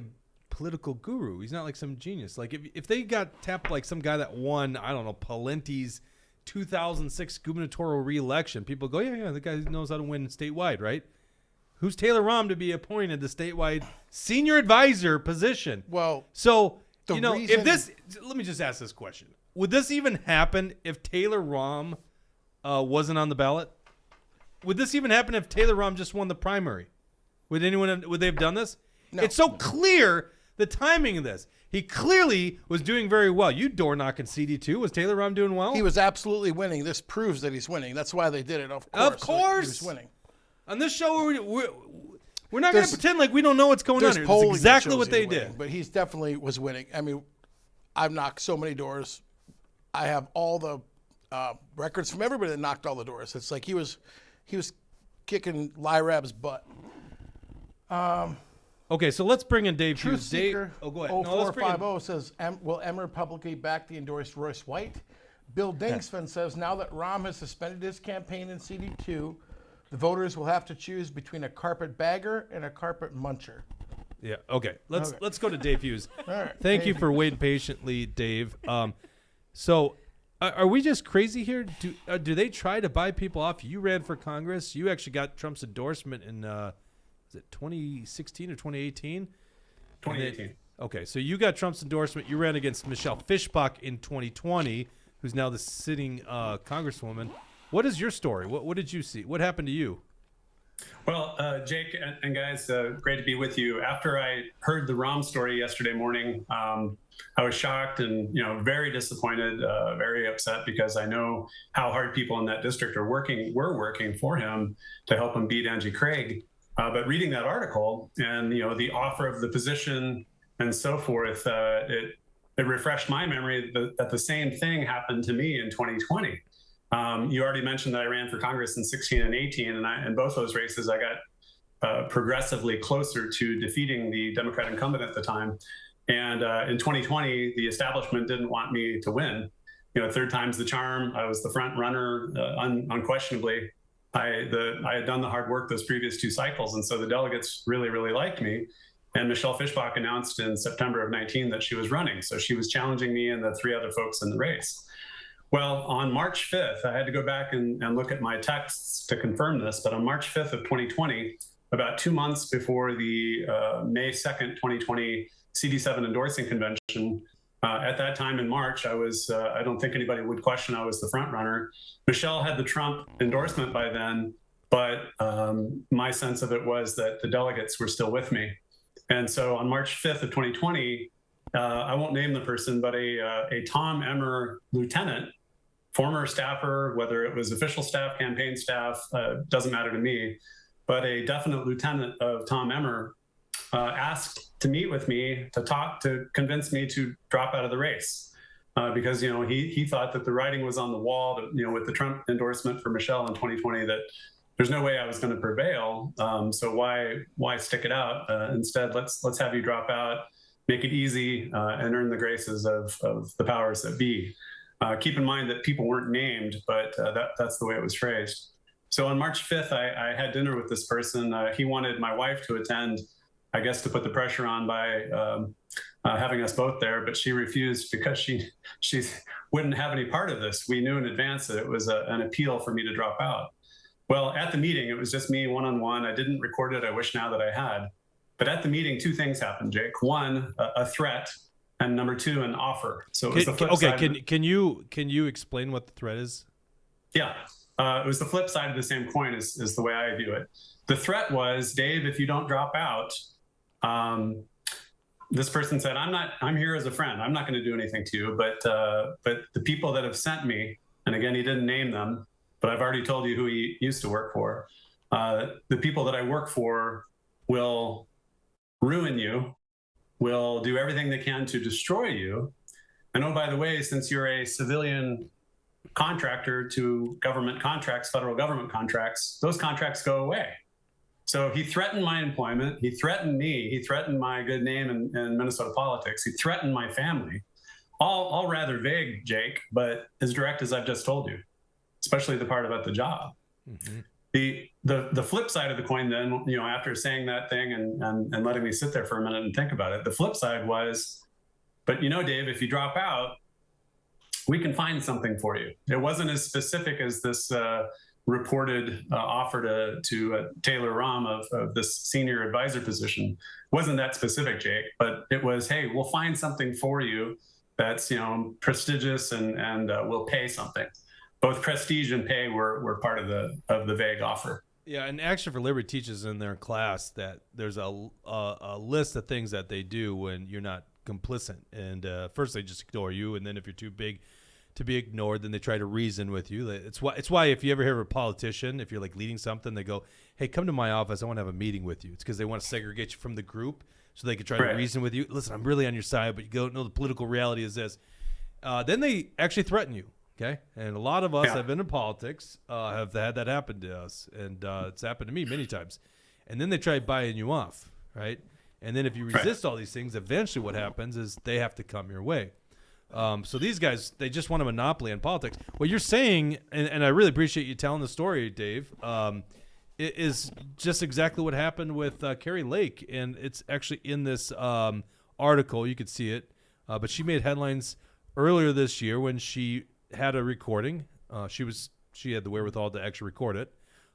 Speaker 1: political guru. He's not like some genius. Like if they got tapped like some guy that won, I don't know, Palenti's 2006 gubernatorial re-election, people go, yeah, the guy knows how to win statewide, right? Who's Taylor Rahm to be appointed the statewide senior advisor position?
Speaker 5: Well,
Speaker 1: so
Speaker 5: the
Speaker 1: if this, let me just ask this question: would this even happen if Taylor Rahm wasn't on the ballot? Would this even happen if Taylor Rahm just won the primary? Would they have done this?
Speaker 5: No.
Speaker 1: It's so clear the timing of this. He clearly was doing very well. You door knocking CD2. Was Taylor Rahm doing well?
Speaker 5: he was absolutely winning. This proves that he's winning. That's why they did it. Of course.
Speaker 1: Of course.
Speaker 5: He was winning.
Speaker 1: On this show, we're not going to pretend like we don't know what's going on
Speaker 5: There's
Speaker 1: here.
Speaker 5: polling
Speaker 1: That's
Speaker 5: that
Speaker 1: exactly
Speaker 5: shows
Speaker 1: what
Speaker 5: he's
Speaker 1: they
Speaker 5: winning,
Speaker 1: did.
Speaker 5: But he's definitely was winning. I mean, I've knocked so many doors. I have all the records from everybody that knocked all the doors. It's like he was kicking Lyrab's butt.
Speaker 1: Okay, so let's bring in Dave
Speaker 5: Truth
Speaker 1: Hughes. Dave,
Speaker 5: Seeker
Speaker 1: oh, go ahead. No, let's bring in-
Speaker 5: 0450 says, will Emmer publicly back the endorsed Royce White? Bill Dingsman says, now that Rahm has suspended his campaign in CD2, the voters will have to choose between a carpet bagger and a carpet muncher.
Speaker 1: Yeah. Okay. Let's go to Dave Hughes.
Speaker 5: All right.
Speaker 1: Thank you for waiting patiently, Dave. So Are we just crazy here? Do they try to buy people off? You ran for Congress. You actually got Trump's endorsement in is it 2016 or 2018?
Speaker 12: 2018.
Speaker 1: Okay, so you got Trump's endorsement. You ran against Michelle Fischbach in 2020, who's now the sitting congresswoman. What is your story? What did you see? What happened to you?
Speaker 12: Well, Jake and guys, great to be with you. After I heard the Rahm story yesterday morning, I was shocked and very disappointed, very upset, because I know how hard people in that district were working for him to help him beat Angie Craig. But reading that article and the offer of the position and so forth, it refreshed my memory that the same thing happened to me in 2020. You already mentioned that I ran for Congress in 16 and 18, and in both those races, I got progressively closer to defeating the Democrat incumbent at the time. And in 2020, the establishment didn't want me to win. Third time's the charm. I was the front runner, unquestionably. I had done the hard work those previous 2 cycles, and so the delegates really, really liked me. And Michelle Fischbach announced in September of 19 that she was running. So she was challenging me and the 3 other folks in the race. Well, on March 5th, I had to go back and look at my texts to confirm this, but on March 5th of 2020, about 2 months before the May 2nd, 2020 CD7 endorsing convention, at that time in March, I was, I don't think anybody would question I was the front runner. Michelle had the Trump endorsement by then, but my sense of it was that the delegates were still with me. And so on March 5th of 2020, I won't name the person, but a Tom Emmer lieutenant, former staffer, whether it was official staff, campaign staff, doesn't matter to me, but a definite lieutenant of Tom Emmer asked to meet with me to convince me to drop out of the race because he thought that the writing was on the wall, that, with the Trump endorsement for Michelle in 2020, that there's no way I was going to prevail. So why stick it out? Instead, let's have you drop out, make it easy, and earn the graces of the powers that be. Keep in mind that people weren't named, but that's the way it was phrased. So on March 5th, I had dinner with this person. He wanted my wife to attend, I guess, to put the pressure on by having us both there, but she refused because she wouldn't have any part of this. We knew in advance that it was an appeal for me to drop out. Well, at the meeting, it was just me one-on-one. I didn't record it. I wish now that I had. But at the meeting, 2 things happened, Jake. One, a threat, and number 2, an offer. So it was the flip side.
Speaker 1: Can you explain what the threat is?
Speaker 12: Yeah. It was the flip side of the same coin is the way I view it. The threat was, Dave, if you don't drop out, this person said, I'm here as a friend. I'm not going to do anything to you, but the people that have sent me, and again, he didn't name them, but I've already told you who he used to work for. The people that I work for will ruin you, will do everything they can to destroy you. And oh, by the way, since you're a civilian contractor to government contracts, federal government contracts, those contracts go away. So he threatened my employment. He threatened me. He threatened my good name in Minnesota politics. He threatened my family. All rather vague, Jake, but as direct as I've just told you, especially the part about the job. Mm-hmm. The flip side of the coin then, after saying that thing and letting me sit there for a minute and think about it, the flip side was, but Dave, if you drop out, we can find something for you. It wasn't as specific as this reported offer to Taylor Rahm of this senior advisor position. It wasn't that specific, Jake, but it was, hey, we'll find something for you that's prestigious and we'll pay something. Both prestige and pay were part of the vague offer.
Speaker 1: Yeah, and Action for Liberty teaches in their class that there's a list of things that they do when you're not complicit. And first they just ignore you, and then if you're too big to be ignored, then they try to reason with you. It's why if you ever hear of a politician, if you're like leading something, they go, hey, come to my office. I want to have a meeting with you. It's because they want to segregate you from the group so they can try to reason with you. Listen, I'm really on your side, but you go, no, the political reality is this. Then they actually threaten you. Okay, and a lot of us have been in politics, have had that happen to us, and it's happened to me many times. And then they try buying you off, right? And then if you resist all these things, eventually what happens is they have to come your way. So these guys, they just want a monopoly on politics. What you're saying, and I really appreciate you telling the story, Dave, it is just exactly what happened with Carrie Lake, and it's actually in this article. You could see it, but she made headlines earlier this year when she had a recording. She had the wherewithal to actually record it.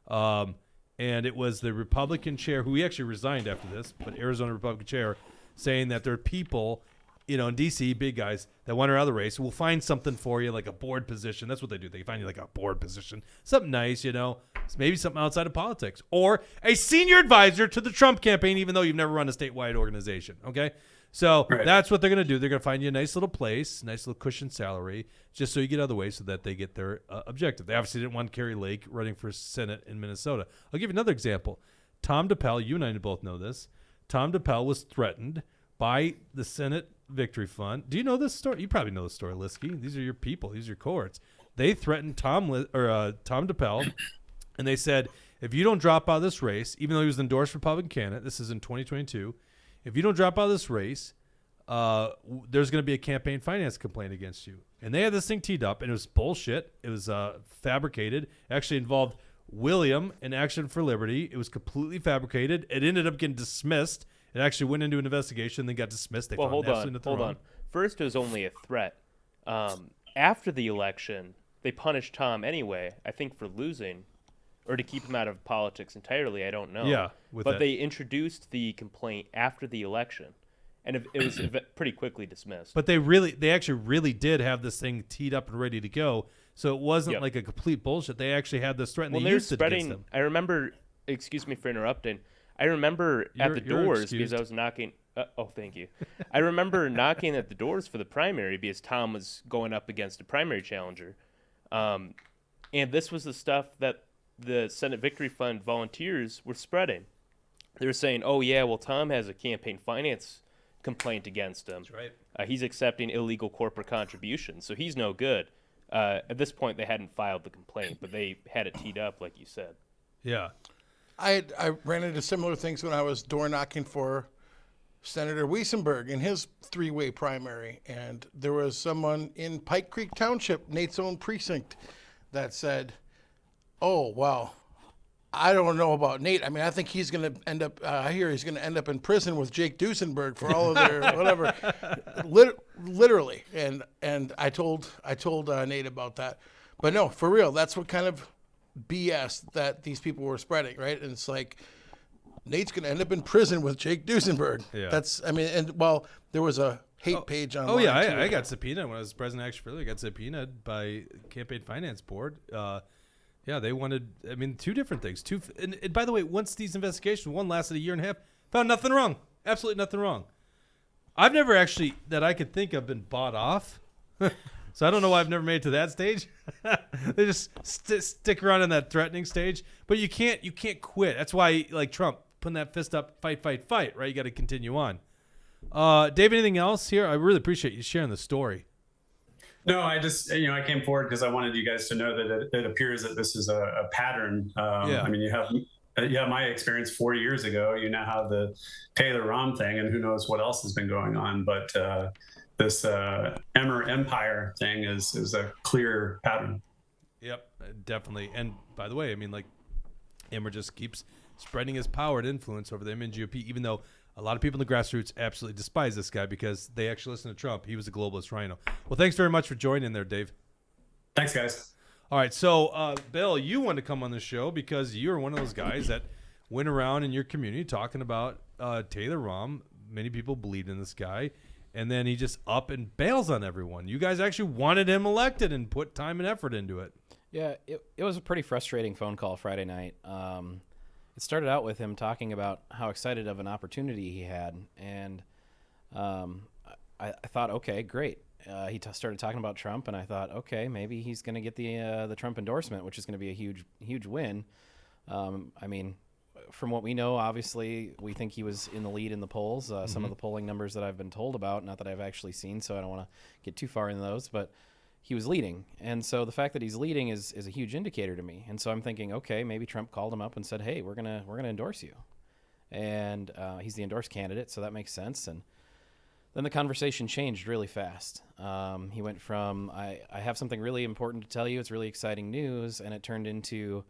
Speaker 1: And it was the Republican chair, who he actually resigned after this, but Arizona Republican chair, saying that there are people, in D.C., big guys, that want her out of the race. We'll find something for you, like a board position. That's what they do. They find you like a board position. Something nice, maybe something outside of politics. Or a senior advisor to the Trump campaign, even though you've never run a statewide organization, okay? So That's what they're going to do. They're going to find you a nice little place, nice little cushion salary, just so you get out of the way so that they get their objective. They obviously didn't want Carrie Lake running for Senate in Minnesota. I'll give you another example. Tom DePel, you and I both know this. Tom DePel was threatened by the Senate Victory Fund. Do you know this story? You probably know the story, Lieske. These are your people. These are your cohorts. They threatened Tom DePel, and they said, if you don't drop out of this race, even though he was an endorsed Republican candidate, this is in 2022, if you don't drop out of this race, there's going to be a campaign finance complaint against you. And they had this thing teed up, and it was bullshit. It was fabricated. It actually involved William and Action for Liberty. It was completely fabricated. It ended up getting dismissed. It actually went into an investigation, then got dismissed. They
Speaker 2: hold on. First, it was only a threat. After the election, they punished Tom anyway, I think for losing, or to keep him out of politics entirely, I don't know.
Speaker 1: Yeah.
Speaker 2: But they introduced the complaint after the election, and it was pretty quickly dismissed.
Speaker 1: But they actually really did have this thing teed up and ready to go, so it wasn't like a complete bullshit. They actually had this threat, and they used it against them.
Speaker 2: I remember, excuse me for interrupting, I remember at the doors because I was knocking. Thank you. I remember knocking at the doors for the primary because Tom was going up against a primary challenger. And this was the stuff that the Senate Victory Fund volunteers were spreading. They were saying, oh, yeah, well, Tom has a campaign finance complaint against him.
Speaker 1: That's right.
Speaker 2: He's accepting illegal corporate contributions, so he's no good. At this point, they hadn't filed the complaint, but they had it teed up, like you said.
Speaker 1: Yeah.
Speaker 5: I ran into similar things when I was door knocking for Senator Wiesenberg in his three-way primary, and there was someone in Pike Creek Township, Nate's own precinct, that said, oh, well, I don't know about Nate. I mean, I think he's going to end up, I hear he's going to end up in prison with Jake Duesenberg for all of their whatever. Literally. And I told Nate about that. But no, for real, that's what kind of BS that these people were spreading, right? And it's like, Nate's going to end up in prison with Jake Duesenberg.
Speaker 1: Yeah.
Speaker 5: There was a hate page online.
Speaker 1: Oh, yeah, I got subpoenaed when I was president of Action for Liberty. I got subpoenaed by Campaign Finance Board. Yeah, they wanted, two different things. And by the way, once these investigations, one lasted a year and a half, found nothing wrong. Absolutely nothing wrong. I've never actually, that I could think of, been bought off. So I don't know why I've never made it to that stage. They just stick around in that threatening stage. But you can't quit. That's why, like Trump, putting that fist up, fight, right? You got to continue on. Dave, anything else here? I really appreciate you sharing the story.
Speaker 12: No, I just, I came forward because I wanted you guys to know that it appears that this is a pattern.
Speaker 1: Yeah.
Speaker 12: You have my experience 4 years ago. You now have the Taylor Rom thing, and who knows what else has been going on. But this Emmer Empire thing is a clear pattern.
Speaker 1: Yep, definitely. And by the way, Emmer just keeps spreading his power and influence over the MNGOP, even though a lot of people in the grassroots absolutely despise this guy because they actually listen to Trump. He was a globalist RINO. Well, thanks very much for joining there, Dave.
Speaker 12: Thanks, guys.
Speaker 1: All right, so Bill, you wanted to come on the show because you're one of those guys that went around in your community talking about Taylor Rom. Many people believed in this guy, and then he just up and bails on everyone. You guys actually wanted him elected and put time and effort into it.
Speaker 4: Yeah, it was a pretty frustrating phone call Friday night. It started out with him talking about how excited of an opportunity he had, and I thought, okay, great. He started talking about Trump, and I thought, okay, maybe he's going to get the Trump endorsement, which is going to be a huge win. From what we know, obviously, we think he was in the lead in the polls. Some of the polling numbers that I've been told about, not that I've actually seen, so I don't want to get too far into those, but he was leading. And so the fact that he's leading is a huge indicator to me. And so I'm thinking, okay, maybe Trump called him up and said, hey, we're gonna endorse you. And he's the endorsed candidate, so that makes sense. And then the conversation changed really fast. He went from, I have something really important to tell you, it's really exciting news, and it turned into,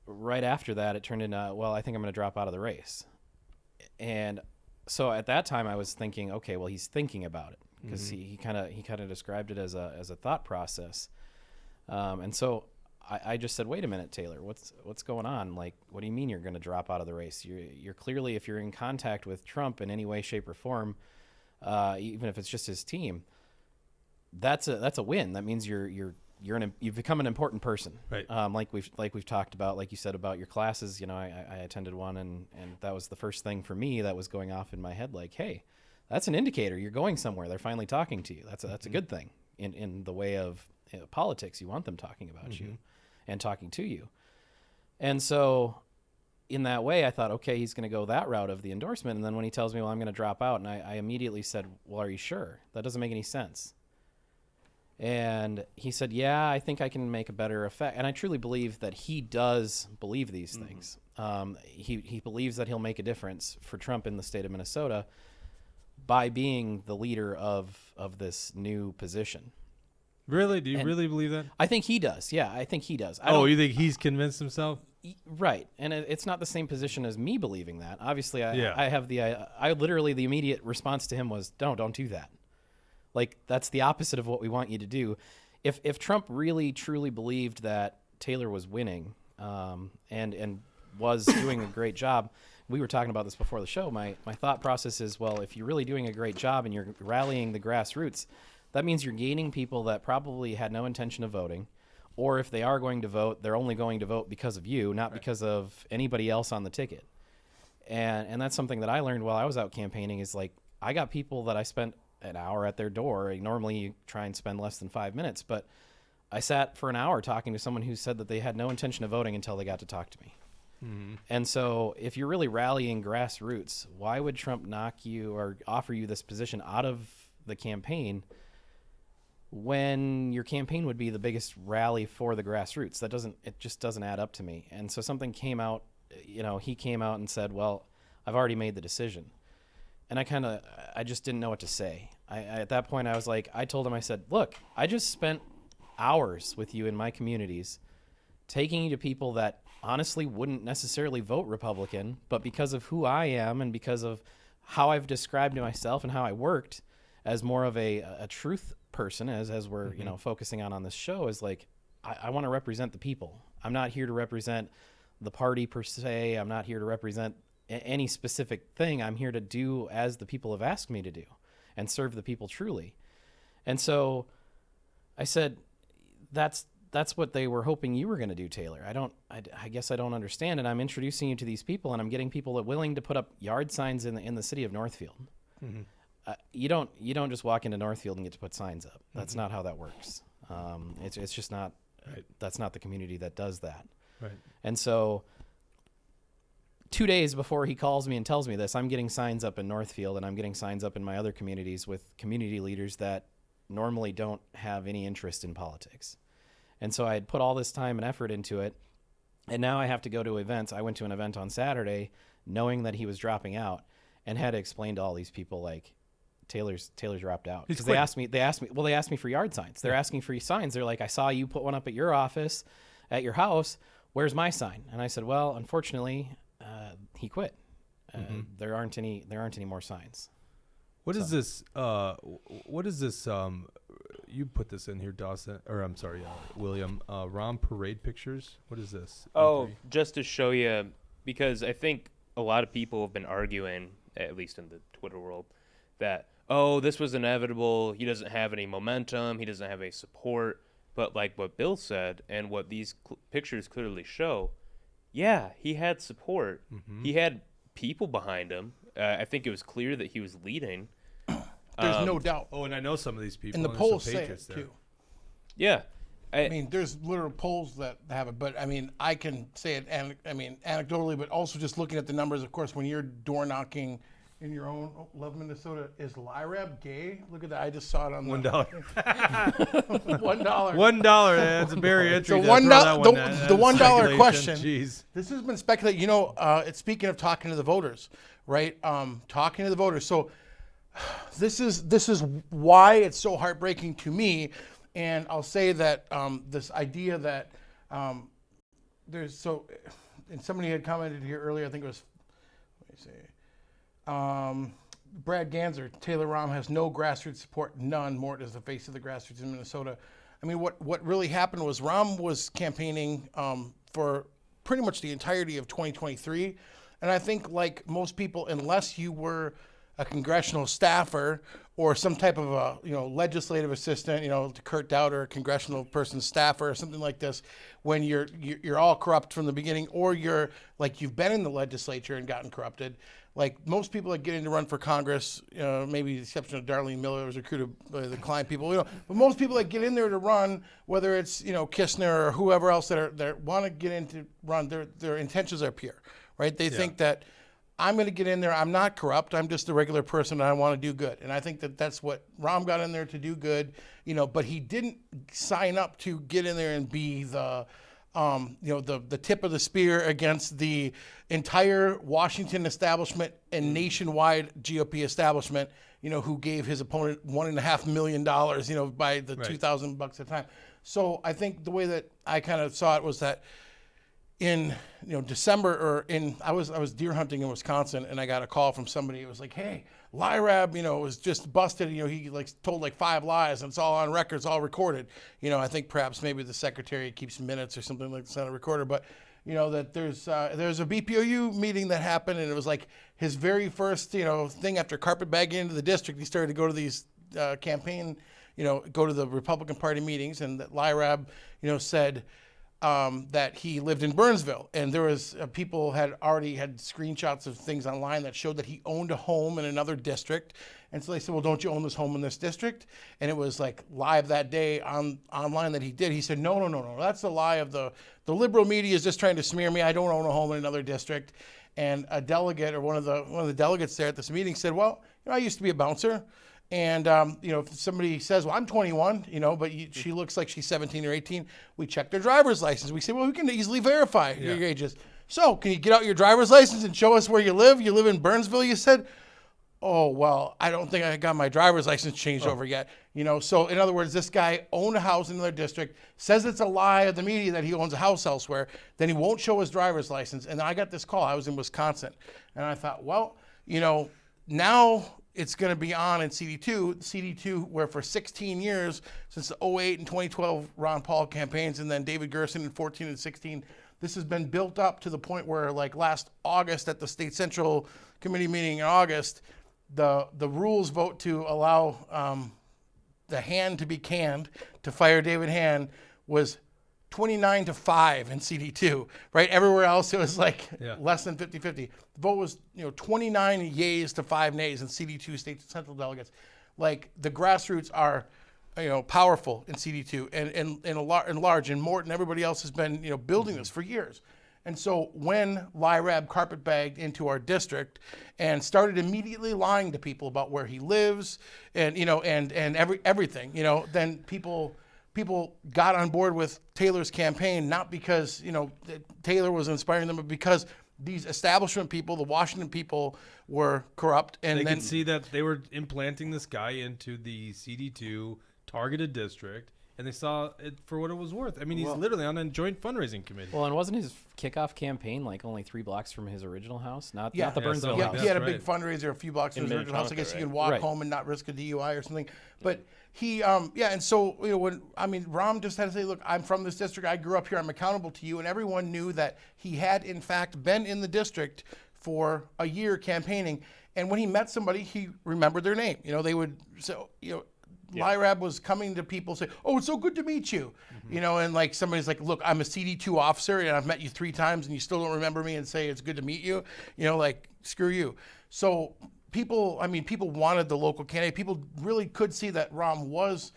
Speaker 4: right after that, it turned into, well, I think I'm going to drop out of the race. And so at that time I was thinking, okay, well, he's thinking about it, because he kind of described it as a thought process. And so I just said, wait a minute, Taylor, what's going on? Like, what do you mean you're going to drop out of the race? You're clearly, if you're in contact with Trump in any way, shape, or form, even if it's just his team, that's a win. That means you've become an important person.
Speaker 1: Right.
Speaker 4: Like we've talked about, like you said about your classes. You know, I attended one, and that was the first thing for me that was going off in my head. Like, hey, that's an indicator you're going somewhere. They're finally talking to you. That's a good thing in the way of politics. You want them talking about you and talking to you. And so in that way, I thought, okay, he's going to go that route of the endorsement. And then when he tells me, well, I'm going to drop out, and I immediately said, well, are you sure? That doesn't make any sense. And he said, yeah, I think I can make a better effect. And I truly believe that he does believe these things. He believes that he'll make a difference for Trump in the state of Minnesota by being the leader of this new position.
Speaker 1: Really? Do you really believe that?
Speaker 4: I think he does. Yeah, I think he does.
Speaker 1: You think he's convinced himself?
Speaker 4: Right. And it's not the same position as me believing that. Obviously, I have I literally, the immediate response to him was, don't do that. Like, that's the opposite of what we want you to do. If Trump really, truly believed that Taylor was winning and was doing a great job, we were talking about this before the show. My thought process is, well, if you're really doing a great job and you're rallying the grassroots, that means you're gaining people that probably had no intention of voting, or if they are going to vote, they're only going to vote because of you, not because of anybody else on the ticket. And that's something that I learned while I was out campaigning is, like, I got people that I spent an hour at their door. Normally you try and spend less than 5 minutes, but I sat for an hour talking to someone who said that they had no intention of voting until they got to talk to me. And so if you're really rallying grassroots, why would Trump knock you or offer you this position out of the campaign when your campaign would be the biggest rally for the grassroots? It just doesn't add up to me. And so something came out, he came out and said, well, I've already made the decision. And I just didn't know what to say. At that point, I was like, I told him, I said, look, I just spent hours with you in my communities, taking you to people that honestly wouldn't necessarily vote Republican, but because of who I am and because of how I've described to myself and how I worked as more of a truth person, as we're focusing on this show, is like, I want to represent the people. I'm not here to represent the party per se. I'm not here to represent any specific thing. I'm here to do as the people have asked me to do and serve the people truly. And so I said, that's what they were hoping you were going to do, Taylor. I guess I don't understand. And I'm introducing you to these people, and I'm getting people that willing to put up yard signs in the city of Northfield. You don't just walk into Northfield and get to put signs up. That's not how that works. It's just not. Right. That's not the community that does that. Right. And so 2 days before he calls me and tells me this, I'm getting signs up in Northfield, and I'm getting signs up in my other communities with community leaders that normally don't have any interest in politics. And so I had put all this time and effort into it, and now I have to go to events. I went to an event on Saturday knowing that he was dropping out, and had to explain to all these people, like, Taylor's dropped out. Because they asked me for yard signs. They're asking for signs. They're like, I saw you put one up at your office, at your house. Where's my sign? And I said, well, unfortunately, he quit. There aren't any more signs.
Speaker 1: What is this? What is this? You put this in here, Dawson, or I'm sorry, William. ROM parade pictures. What is this?
Speaker 2: Oh, just to show you, because I think a lot of people have been arguing, at least in the Twitter world, that, oh, this was inevitable. He doesn't have any momentum. He doesn't have any support. But like what Bill said, and what these pictures clearly show, yeah, he had support. He had people behind him. I think it was clear that he was leading.
Speaker 5: There's no doubt.
Speaker 1: Oh, and I know some of these people.
Speaker 5: And the polls say it, too.
Speaker 2: Yeah.
Speaker 5: I mean, there's literal polls that have it, but I mean, I can say it, anecdotally, but also just looking at the numbers. Of course, when you're door knocking in your own Love, Minnesota, is Lyrab gay? Look at that! I just saw it on
Speaker 1: $1.
Speaker 5: $1.
Speaker 1: $1. That's a barrier entry.
Speaker 5: So the $1 question.
Speaker 1: Jeez.
Speaker 5: This has been speculated. It's speaking of talking to the voters, right? Talking to the voters. So this is why it's so heartbreaking to me. And I'll say that this idea that and somebody had commented here earlier, I think it was, let me see, Brad Ganser, Taylor Rahm has no grassroots support, none. Mort is the face of the grassroots in Minnesota. I mean, what really happened was Rahm was campaigning for pretty much the entirety of 2023. And I think, like most people, unless you were a congressional staffer or some type of a legislative assistant, to Kurt Dowd, a congressional person's staffer or something like this, when you're all corrupt from the beginning, or you're like you've been in the legislature and gotten corrupted. Like most people that get in to run for Congress, maybe the exception of Darlene Miller, was recruited by the Klein people, but most people that get in there to run, whether it's Kistner or whoever else that want to get in to run, their intentions are pure, right? They think that I'm going to get in there. I'm not corrupt. I'm just a regular person, and I want to do good. And I think that that's what Rahm got in there to do good, but he didn't sign up to get in there and be the tip of the spear against the entire Washington establishment and nationwide GOP establishment, who gave his opponent $1.5 million, by the $2,000 a time. So I think the way that I kind of saw it was that in December I was deer hunting in Wisconsin, and I got a call from somebody. It was like, hey, Lyrab, was just busted. He told 5 lies, and it's all on record, it's all recorded. I think perhaps maybe the secretary keeps minutes or something like that on a recorder, but that there's a BPOU meeting that happened, and it was like his very first thing after carpetbagging into the district. He started to go to these campaign, go to the Republican Party meetings, and that Lyrab said that he lived in Burnsville, and there was people had already had screenshots of things online that showed that he owned a home in another district. And so they said, well, don't you own this home in this district? And it was live that day online that he did. He said, no, that's a lie of the liberal media is just trying to smear me. I don't own a home in another district. And a delegate, or one of the delegates there at this meeting, said, well, I used to be a bouncer. And, if somebody says, well, I'm 21, but she looks like she's 17 or 18, we check their driver's license. We say, well, we can easily verify your ages. So can you get out your driver's license and show us where you live? You live in Burnsville, you said? Oh, well, I don't think I got my driver's license changed over yet. So in other words, this guy owned a house in another district, says it's a lie of the media that he owns a house elsewhere, then he won't show his driver's license. And then I got this call. I was in Wisconsin, and I thought, well, now it's going to be on in CD2, where for 16 years, since the 2008 and 2012 Ron Paul campaigns, and then David Gerson in 14 and 16, this has been built up to the point where, last August at the State Central Committee meeting in August, the rules vote to allow the hand to be canned to fire David Hand was 29-5 in CD2, right? Everywhere else, it was less than 50-50. The vote was, 29 yays to 5 nays in CD2 state central delegates. The grassroots are, powerful in CD2 and large. And Mort and everybody else has been, building this for years. And so when Lyrab carpetbagged into our district and started immediately lying to people about where he lives and, everything, then people got on board with Taylor's campaign, not because, Taylor was inspiring them, but because these establishment people, the Washington people, were corrupt. And
Speaker 1: they could see that they were implanting this guy into the CD2 targeted district, and they saw it for what it was worth. I mean, he's literally on a joint fundraising committee.
Speaker 4: Well, and wasn't his kickoff campaign only 3 blocks from his original house? Not the Burnsville
Speaker 5: house.
Speaker 4: house.
Speaker 5: He had a big fundraiser a few blocks from his original house. I guess you can walk home and not risk a DUI or something. But he, and so, Rahm just had to say, look, I'm from this district. I grew up here. I'm accountable to you. And everyone knew that he had, in fact, been in the district for a year campaigning. And when he met somebody, he remembered their name. They would, Lyrab was coming to people say, oh, it's so good to meet you. And somebody's like, look, I'm a CD2 officer and I've met you 3 times and you still don't remember me and say it's good to meet you. Screw you. So people wanted the local candidate. People really could see that Rahm was,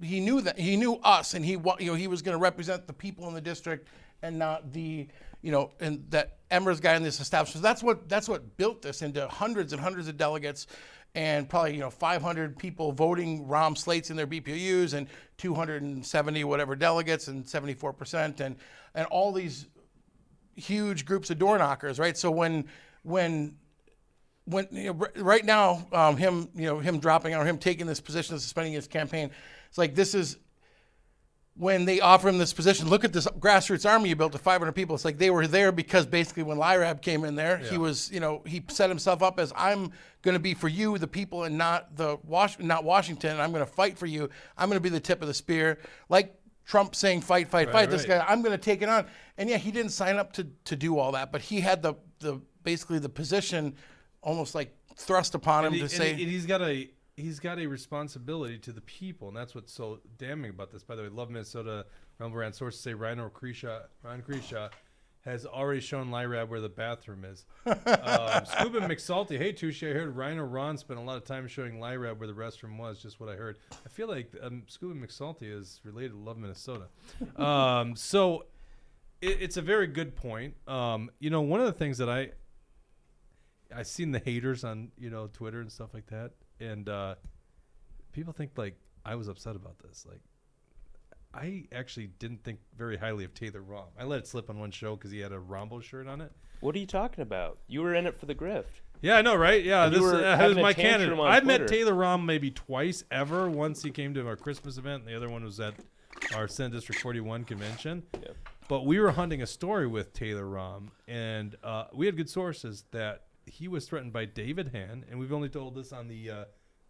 Speaker 5: he knew us, and he was going to represent the people in the district and not the, and that Emmer's guy in this establishment. That's what built this into hundreds and hundreds of delegates. And probably 500 people voting Rahm slates in their BPUs, and 270 whatever delegates, and 74%, and all these huge groups of door knockers, right? So when right now him dropping out, or him taking this position of suspending his campaign, it's this is when they offer him this position, look at this grassroots army you built to 500 people. It's like they were there because basically when Lyrab came in there, he was, he set himself up as, I'm going to be for you, the people, and not Washington. I'm going to fight for you. I'm going to be the tip of the spear. Like Trump saying, fight. This guy, I'm going to take it on. And yeah, he didn't sign up to do all that, but he had the basically the position almost like thrust upon him to say.
Speaker 1: He's got a responsibility to the people, and that's what's so damning about this. By the way, Love Minnesota, Rumble Rant sources say Ron Krisha has already shown Lyrab where the bathroom is. Scuba McSalty, hey Touche, I heard Rhino Ron spent a lot of time showing Lyrab where the restroom was, just what I heard. I feel like Scuba McSalty is related to Love Minnesota. So it's a very good point. One of the things that I seen the haters on Twitter and stuff like that. And people think like I was upset about this. Like, I actually didn't think very highly of Taylor Rom. I let it slip on one show because he had a Rombo shirt on it.
Speaker 2: What are you talking about? You were in it for the grift.
Speaker 1: Yeah, I know, right? Yeah,
Speaker 2: And
Speaker 1: this
Speaker 2: you were
Speaker 1: was
Speaker 2: having a
Speaker 1: my
Speaker 2: tantrum
Speaker 1: candidate.
Speaker 2: on
Speaker 1: I've met
Speaker 2: Twitter.
Speaker 1: Taylor Rom maybe twice ever. Once he came to our Christmas event, and the other one was at our Senate District 41 convention.
Speaker 2: Yeah.
Speaker 1: But we were hunting a story with Taylor Rom, and we had good sources that he was threatened by David Han, and we've only told this on the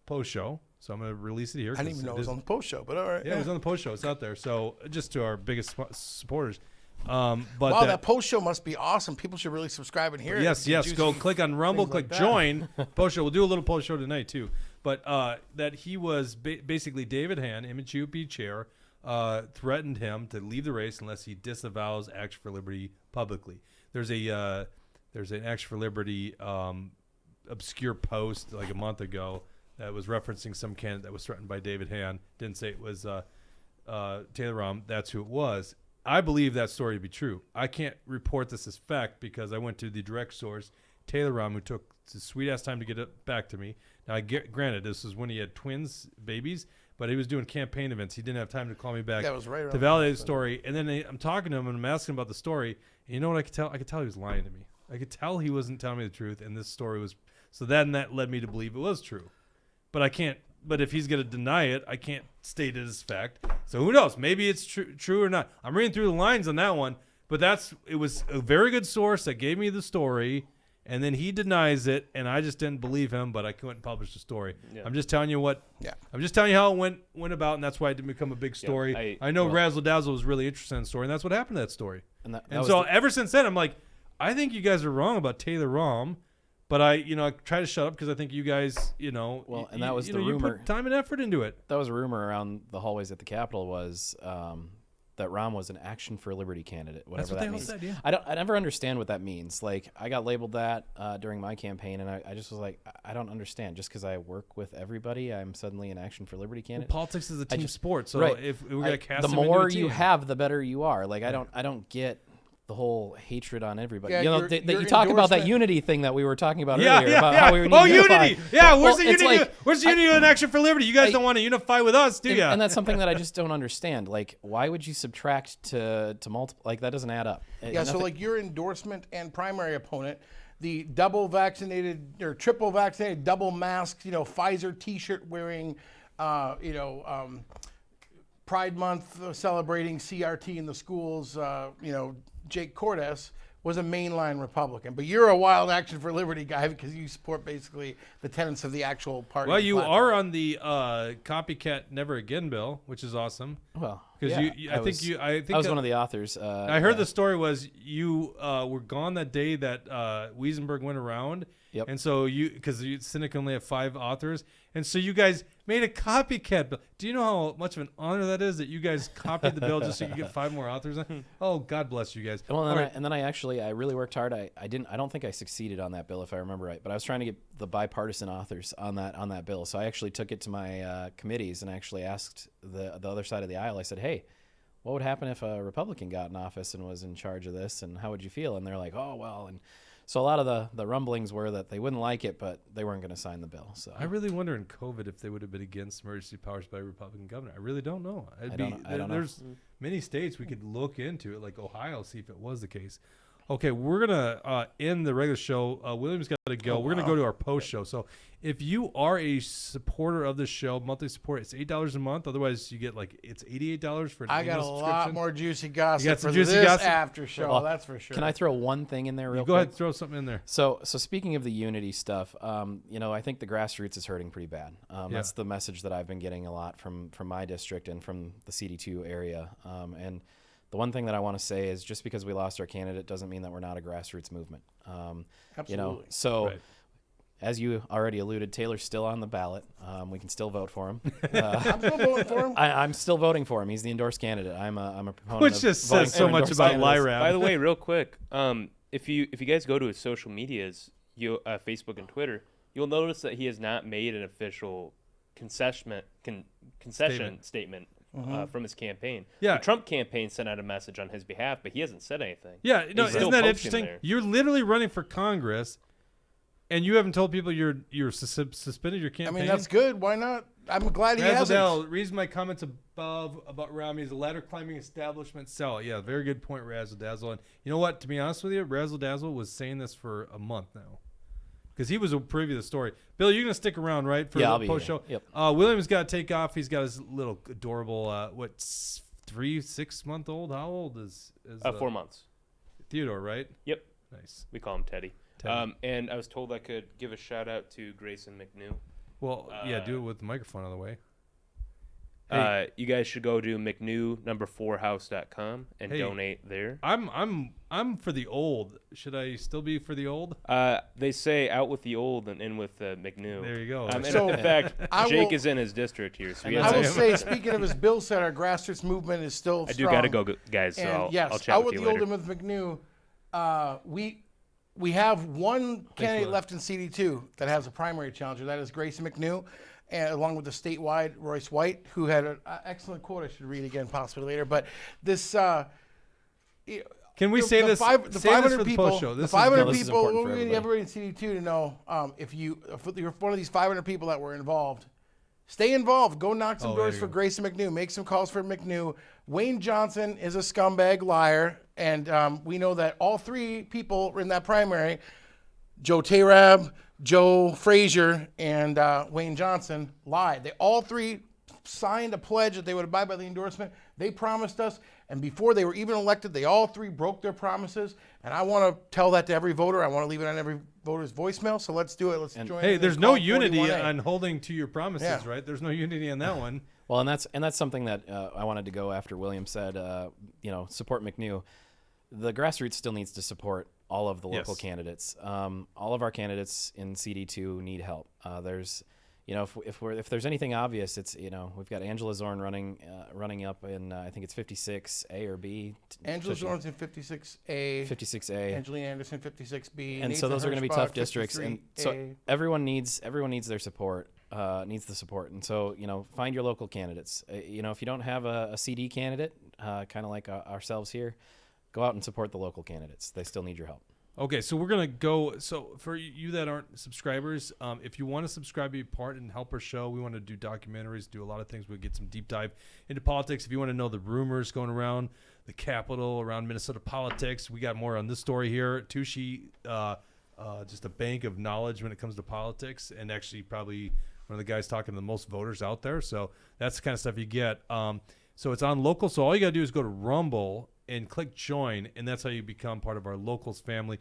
Speaker 1: post show, so I'm going to release it here.
Speaker 5: I didn't even know it was on the post show, but all right.
Speaker 1: Yeah, it was on the post show. It's out there. So just to our biggest supporters.
Speaker 5: Wow, that post show must be awesome. People should really subscribe and hear it.
Speaker 1: Yes. Go click on Rumble, click join. Post show. We'll do a little post show tonight too. But that he was basically David Han, Image UP chair, threatened him to leave the race unless he disavows Action for Liberty publicly. There's an Action for Liberty obscure post like a month ago that was referencing some candidate that was threatened by David Han. Didn't say it was Taylor Rom. That's who it was. I believe that story to be true. I can't report this as fact because I went to the direct source, Taylor Rom, who took his sweet-ass time to get it back to me. Now, granted, this was when he had babies, but he was doing campaign events. He didn't have time to call me back
Speaker 5: That was right
Speaker 1: to validate the story. And then I'm talking to him, and I'm asking him about the story. And you know what I could tell? I could tell he was lying to me. I could tell he wasn't telling me the truth, and this story was – so then that led me to believe it was true. But I can't. But if he's going to deny it, I can't state it as fact. So who knows? Maybe it's true or not. I'm reading through the lines on that one, but it was a very good source that gave me the story, and then he denies it, and I just didn't believe him. But I couldn't publish the story. Yeah. I'm just telling you what. Yeah. I'm just telling you how it went about, and that's why it didn't become a big story. Yeah, I know Razzle Dazzle was really interested in the story, and that's what happened to that story. And so ever since then, I'm like, I think you guys are wrong about Taylor Rom. But I try to shut up because I think you guys,
Speaker 4: Well, and that was the rumor.
Speaker 1: You put time and effort into it.
Speaker 4: That was a rumor around the hallways at the Capitol was that Rom was an Action for Liberty candidate, whatever that means. Said, yeah. I never understand what that means. Like, I got labeled that during my campaign, and I just was like, I don't understand. Just because I work with everybody, I'm suddenly an Action for Liberty candidate.
Speaker 1: Well, politics is a team sport, so
Speaker 4: right.
Speaker 1: if we're gonna cast
Speaker 4: the
Speaker 1: them
Speaker 4: more
Speaker 1: into a team.
Speaker 4: you have, the better you are. Like, I don't get the whole hatred on everybody.
Speaker 5: Yeah,
Speaker 4: You talk about that unity thing that we were talking about earlier.
Speaker 1: Yeah,
Speaker 4: about how we need to unify.
Speaker 1: Unity. Yeah, where's the unity? Where's the unity in Action for Liberty? You guys don't want to unify with us, do you?
Speaker 4: And that's something that I just don't understand. Like, why would you subtract to multiple? Like, that doesn't add up.
Speaker 5: Yeah, so like your endorsement and primary opponent, the double vaccinated or triple vaccinated, double masked, Pfizer T-shirt wearing, Pride Month celebrating CRT in the schools, Jake Cordes was a mainline Republican. But you're a wild Action for Liberty guy because you support basically the tenets of the actual party.
Speaker 1: Well, you are on the copycat Never Again bill, which is awesome.
Speaker 4: Well,
Speaker 1: because
Speaker 4: I was one of the authors.
Speaker 1: I heard the story was you were gone that day that Wiesenberg went around.
Speaker 4: Yep.
Speaker 1: And so because Cynic only have 5 authors, and so you guys made a copycat bill. Do you know how much of an honor that is that you guys copied the bill just so you get 5 more authors? Oh, God bless you guys.
Speaker 4: Well, and then I really worked hard. I don't think I succeeded on that bill if I remember right, but I was trying to get the bipartisan authors on that bill. So I actually took it to my committees and actually asked the other side of the aisle. I said, hey, what would happen if a Republican got in office and was in charge of this, and how would you feel? And they're like, oh, well, and so a lot of the rumblings were that they wouldn't like it, but they weren't going to sign the bill. So
Speaker 1: I really wonder in COVID if they would have been against emergency powers by a Republican governor. I really don't know.
Speaker 4: I don't know.
Speaker 1: There's many states we could look into it, like Ohio, see if it was the case. Okay, we're gonna end the regular show. William's got to go. We're gonna go to our post show. So if you are a supporter of the show, monthly support, it's $8 a month. Otherwise, you get it's $88 for an
Speaker 5: I got a
Speaker 1: annual
Speaker 5: lot
Speaker 1: subscription.
Speaker 5: more juicy gossip
Speaker 1: You got some
Speaker 5: for
Speaker 1: juicy
Speaker 5: this
Speaker 1: gossip?
Speaker 5: after show.
Speaker 4: Well,
Speaker 5: that's for sure.
Speaker 4: Can I throw one thing in there real
Speaker 1: Go
Speaker 4: quick?
Speaker 1: ahead, throw something in there.
Speaker 4: So speaking of the unity stuff, I think the grassroots is hurting pretty bad. That's the message that I've been getting a lot from my district and from the CD2 area. And the one thing that I want to say is just because we lost our candidate doesn't mean that we're not a grassroots movement.
Speaker 5: Absolutely.
Speaker 4: So as you already alluded, Taylor's still on the ballot. We can still vote for him.
Speaker 5: I'm still voting for him.
Speaker 4: I'm still voting for him. He's the endorsed candidate. I'm a proponent.
Speaker 1: Which
Speaker 4: of
Speaker 1: just
Speaker 4: voting
Speaker 1: says
Speaker 4: for
Speaker 1: so much
Speaker 4: endorsed
Speaker 1: about
Speaker 4: candidates.
Speaker 1: Lyrab.
Speaker 2: By the way, real quick, if you guys go to his social medias, Facebook and Twitter, you'll notice that he has not made an official concession statement from his campaign.
Speaker 1: Yeah.
Speaker 2: The Trump campaign sent out a message on his behalf, but he hasn't said anything.
Speaker 1: Yeah, no,
Speaker 2: He's
Speaker 1: isn't
Speaker 2: still
Speaker 1: that
Speaker 2: posting
Speaker 1: interesting?
Speaker 2: there.
Speaker 1: You're literally running for Congress, and you haven't told people you're suspended your
Speaker 5: I
Speaker 1: campaign.
Speaker 5: mean, that's good. Why not? I'm glad he hasn't.
Speaker 1: Razzledale, reason my comments above about Romney is a ladder climbing establishment sell. Yeah, very good point, Razzle-Dazzle. And you know what? To be honest with you, Razzle-Dazzle was saying this for a month now. Because he was a preview of the story. Bill, you're going to stick around, right? For
Speaker 4: I'll
Speaker 1: the
Speaker 4: be
Speaker 1: post
Speaker 4: here.
Speaker 1: show?
Speaker 4: Yep.
Speaker 1: William's got to take off. He's got his little adorable, 6-month-old? How old is
Speaker 2: 4 months.
Speaker 1: Theodore, right?
Speaker 2: Yep.
Speaker 1: Nice.
Speaker 2: We call him Teddy.
Speaker 1: Teddy.
Speaker 2: And I was told I could give a shout out to Grayson McNew.
Speaker 1: Well, do it with the microphone out of the way.
Speaker 2: You guys should go to McNew4house.com and
Speaker 1: Hey.
Speaker 2: donate there.
Speaker 1: I'm for the old. Should I still be for the old?
Speaker 2: They say out with the old and in with McNew.
Speaker 1: There you go.
Speaker 5: So,
Speaker 2: in fact,
Speaker 5: I
Speaker 2: Jake
Speaker 5: will-
Speaker 2: is in his district here. So he
Speaker 5: I
Speaker 2: has
Speaker 5: will
Speaker 2: to-
Speaker 5: say, speaking of his Bill said, our grassroots movement is still
Speaker 2: I do
Speaker 5: strong.
Speaker 2: got to go, guys. So
Speaker 5: And
Speaker 2: I'll
Speaker 5: yes,
Speaker 2: chat
Speaker 5: out
Speaker 2: with
Speaker 5: with
Speaker 2: you
Speaker 5: the
Speaker 2: later.
Speaker 5: old and with McNew, we have one candidate
Speaker 1: Will.
Speaker 5: left in CD2 that has a primary challenger. That is Grayson McNew, and along with the statewide Royce White, who had an excellent quote I should read again possibly later. But this.
Speaker 1: Can we say
Speaker 5: the
Speaker 1: this?
Speaker 5: The
Speaker 1: Say this
Speaker 5: 500
Speaker 1: for the
Speaker 5: people.
Speaker 1: post show.
Speaker 5: The
Speaker 1: This is
Speaker 5: 500
Speaker 4: this is
Speaker 5: people.
Speaker 4: important
Speaker 5: We
Speaker 4: for
Speaker 5: need everybody in CD2 to know if you're one of these 500 people that were involved. Stay involved. Go knock some doors for Grayson McNew. Make some calls for McNew. Wayne Johnson is a scumbag liar, and we know that all three people in that primary, Joe Tarab, Joe Frazier, and Wayne Johnson, lied. They all three signed a pledge that they would abide by the endorsement. They promised us, and before they were even elected, they all three broke their promises. And I want to tell that to every voter. I want to leave it on every voter's voicemail. So let's do it. Let's join.
Speaker 1: Hey,
Speaker 5: in
Speaker 1: there's
Speaker 5: and
Speaker 1: no
Speaker 5: call
Speaker 1: unity
Speaker 5: 41A.
Speaker 1: on holding to your promises,
Speaker 5: Yeah.
Speaker 1: right? There's no unity on that one.
Speaker 4: Well, and that's something that I wanted to go after. William said, support McNew. The grassroots still needs to support all of the local candidates. All of our candidates in CD2 need help. There's, if there's anything obvious, it's we've got Angela Zorn running up in I think it's 56A or B.
Speaker 5: Angela Zorn's in 56A.
Speaker 4: 56A.
Speaker 5: Angelina Anderson 56B.
Speaker 4: And so those are going to be tough districts, and so everyone needs their support. Needs the support, and so find your local candidates. If you don't have a CD candidate, kind of like ourselves here, go out and support the local candidates. They still need your help.
Speaker 1: Okay, so we're gonna go. So for you that aren't subscribers, if you want to subscribe, be a part and help our show. We want to do documentaries, do a lot of things. We'll get some deep dive into politics. If you want to know the rumors going around the Capitol, around Minnesota politics, we got more on this story here. Tushi, just a bank of knowledge when it comes to politics, and actually probably one of the guys talking to the most voters out there. So that's the kind of stuff you get. So it's on local. So all you got to do is go to Rumble and click join, and that's how you become part of our locals family.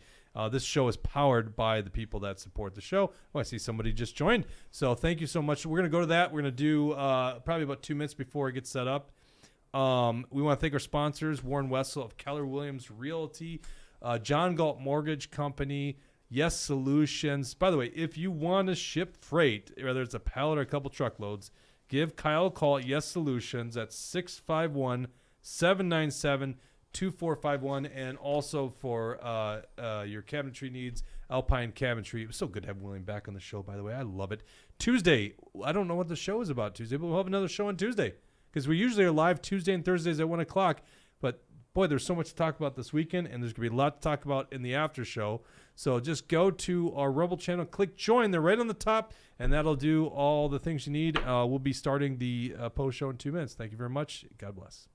Speaker 1: This show is powered by the people that support the show. Oh, I see somebody just joined. So thank you so much. We're going to go to that. We're going to do probably about 2 minutes before it gets set up. We want to thank our sponsors, Warren Wessel of Keller Williams Realty, John Galt Mortgage Company, Yes Solutions. By the way, if you want to ship freight, whether it's a pallet or a couple truckloads, give Kyle a call at Yes Solutions at 651-797-2451, and also for your cabinetry needs, Alpine Cabinetry. It was so good to have William back on the show, by the way. I love it. Tuesday, I don't know what the show is about Tuesday, but we'll have another show on Tuesday because we usually are live Tuesday and Thursdays at 1 o'clock. But, boy, there's so much to talk about this weekend, and there's going to be a lot to talk about in the after show. So just go to our Rumble channel, click join. They're right on the top, and that'll do all the things you need. We'll be starting the post show in 2 minutes. Thank you very much. God bless.